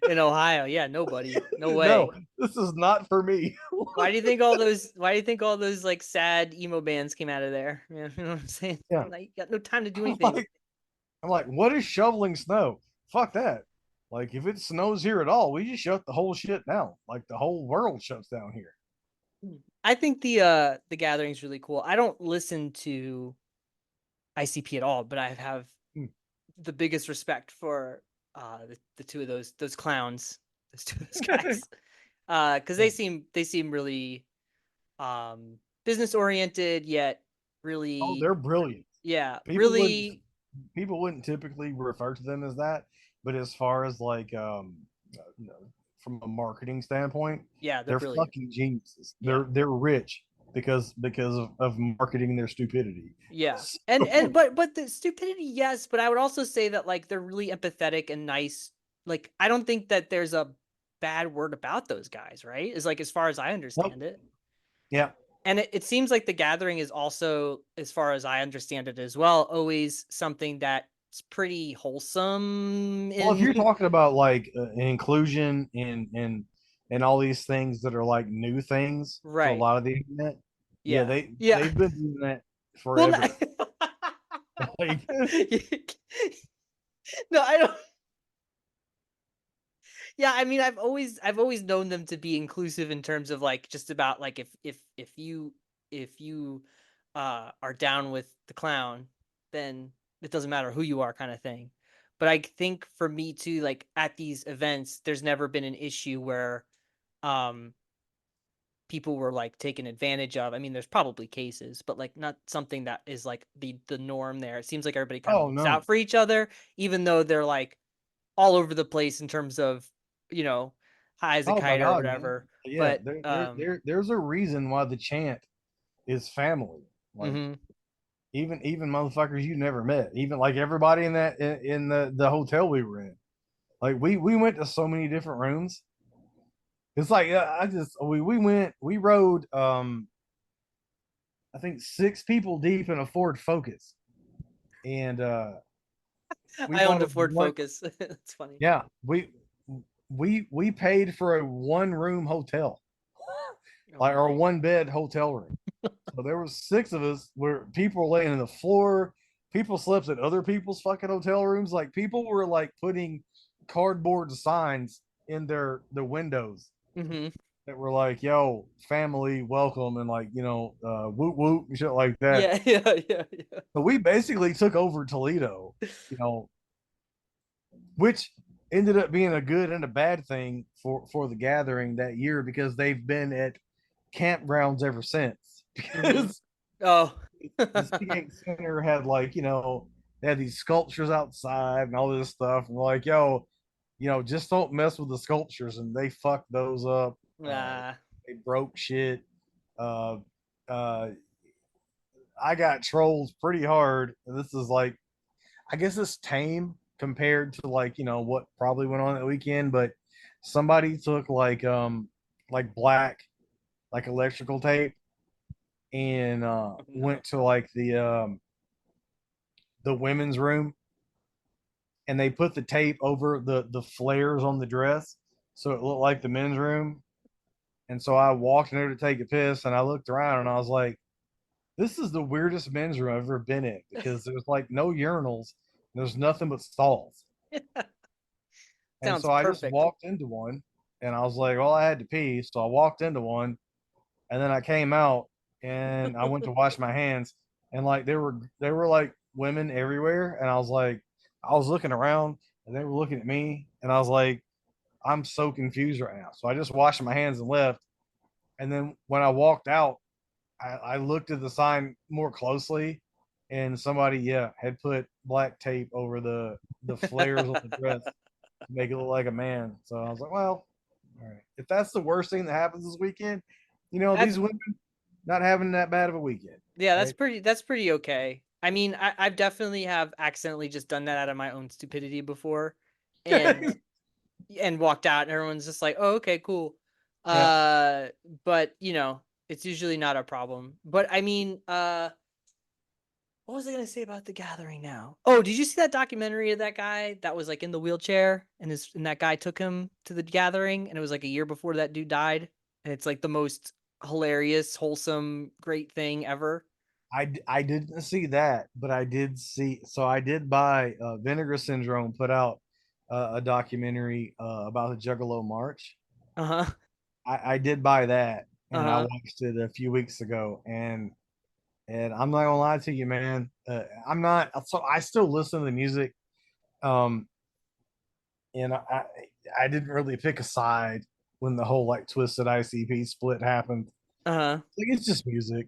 in Ohio. Yeah, nobody. No way. No, this is not for me. Why do you think all those like sad emo bands came out of there? Yeah, you know what I'm saying? Yeah. Like, you got no time to do I'm anything. like, I'm like, what is shoveling snow? Fuck that. Like, if it snows here at all, we just shut the whole shit down. Like, the whole world shuts down here. I think the gathering's really cool. I don't listen to ICP at all, but I have Hmm. the biggest respect for the two of those clowns, those two of those guys. Because they seem really business oriented yet Oh, really they're brilliant. yeah, People wouldn't really people wouldn't typically refer to them as that, but as far as like you know, from a marketing standpoint, yeah, they're they're brilliant. fucking geniuses. Yeah. They're rich because of marketing their stupidity. Yeah. So, And but the stupidity, yes, but I would also say that like they're really empathetic and nice. Like I don't think that there's a bad word about those guys, right? Is like as far as I nope. understand it. Yeah. And it seems like the gathering is also, as far as I understand it as well, always something that's pretty wholesome Well, if you're in talking about like inclusion and all these things that are like new things to a right. lot of the internet, yeah, Yeah. Yeah. they've been doing that Well, forever. Like, no, I don't. Yeah, I mean, I've always known them to be inclusive in terms of like just about like if you are down with the clown, then it doesn't matter who you are, kind of thing. But I think for me too, like at these events, there's never been an issue where um people were like taken advantage of. I mean, there's probably cases, but like not something that is like the norm there. It seems like everybody kind of oh looks no, out for each other, even though they're like all over the place in terms of, you know, high as a oh my kite or god, man, whatever. yeah, But there's a reason why the chant is family. Like mhm. even motherfuckers you never met, even like everybody in that in the hotel we were in. Like we went to so many different rooms. It's like we rode I think 6 people deep in a Ford Focus, and we I owned bought a a Ford one. Focus. It's funny. Yeah, we paid for a 1 room hotel, Oh like or a my. 1 bed hotel room. So there was 6 of us where people were laying on the floor. People slept at other people's fucking hotel rooms. Like people were like putting cardboard signs in the windows Mhm. that were like, "Yo, family, welcome," and like whoop whoop and shit like that. Yeah, yeah, yeah, So we basically took over Toledo, you know, which ended up being a good and a bad thing for the gathering that year because they've been at campgrounds ever since. yeah. Mhm. Because Oh. the Seagate Center had like they had these sculptures outside and all this stuff, and we're like, yo, just don't mess with the sculptures, and they fucked those up. Nah. They broke shit. Uh, uh, I got trolled pretty hard. This is like, I guess it's tame compared to like what probably went on that weekend, but somebody took like black like electrical tape, and Oh, no. went to like the women's room, and they put the tape over the flares on the dress, so it looked like the men's room. And so I walked in there to take a piss, and I looked around, and I was like, "This is the weirdest men's room I've ever been in because there's like no urinals, there's nothing but stalls." And Sounds so I just perfect. walked into one, and I was like, "Well, I had to pee," so I walked into one, and then I came out, and I went to wash my hands, and like there were like women everywhere, and I was looking around, and they were looking at me, and I was like, I'm so confused right now. So I just washed my hands and left. And then when I walked out, I looked at the sign more closely, and somebody, yeah, had put black tape over the flares on the dress to make it look like a man. So I was like, well, all right. If that's the worst thing that happens this weekend, That's these women not having that bad of a weekend, yeah, right? that's pretty okay. I mean, I've definitely have accidentally just done that out of my own stupidity before, and walked out, and everyone's just like, "Oh, okay, cool." Yeah, Uh, but it's usually not a problem. But I mean, what was I gonna say about the gathering now? Oh, did you see that documentary of that guy that was like in the wheelchair, and that guy took him to the gathering, and it was like a year before that dude died, and it's like the most hilarious, wholesome, great thing ever. I didn't see that, but I did see. So I did buy Vinegar Syndrome put out a documentary about the Juggalo March. Uh-huh. I did buy that, and I Uh-huh. watched it a few weeks ago, and I'm not gonna lie to you, man. I'm not. So I still listen to the music, um, and I didn't really pick a side when the whole like Twisted ICP split happened. Uh-huh. Like it's just music.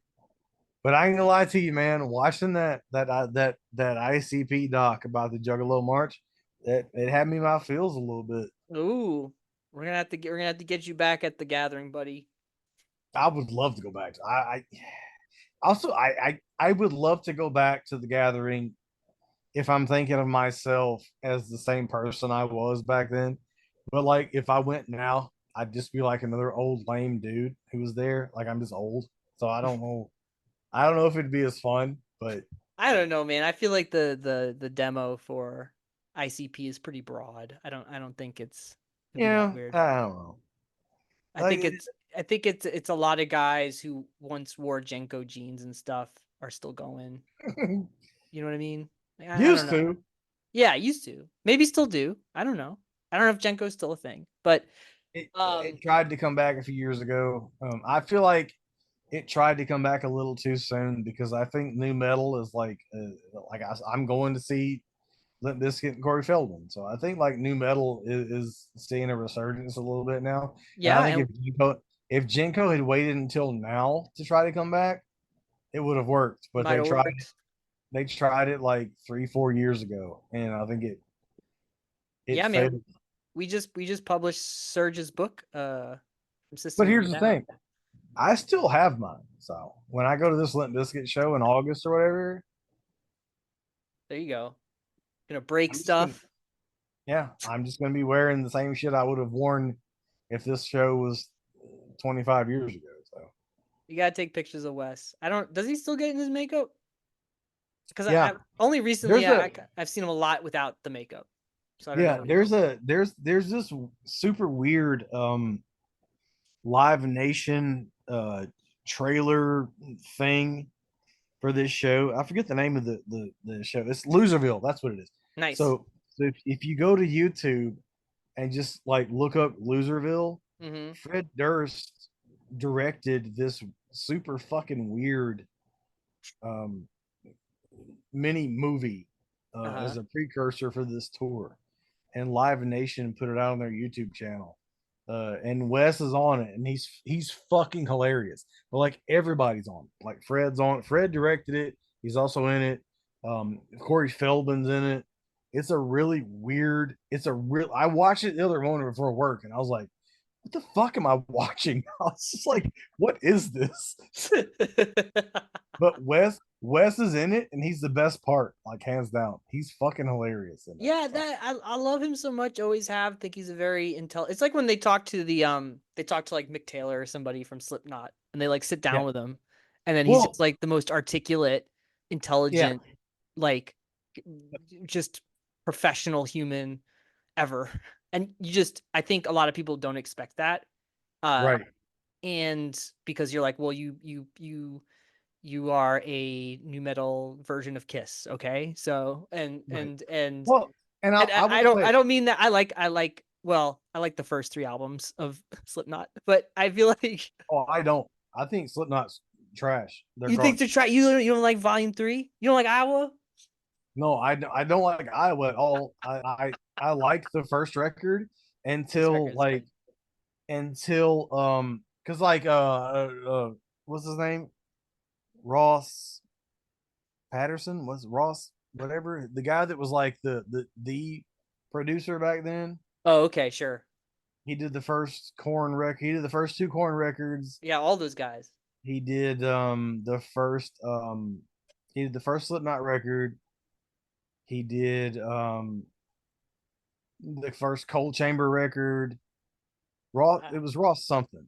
But I ain't gonna lie to you, man. Watching that ICP doc about the Juggalo March, that it had me in my feels a little bit. Ooh. We're gonna have to get you back at the gathering, buddy. I would love to go back. I also I would love to go back to the gathering if I'm thinking of myself as the same person I was back then. But like if I went now, I'd just be like another old lame dude who was there. Like I'm just old, so I don't know. I don't know if it'd be as fun, but I don't know, man. I feel like the demo for ICP is pretty broad. I don't think it'd be that yeah, weird. I don't know. I think Like it's I think it's a lot of guys who once wore Jenko jeans and stuff are still going. You know what I mean? Like, I don't used know. to. Yeah, used to. Maybe still do. I don't know. I don't know if Jenko's still a thing. But It tried to come back a few years ago. I feel like it tried to come back a little too soon because I think new metal is I'm going to see Limp Bizkit and Corey Feldman, so I think like new metal is seeing a resurgence a little bit now. And I yeah, think and if Jinko had waited until now to try to come back, it would have worked. But might have worked. they tried it like 3 4 years ago, and I think it Yeah, man. failed. We just published Surge's book from But System of a here's the Down. thing. I still have mine. So when I go to this Limp Bizkit show in August or whatever, There you go. Gonna break I'm just gonna stuff. yeah, I'm just gonna be wearing the same shit I would have worn if this show was 25 years ago. So You gotta take pictures of Wes. I don't. Does he still get in his makeup? Because yeah, I only recently there's a I've seen him a lot without the makeup, so I don't know yeah, what he looks like. there's this super weird Live Nation trailer thing for this show. I forget the name of the show. It's Loserville. That's what it is. Nice. So if you go to YouTube and just like look up Loserville, Mm-hmm. Fred Durst directed this super fucking weird um, mini movie Uh huh. as a precursor for this tour, and Live Nation put it out on their YouTube channel. And Wes is on it, and he's fucking hilarious. But like everybody's on it. Like Fred's on it. Fred directed it. He's also in it. Corey Feldman's in it. It's a really weird. It's a real. I watched it the other morning before work, and I was like, "What the fuck am I watching?" I was just like, "What is this?" But Wes is in it, and he's the best part, like hands down. He's fucking hilarious in that. Yeah, So that I love him so much. Always have. Think he's a very It's like when they talk to they talk to like Mick Taylor or somebody from Slipknot, and they like sit yeah. down with him, and then he's Well, just like the most articulate, yeah. intelligent, like just professional human ever. And I think a lot of people don't expect that. Uh, Right. and because you're like, well, you are a new metal version of Kiss, okay? So Right. Well, and and I will I say, don't mean that I like the first three albums of Slipknot, but I feel like oh, I don't. I think Slipknot's trash. They're you think to garbage. try you don't like Volume 3? You don't like Iowa? No, I don't like Iowa at all. I like the first record This until record is good. because what's his name? Ross Patterson was Ross whatever the guy that was like the producer back then. Oh, okay, sure. He did the first Corn record. He did the first two Corn records. Yeah, all those guys. He did he did the first Slipknot record. He did the first Cold Chamber record. Ross, Uh, it was Ross something.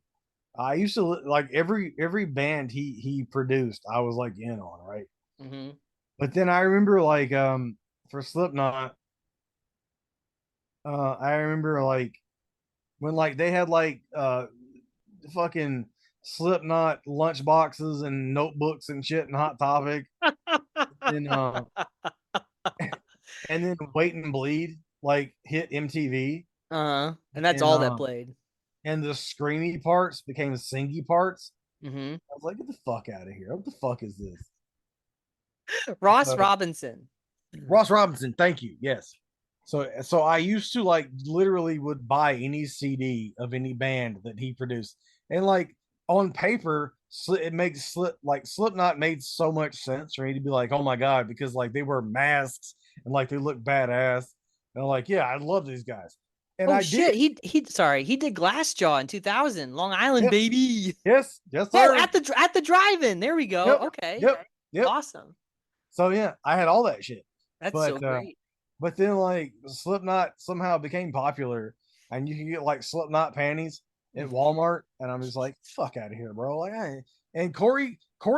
I used to like every band he produced. I was like in on, right. mhm. But then I remember like for Slipknot, I remember like when like they had like fucking Slipknot lunch boxes and notebooks and shit and Hot Topic, and and then Wait and Bleed like hit MTV, Uh-huh. And that's and all that played. and the screamy parts became singy parts. Mhm. I was like, get the fuck out of here! What the fuck is this? Ross So Robinson. Ross Robinson, thank you. Yes. So I used to like literally would buy any CD of any band that he produced, and like on paper, it makes Slipknot made so much sense for me to be like, oh my god, because like they wear masks and like they look badass, and I'm like, yeah, I love these guys, and Oh I did. shit, he did Glassjaw in 2000. Long Island, Yep. baby. Yes. Yes, Oh, sir. at the drive-in. There we go. Yep. Okay. Yep. Yep. Awesome. So yeah, I had all that shit, That's so but great. but then like Slipknot somehow became popular, and you can get like Slipknot panties at Walmart, and I'm just like, fuck out of here, bro. Like, and Corey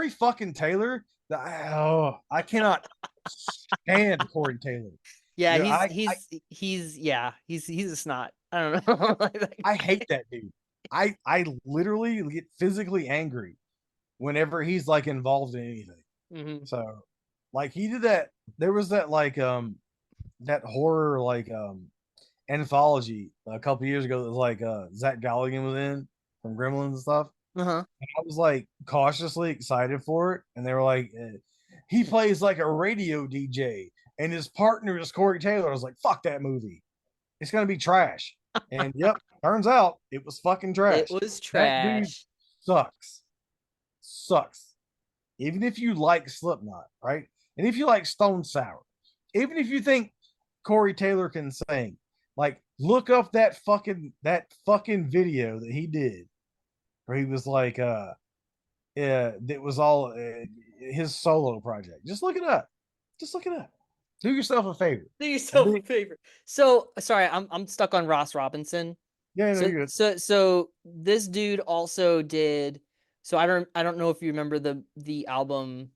fucking Taylor, I cannot stand Corey Taylor. Yeah, Yeah, he's a snot. I don't know. I hate that dude. I literally get physically angry whenever he's like involved in anything. Mhm. So like he did that. There was that like that horror like anthology a couple years ago that was like Zach Galligan was in from Gremlins and stuff. Uh-huh. And I was like cautiously excited for it, and they were like, he plays like a radio DJ, and his partner is Corey Taylor. I was like, fuck that movie. It's gonna be trash. And yep, turns out it was fucking It trash. was That dude trash. sucks. Sucks. Even if you like Slipknot, right? And if you like Stone Sour, even if you think Corey Taylor can sing, like look up that fucking video that he did where he was like yeah, that was all his solo project. Just look it up. Just look it up. Do yourself a favor. Do And yourself then, a favor. So sorry, I'm stuck on Ross Robinson. yeah, no, So you're good. so this dude also did. So I don't know if you remember the album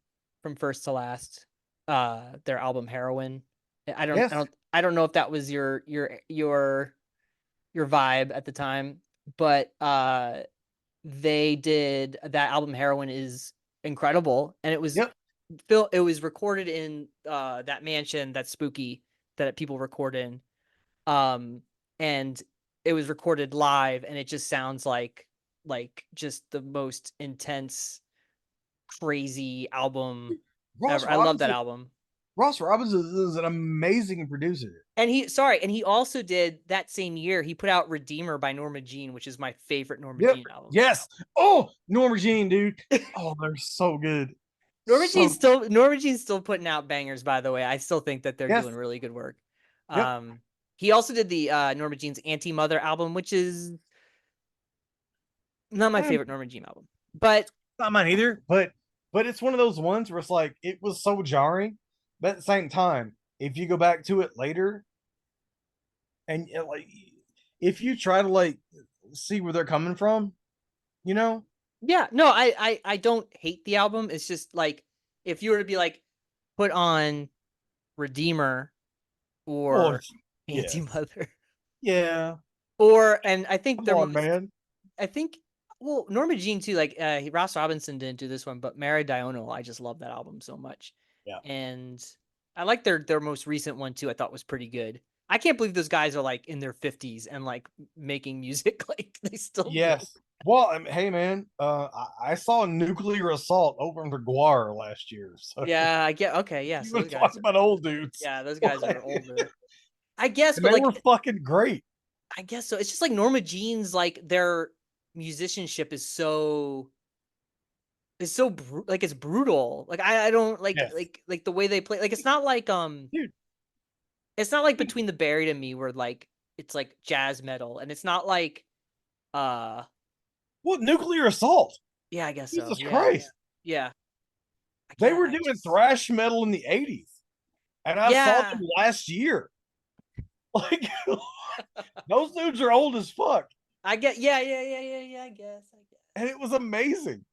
from first to last, their album Heroin. Yes. I don't know if that was your vibe at the time, but they did that album Heroin is incredible, and Yep. it was recorded in that mansion that's spooky that people record in, um and it was recorded live, and it just sounds like just the most intense crazy album Ross ever. I love that Robinson. album. Ross Robinson is an amazing producer. And he also did that same year, he put out Redeemer by Norma Jean, which is my favorite Norma Yep. Jean album. Yes. Oh, Norma Jean, dude. Oh, they're so good. So Norma Jean's still putting out bangers, by the way. I still think that they're yes. doing really good work. Yep. He also did the Norma Jean's Anti-Mother album, which is not my Eh, favorite Norma Jean album. But not mine either. But but it's one of those ones where it's like it was so jarring, but at the same time, if you go back to it later and like if you try to like see where they're coming from, you know, Yeah, no, I don't hate the album. It's just like if you were to be like put on Redeemer well, or Anti yes, Mother, yeah, or and I think come their on, most, man, I think, well, Norma Jean too. Like Ross Robinson didn't do this one, but Mary Dionel, I just love that album so much, yeah, and I like their most recent one too. I thought was pretty good. I can't believe those guys are like in their 50s and like making music like they still do. yes. Well, hey, man, I saw Nuclear Assault open for Guar last year, so Yeah, I get okay. Yeah, you so want those to talk guys are, about old dudes? yeah, those guys are Like, older. I guess, and but they like were fucking great. I guess so. It's just like Norma Jean's like their musicianship is so like it's brutal. Like I don't Yes, like the way they play. Like dude. it's not like Between the Buried and Me where like it's like jazz metal, and it's not like uh What Nuclear Assault? yeah, I guess so. Jesus Yeah. Christ. Yeah. I They can't were I doing just thrash metal in the 80s. And I saw yeah. them last year. Like those dudes are old as fuck. I get yeah, I guess. And it was amazing.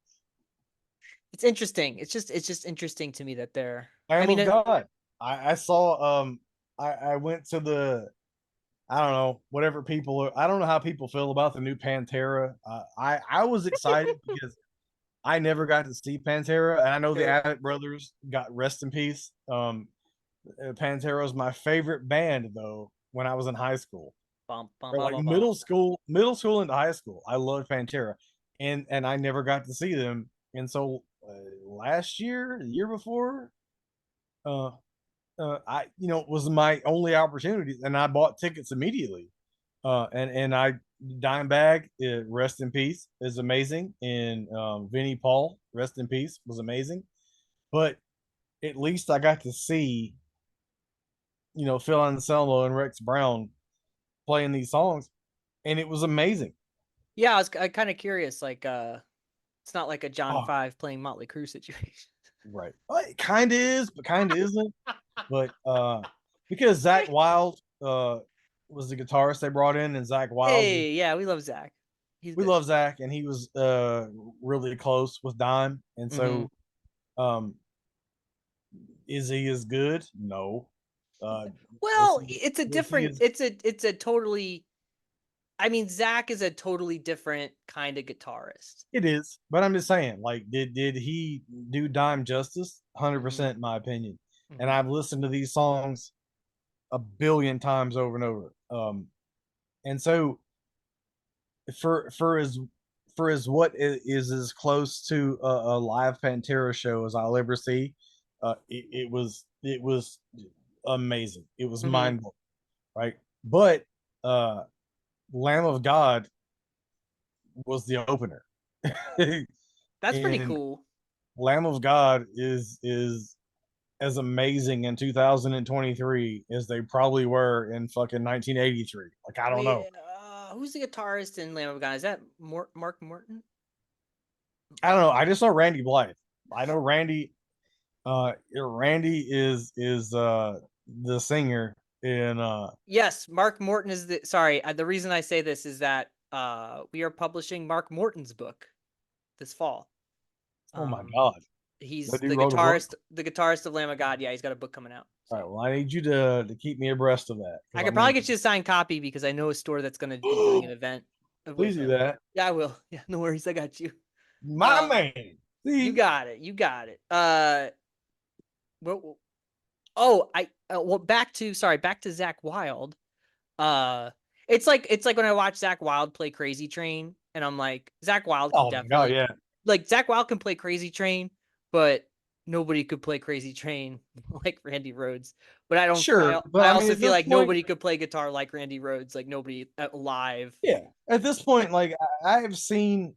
It's interesting. It's just interesting to me that they're I Lamb mean of God. I saw I went to the I don't know, whatever people are, I don't know how people feel about the new Pantera. I was excited because I never got to see Pantera, and I know the sure. Abbott brothers got rest in peace. Pantera was my favorite band though when I was in high school, Bum, bum, or bum, like bum, bum. middle school into high school. I loved Pantera, and I never got to see them. And so last year, the year before, uh, I was my only opportunity, and I bought tickets immediately. And I Dimebag, rest in peace, is amazing, and Vinnie Paul, rest in peace, was amazing. But at least I got to see Phil Anselmo and Rex Brown playing these songs, and it was amazing. Yeah, I was kind of curious. Like, it's not like a John Oh, Five playing Motley Crue situation. right. Well, it kind of is, but kind of isn't. But because Zach Wild was the guitarist they brought in, and Zach Wild was, Hey, yeah, we love Zach. He's we good. love Zach, and he was really close with Dime, and Hmm. so um, is he as good? No. Uh, was Well, he? it's a Was he different. as? It's a totally. I mean, Zach is a totally different kind of guitarist. It is, but I'm just saying, like, did he do Dime justice? Hundred Hmm. percent, in my opinion. And Hmm. I've listened to these songs a billion times over and over. And so for for as what is as close to a live Pantera show as I'll ever see, it was amazing. It was Hmm. mind blowing, right? But uh, Lamb of God was the opener, That's pretty and cool. Lamb of God is as amazing in 2023 as they probably were in fucking 1983. Like I don't Wait, know. who's the guitarist in Lamb of God? Is that Mark Morton? I don't know. I just know Randy Blythe. I know Randy. Randy is the singer in Yes, Mark Morton is the. Sorry, the reason I say this is that we are publishing Mark Morton's book this fall. oh my Um, god, he's that dude wrote a book. the guitarist of Lamb of God. Yeah, he's got a book coming out. All right, So well I need you to keep me abreast of that I because I could probably mean, get you a signed copy because I know a store that's going to be doing an event please with do him. that, Yeah, I will. Yeah, no worries. I got you. my Uh, man. you See, got it. You got it. Well, oh, well, back to Zach Wild. Uh, it's like when I watch Zach Wild play Crazy Train, and I'm like, Zach Wild can oh my god, definitely yeah, like Zach Wild can play Crazy Train, but nobody could play Crazy Train like Randy Rhoads. But I don't. sure, but I I mean also at feel this like point, nobody could play guitar like Randy Rhoads. Like nobody live. yeah, at this point, like I have seen,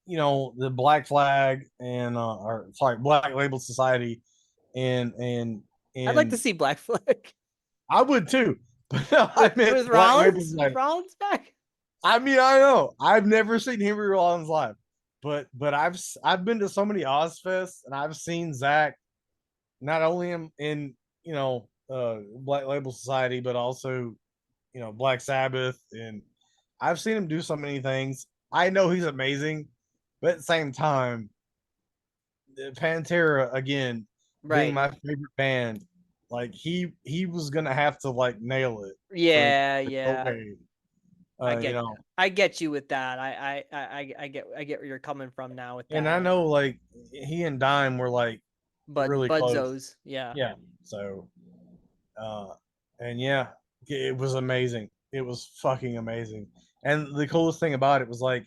the Black Flag and or sorry, Black Label Society, and and I'd like to and see Black Flag I would too, but no, I meant with Black Label Rollins. With Society. Rollins back. I mean, I know I've never seen Henry Rollins live, but I've been to so many Ozfests, and I've seen Zach not only in Black Label Society, but also Black Sabbath, and I've seen him do so many things. I know he's amazing, but at the same time, Pantera again being Right. my favorite band, like he was gonna have to like nail it for me. Yeah, Like, yeah. okay, I you get know, I get you with that. I get where you're coming from now with and that. I know like he and Dime were like really close. Budzos, yeah. Yeah, so uh, and yeah, it was amazing. It was fucking amazing. And the coolest thing about it was like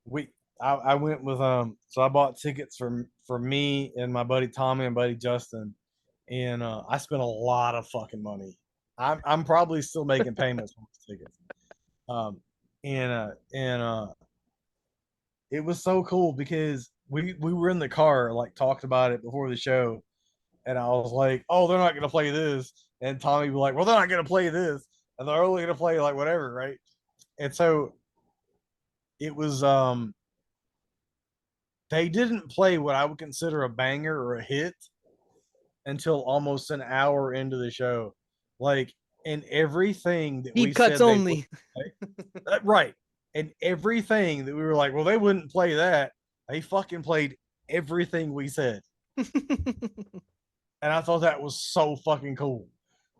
we I went with so I bought tickets for me and my buddy Tommy and buddy Justin, and I spent a lot of fucking money. I'm probably still making payments for these tickets. Um and it was so cool because we were in the car like talked about it before the show, and I was like, oh, they're not gonna play this, and Tommy was like, well, they're not gonna play this, and they're only gonna play like whatever, right? And so it was they didn't play what I would consider a banger or a hit until almost an hour into the show. Like, and everything that we Deep cuts said they would only. play, right. And everything that we were like, well, they wouldn't play that. They fucking played everything we said. And I thought that was so fucking cool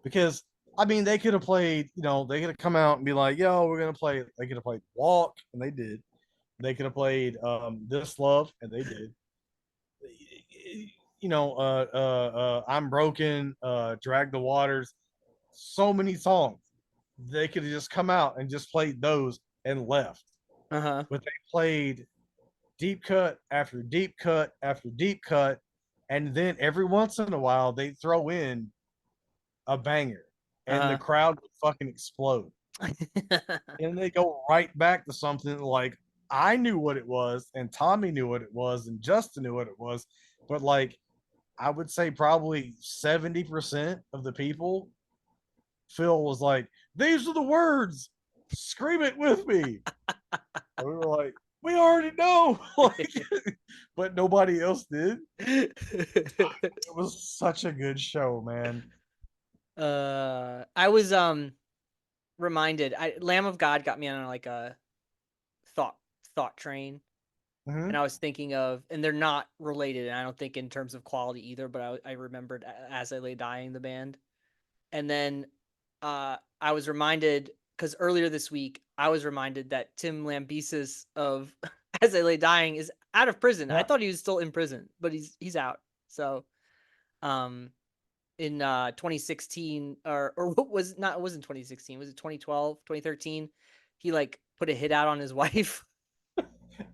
because I mean, they could have played, they could have come out and be like, yo, we're going to play. They could have played Walk, and they did. They could have played This Love, and they did. I'm Broken, Drag the Waters, so many songs. They could have just come out and just played those and left. Uh-huh. But they played deep cut after deep cut after deep cut. And then every once in a while, they throw in a banger and the Uh-huh. crowd would fucking explode. And they go right back to something like I knew what it was, and Tommy knew what it was, and Justin knew what it was. But like I would say probably 70% of the people, Phil was like, these are the words. Scream it with me. And we were like, we already know. Like, but nobody else did. It was such a good show, man. I was reminded. Lamb of God got me on like a thought thought train, and Mm-hmm. I was thinking of, and they're not related, and I don't think in terms of quality either. But I remembered As I Lay Dying, the band, and then I was reminded because earlier this week I was reminded that Tim Lambesis of As I Lay Dying is out of prison. I Yeah. thought he was still in prison, but he's out. So um in 2016 or what was not it wasn't 2016, was it 2012, 2013? He like put a hit out on his wife.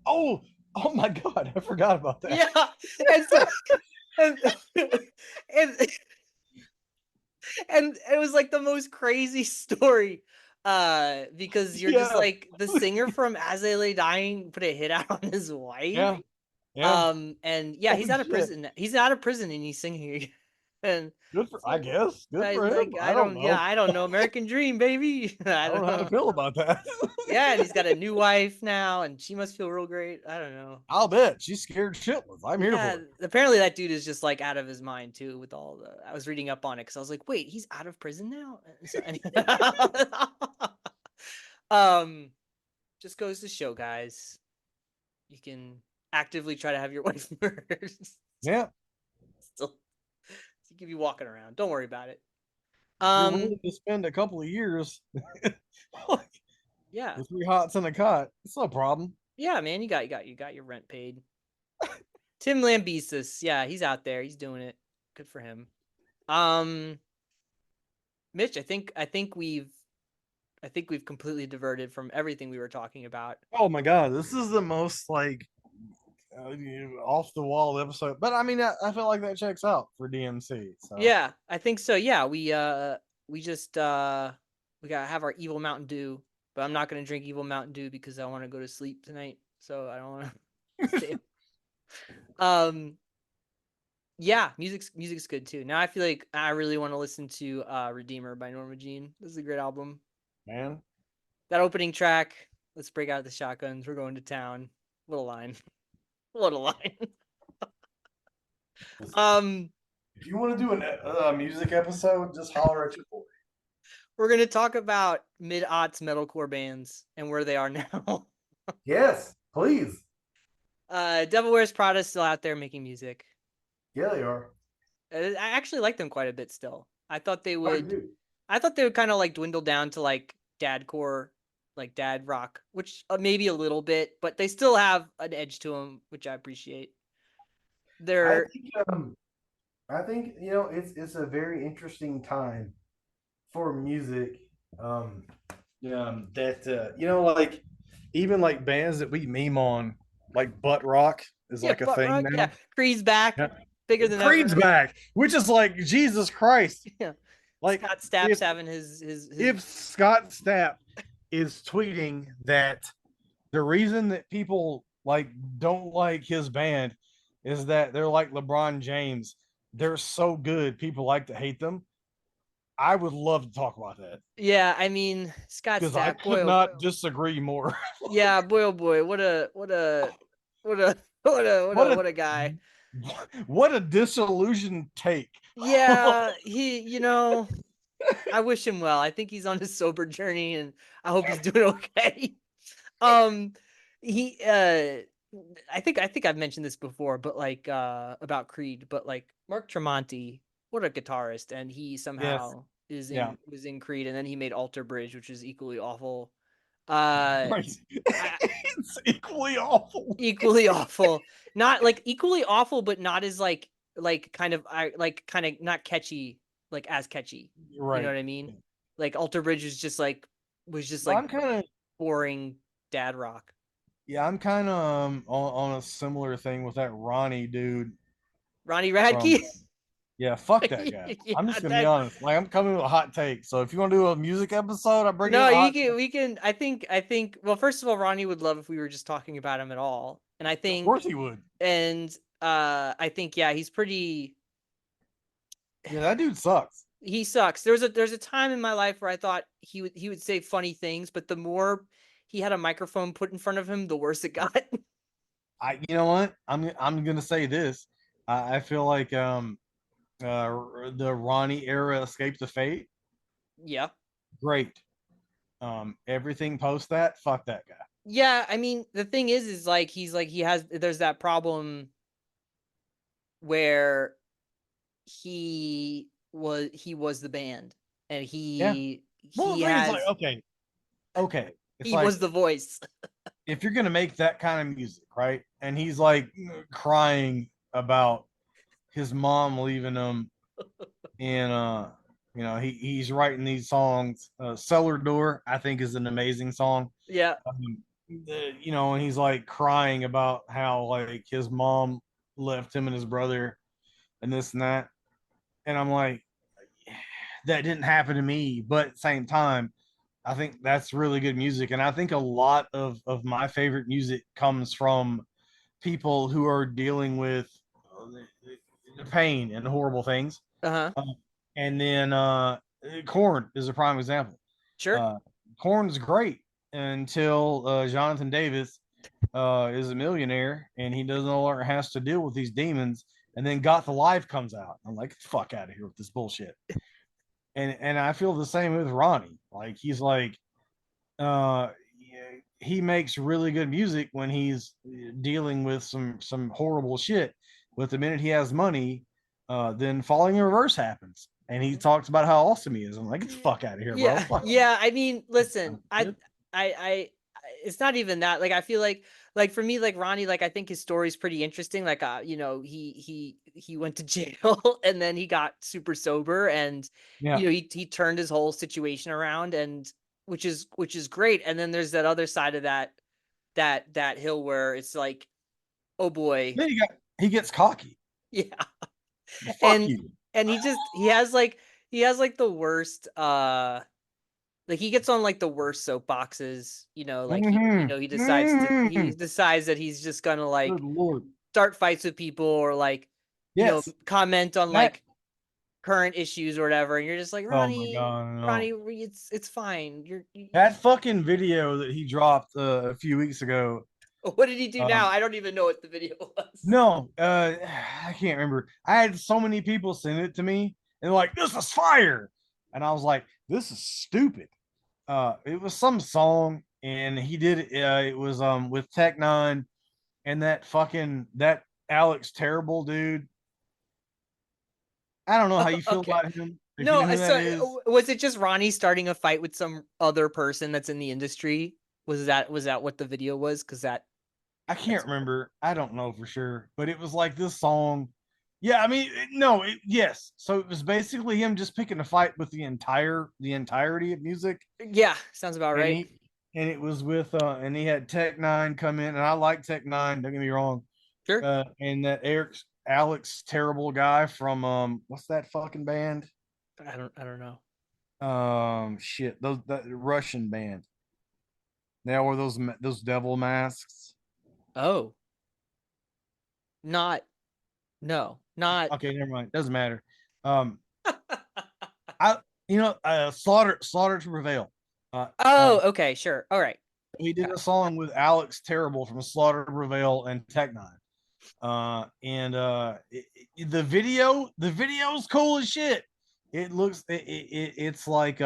Oh, oh my God. I forgot about that. Yeah. And so and, and and it was like the most crazy story because you're just Yeah. like the singer from As I Lay Dying put a hit out on his wife. Yeah. Yeah. And yeah, he's Holy out of shit. prison. He's out of prison and he's singing again. And Good for, I so guess. Good I for him. like I don't know. I don't know, American Dream, baby. I I don't don't know how to know. feel about that. Yeah, and he's got a new wife now, and she must feel real great. I don't know. I'll bet she's scared shitless. I'm here Yeah, for it. apparently that dude is just like out of his mind too. With all the, I was reading up on it because I was like, wait, he's out of prison now. So anyway, um, just goes to show, guys, you can actively try to have your wife murdered. Yeah. Still, to keep you walking around. Don't worry about it. If you're Um, willing to spend a couple of years like, yeah, with three hots and a cot, it's no problem. yeah, man, you got your rent paid. Tim Lambesis, yeah, he's out there. He's doing it. Good for him. Um, Mitch, I think we've completely diverted from everything we were talking about. Oh my God. This is the most like off the wall episode. But I mean, I feel like that checks out for DmC. So, Yeah, I think so. Yeah, we just we gotta have our evil Mountain Dew, but I'm not gonna drink evil Mountain Dew because I want to go to sleep tonight. So I don't want to stay. Um, yeah, music's good too. Now I feel like I really want to listen to Redeemer by Norma Jean. This is a great album. man. That opening track, let's break out the shotguns. We're going to town. Little line. What a line. Listen, if you want to do a music episode, just holler at your boy. We're gonna talk about mid-aughts metalcore bands and where they are now. Yes, please. Devil Wears Prada is still out there making music. Yeah, they are. I actually like them quite a bit still. I thought they I would. do. I thought they would kind of like dwindle down to like dadcore, like dad rock, which maybe a little bit, but they still have an edge to them, which I appreciate. I They're think it's a very interesting time for music. Um, that like even like bands that we meme on, like butt rock is yeah, like a butt thing rock. Yeah, now. Creed's back, Yeah. bigger than Creed's ever. back, which is like Jesus Christ. Yeah, Like Scott Stapp's having his. if Scott Stapp is tweeting that the reason that people like don't like his band is that they're like LeBron James. They're so good, people like to hate them. I would love to talk about that Yeah, I mean Scott because I Stapp, boy, could oh, not disagree more. yeah, boy, oh boy, what a what what a a guy. what a disillusioned take. Yeah, I wish him well. I think he's on his sober journey, and I hope he's doing okay. Um, he I think I've mentioned this before, but like about Creed, but like Mark Tremonti, what a guitarist, and he Yes. somehow Yeah. was in Creed, and then he made Alter Bridge, which is equally awful. Crazy. I, It's equally awful. equally awful. Not like equally awful, but not as like kind of I like kind of not catchy, like as catchy. You know Right. what I mean? Like Alter Bridge was just Well, like I'm kind of boring dad rock. yeah, I'm kind of on a similar thing with that Ronnie dude Ronnie from Radke. yeah, fuck that guy. Yeah, I'm just gonna be that honest. Like I'm coming with a hot take. So if you want to do a music episode, I'm bringing no, in a you hot can take. we can I think well, first of all, Ronnie would love if we were just talking about him at all. And I Of think course he would. and I think yeah, he's pretty Yeah, that dude sucks. he sucks. There's a time in my life where I thought he would say funny things, but the more he had a microphone put in front of him, the worse it got. You know what? I'm gonna say this. I feel like the Ronnie era Escape the Fate, Yeah. great. Everything post that, fuck that guy. Yeah, I mean, the thing is like he's like he has there's that problem where he was the band and Yeah. Well, he the thing is like, has okay. It's he was like the voice. if you're gonna make that kind of music, right? And he's like crying about his mom leaving him, and he's writing these songs. Cellar Door, I think, is an amazing song. Yeah. And he's like crying about how like his mom left him and his brother, and this and that. And I'm like, that didn't happen to me, but at the same time, I think that's really good music. And I think a lot of my favorite music comes from people who are dealing with pain and horrible things. Uh-huh. Uh, and then Corn is a prime example. Sure. Uh, Corn's great until Jonathan Davis is a millionaire and he doesn't know what has to deal with these demons. And then Got the Life comes out. I'm like, fuck out of here with this bullshit. And I feel the same with Ronnie. Like he's like, uh, he makes really good music when he's dealing with some horrible shit. But the minute he has money, then Falling in Reverse happens, and he talks about how awesome he is. I'm like, get the fuck out of here, bro. Yeah. Fuck you. Yeah, I mean, listen, I it's not even that. Like I feel like for me like Ronnie like I think his story's pretty interesting. Like he went to jail and then he got super sober and Yeah, he turned his whole situation around and which is great. And then there's that other side of that hill where it's like, oh boy. then he gets cocky. Yeah. Fuck And you. he has like the worst like he gets on like the worst soapboxes, like Mm-hmm. he decides Mm-hmm. that he's just gonna Good like lord. start fights with people or like Yes. comment on That. like current issues or whatever, and you're just like Oh my Ronnie, god. No. Ronnie, it's fine. That fucking video that he dropped a few weeks ago What did he do now? Um, I don't even know what the video was. no, I can't remember. I had so many people send it to me and like, this is fire. And I was like, this is stupid. It was some song and he did it. It was with Tech Nine and that Alex Terrible dude. I don't know how you feel Okay. about him. If you No, know who that so is, was it just Ronnie starting a fight with some other person that's in the industry? Was that what the video was? Because I can't that's remember. I don't know for sure, but it was like this song. Yeah, I mean, no, yes. So it was basically him just picking a fight with the entirety of music, yeah, sounds about and right. it was with and he had Tech Nine come in, and I like Tech Nine. Don't get me wrong. Sure. And that Alex Terrible guy from what's that fucking band? I don't know. Shit, those that Russian band. They all wear those devil masks. Oh, not no, not. Okay, never mind. Doesn't matter. Um, I Slaughter to Prevail. Uh, uh, Oh, okay, sure. All right. he did Okay. a song with Alex Terrible from Slaughter to Prevail and Tech Nine. The video's cool as shit. It looks it's like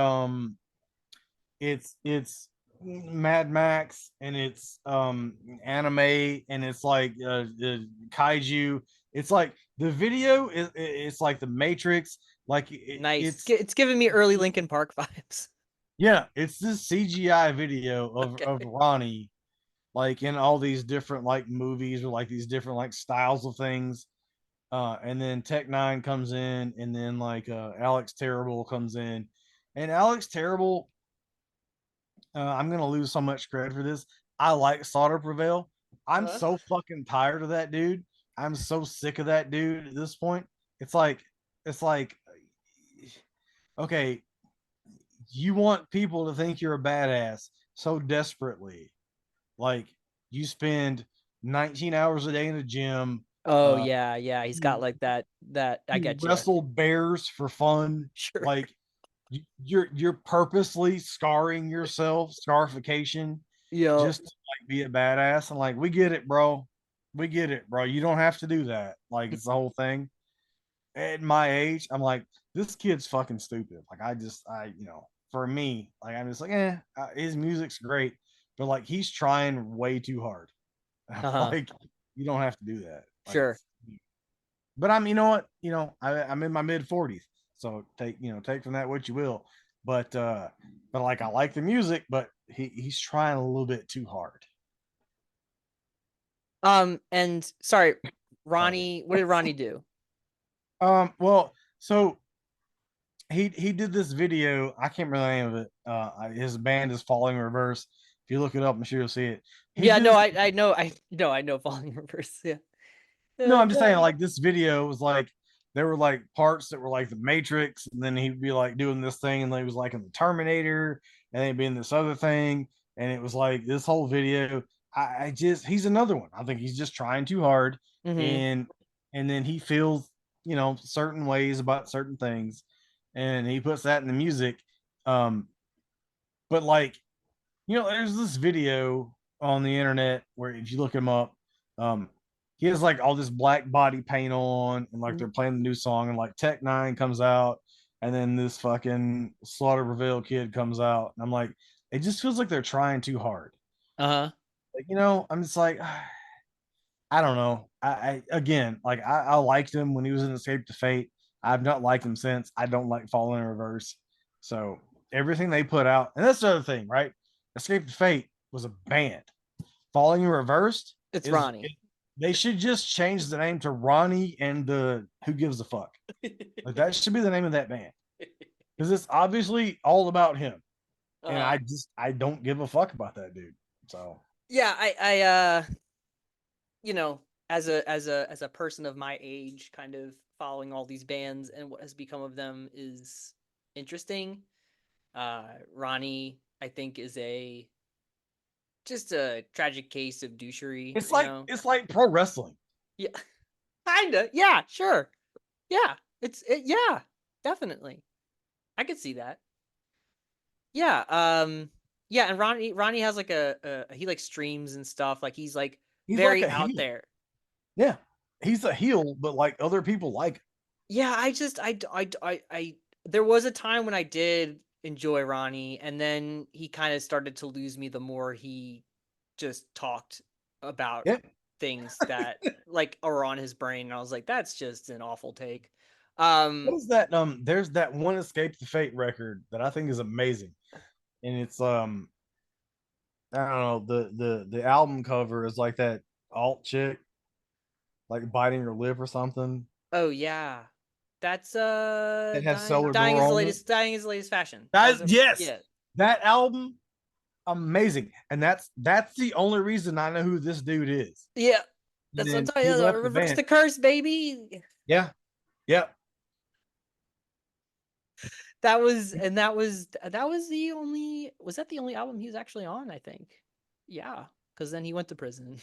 it's Mad Max and it's anime and it's like kaiju. It's like the video is it's like the Matrix. Like Nice. It's giving me early Linkin Park vibes. yeah, it's this CGI video of Okay. Ronnie like in all these different like movies or like these different like styles of things. And then Tech Nine comes in, and then like Alex Terrible comes in, and Alex Terrible. I'm gonna lose so much credit for this. I like Slaughter Prevail. I'm Uh, so fucking tired of that dude. I'm so sick of that dude at this point. It's like, it's like, okay, you want people to think you're a badass so desperately. Like you spend 19 hours a day in the gym. oh Uh, yeah, yeah. He's got you, like that. I you get you. wrestle bears for fun. Sure. Like you're purposely scarring yourself, scarification, Yo. just to like be a badass. And like, we get it, bro. We get it, bro. You don't have to do that. Like, it's the whole thing. At my age, I'm like, this kid's fucking stupid. Like, for me, like, I'm just like, his music's great, but like, he's trying way too hard. Uh-huh. Like, you don't have to do that. Like, Sure. but I'm, you know what, I'm in my mid 40s, so take from that what you will. But like, I like the music, but he's trying a little bit too hard. And sorry, Sorry. Ronnie, what did Ronnie do? Well, so he did this video. I can't remember the name of it. His band is Falling Reverse. If you look it up, I'm sure you'll see it. He Yeah, did no, this. I know Falling Reverse. Yeah. No, I'm just saying, like, this video was like there were like parts that were like the Matrix, and then he'd be like doing this thing, and then he was like in the Terminator, and then he'd be in this other thing, and it was like this whole video. I just he's another one. I think he's just trying too hard, Mm-hmm. and then he feels certain ways about certain things, and he puts that in the music. Um, but like there's this video on the internet where if you look him up, um, he has like all this black body paint on, and like they're playing the new song, and like Tech Nine comes out, and then this fucking Slaughter Prevail kid comes out, and I'm like, it just feels like they're trying too hard. Uh-huh. Like I'm just like, I don't know. I again, like I liked him when he was in Escape to Fate. I've not liked him since. I don't like Falling in Reverse. So everything they put out, and that's the other thing, right? Escape to Fate was a band. Falling in Reversed It's is Ronnie. they should just change the name to Ronnie and the Who Gives a Fuck. Like that should be the name of that band because it's obviously all about him, and Uh, I don't give a fuck about that dude. So yeah, I you know, as a person of my age, kind of following all these bands and what has become of them is interesting. Ronnie, I think, is a just a tragic case of douchery, it's like pro wrestling. Yeah, kinda. Yeah, sure. Yeah, yeah, definitely. I could see that. Yeah. Yeah, and Ronnie has like he like streams and stuff. Like he's like He's like very a out heel. there. Yeah, he's a heel, but like other people like him. Yeah, I there was a time when I did enjoy Ronnie, and then he kind of started to lose me the more he just talked about Yeah. things that like are on his brain. And I was like, that's just an awful take. What is that? There's that one Escape the Fate record that I think is amazing, and it's I don't know, the album cover is like that alt chick like biting her lip or something. Oh yeah. That's It has Cellar Door on it. dying is the latest fashion. That was That yes, yeah. that album amazing, and that's the only reason I know who this dude is. Yeah. And That's what I'm then talking he about. left the Reverse band. the curse, baby. Yeah, yeah. That was the only was that the only album he was actually on, I think. Yeah, because then he went to prison.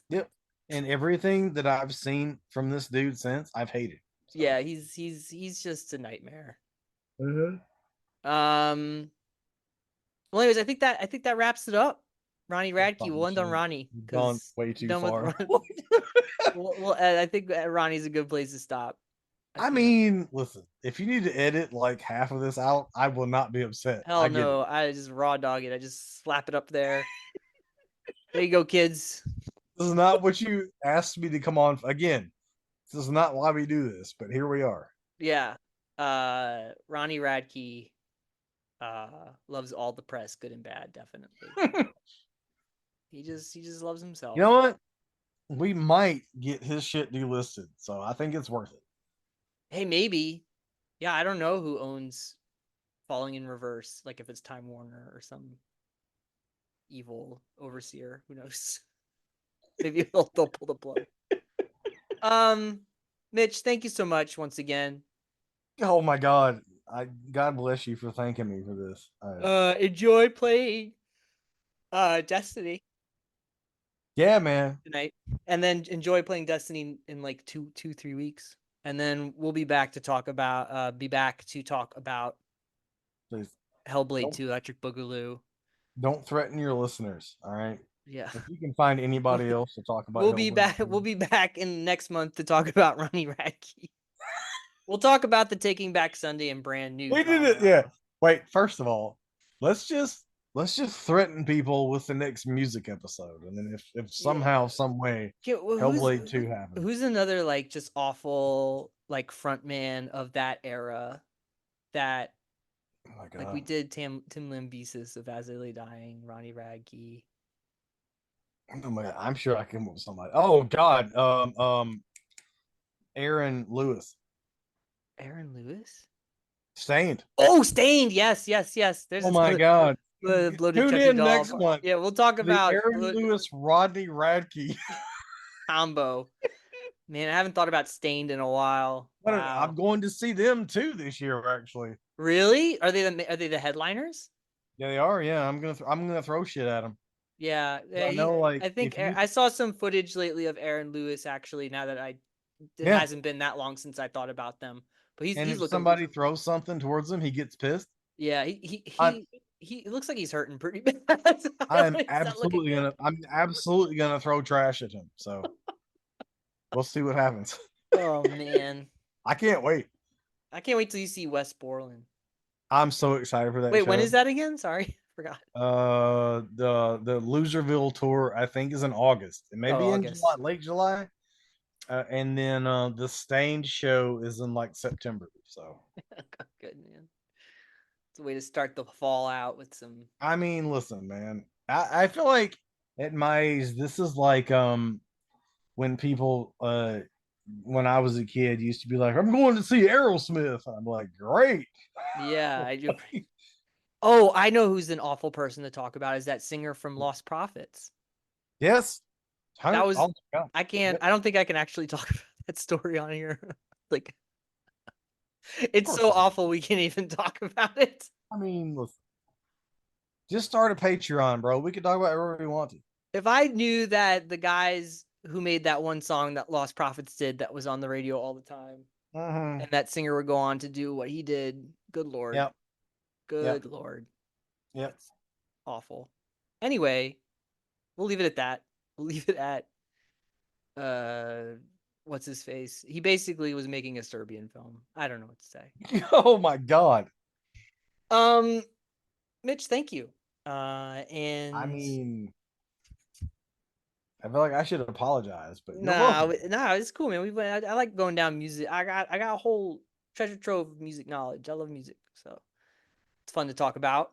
Yep. And everything that I've seen from this dude since, I've hated. So. Yeah, he's just a nightmare. Mm-hmm. Um well anyways, I think that wraps it up. Ronnie Radke, we'll end on Ronnie You've gone because way we're too done with far. well, I think Ronnie's a good place to stop. I mean, listen, if you need to edit like half of this out, I will not be upset. Hell I get it. no, I just raw dog it. I just slap it up there. There you go, kids. This is not what you asked me to come on again. This is not why we do this, but here we are. Yeah. Ronnie Radke loves all the press, good and bad, definitely. He just loves himself. You know what? We might get his shit delisted, so I think it's worth it. Hey, maybe. Yeah, I don't know who owns Falling in Reverse, like if it's Time Warner or some evil overseer. Who knows? Maybe they'll pull the plug. Mitch, thank you so much once again. Oh my god. God bless you for thanking me for this. Enjoy playing Destiny Yeah, man. tonight, and then enjoy playing Destiny in like 3 weeks, and then we'll be back to talk about Please Hellblade don't 2 Electric Boogaloo. don't threaten your listeners. All right. Yeah. If you can find anybody else to talk about We'll be Hellblade, back. We'll be back in next month to talk about Ronnie Radke. We'll talk about the Taking Back Sunday and brand new we did it. genre. Yeah. Wait. First of all, let's just threaten people with the next music episode, and then if Yeah. somehow some way Yeah, well, Hellblade 2 happens. who's another like just awful like front man of that era that Oh my like we god. did Tim Lambesis of As I Lay Dying, Ronnie Radke. Oh my god. I'm sure I can come up with somebody. Oh god. Aaron Lewis. Aaron Lewis? Stained. Oh, Stained. Yes, yes, yes. There's Oh this my god. bloated Tune Chucky in doll. next month. Yeah, we'll talk The about Aaron Lewis Rodney Radke. combo. Man, I haven't thought about Stained in a while. I'm Wow. going to see them too this year. Actually, Really? Are they the headliners? yeah, they are. Yeah, I'm gonna throw shit at them. Yeah, I know, like I think if you, I saw some footage lately of Aaron Lewis actually. Now that it yeah, hasn't been that long since I thought about them, but and he's if looking. somebody throws something towards him, he gets pissed. Yeah, I'm he looks like he's hurting pretty bad. It's not looking good. I'm absolutely gonna throw trash at him. So we'll see what happens. Oh man, I can't wait. I can't wait till you see West Borland. I'm so excited for that Wait, when show. is that again? Sorry, forgot. The Loserville tour I think is in August. It may Oh, be in July, August. late July. And then the Stained show is in like September. So Good man. It's a way to start the fall out with some. I mean, listen, man. I feel like at my age, this is like when people when I was a kid used to be like, I'm going to see Aerosmith. I'm like, great. Yeah, I do. Oh, I know who's an awful person to talk about is that singer from Lost Prophets. Yes. That was Oh my God. I can't Yep, I don't think I can actually talk about that story on here. Like of it's course so you can. awful we can't even talk about it. I mean, listen, just start a Patreon, bro. We can talk about whatever we want to. If I knew that the guys who made that one song that Lost Prophets did that was on the radio all the time Mm-hmm. and that singer would go on to do what he did, good lord. Yep. Yep. Good lord. Yep. awful. Anyway, we'll leave it at that. We'll leave it at what's his face? He basically was making a Serbian film. I don't know what to say. Oh my god. Mitch, thank you. And I mean, I feel like I should apologize, but you're nah, welcome. it's cool, man. I like going down music. I got a whole treasure trove of music knowledge. I love music, so it's fun to talk about.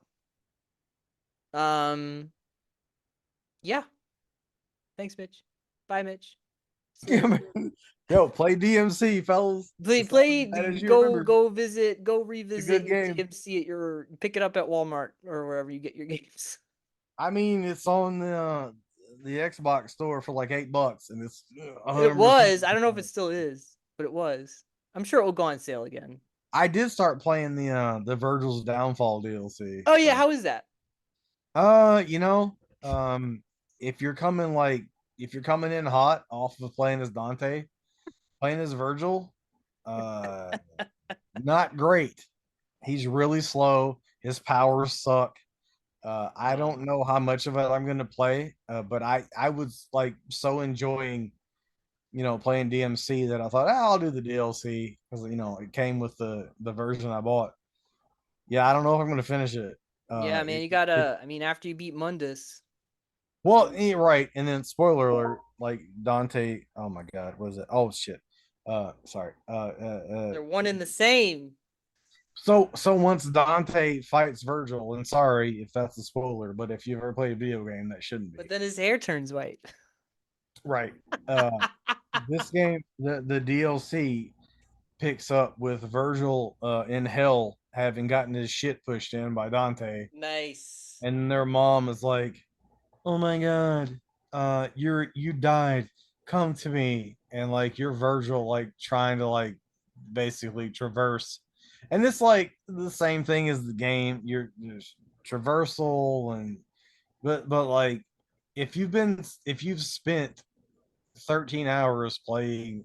Um, yeah. Thanks, Mitch. Bye, Mitch. See you Yeah, later. man. Yo, play DMC, fellas. It's not as bad as you remember. Go It's a revisit good your game. DMC pick it up at Walmart or wherever you get your games. I mean, it's on the Xbox store for like $8, and it's It 100%. was. I don't know if it still is, but it was. I'm sure it will go on sale again. I did start playing the Virgil's Downfall DLC. Oh yeah, So, how is that? you know, if you're coming if you're coming in hot off of playing as Dante, playing as Virgil, uh, not great. He's really slow. His powers suck. I don't know how much of it I'm gonna play, but I was like so enjoying playing DMC that I thought, I'll do the DLC because it came with the version I bought. Yeah, I don't know if I'm gonna finish it. Yeah, man, It, you it gotta. I mean, after you beat Mundus, well, right, and then spoiler alert, like Dante. Oh my God, what is it? Oh shit. Sorry. they're one in the same. So once Dante fights Virgil, and sorry if that's a spoiler, but if you've ever played a video game, that shouldn't But be. then his hair turns white. Right. Uh, this game, the DLC picks up with Virgil in hell having gotten his shit pushed in by Dante, Nice. and their mom is like, "Oh my god, you died. Come to me." And like you're Virgil, like trying to like basically traverse, and it's like the same thing as the game. You're traversal and but like if you've spent 13 hours playing,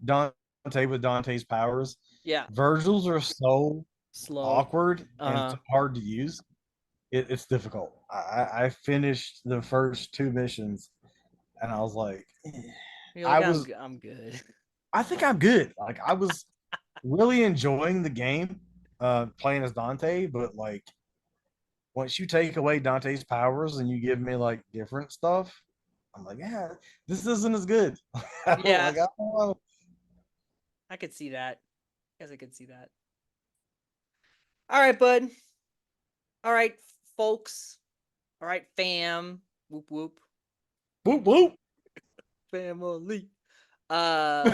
Dante with Dante's powers. Yeah. Virgil's are so Slow. awkward Uh and huh. so hard to use. It's difficult. I finished the first two missions and I was like, You're like I was, I'm good. I think I'm good. Like I was really enjoying the game, playing as Dante, but like once you take away Dante's powers and you give me like different stuff, I'm like, yeah, this isn't as good. Yeah, I don't know. I could see that. Guess I could see that. All right, bud. All right, folks. All right, fam. Whoop whoop. Whoop whoop. Family. Uh,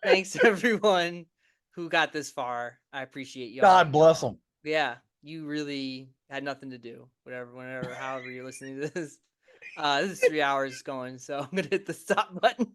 thanks everyone who got this far. I appreciate y'all. God bless them. Yeah, you really had nothing to do. Whenever, however you're listening to this. This is 3 hours going, so I'm gonna hit the stop button.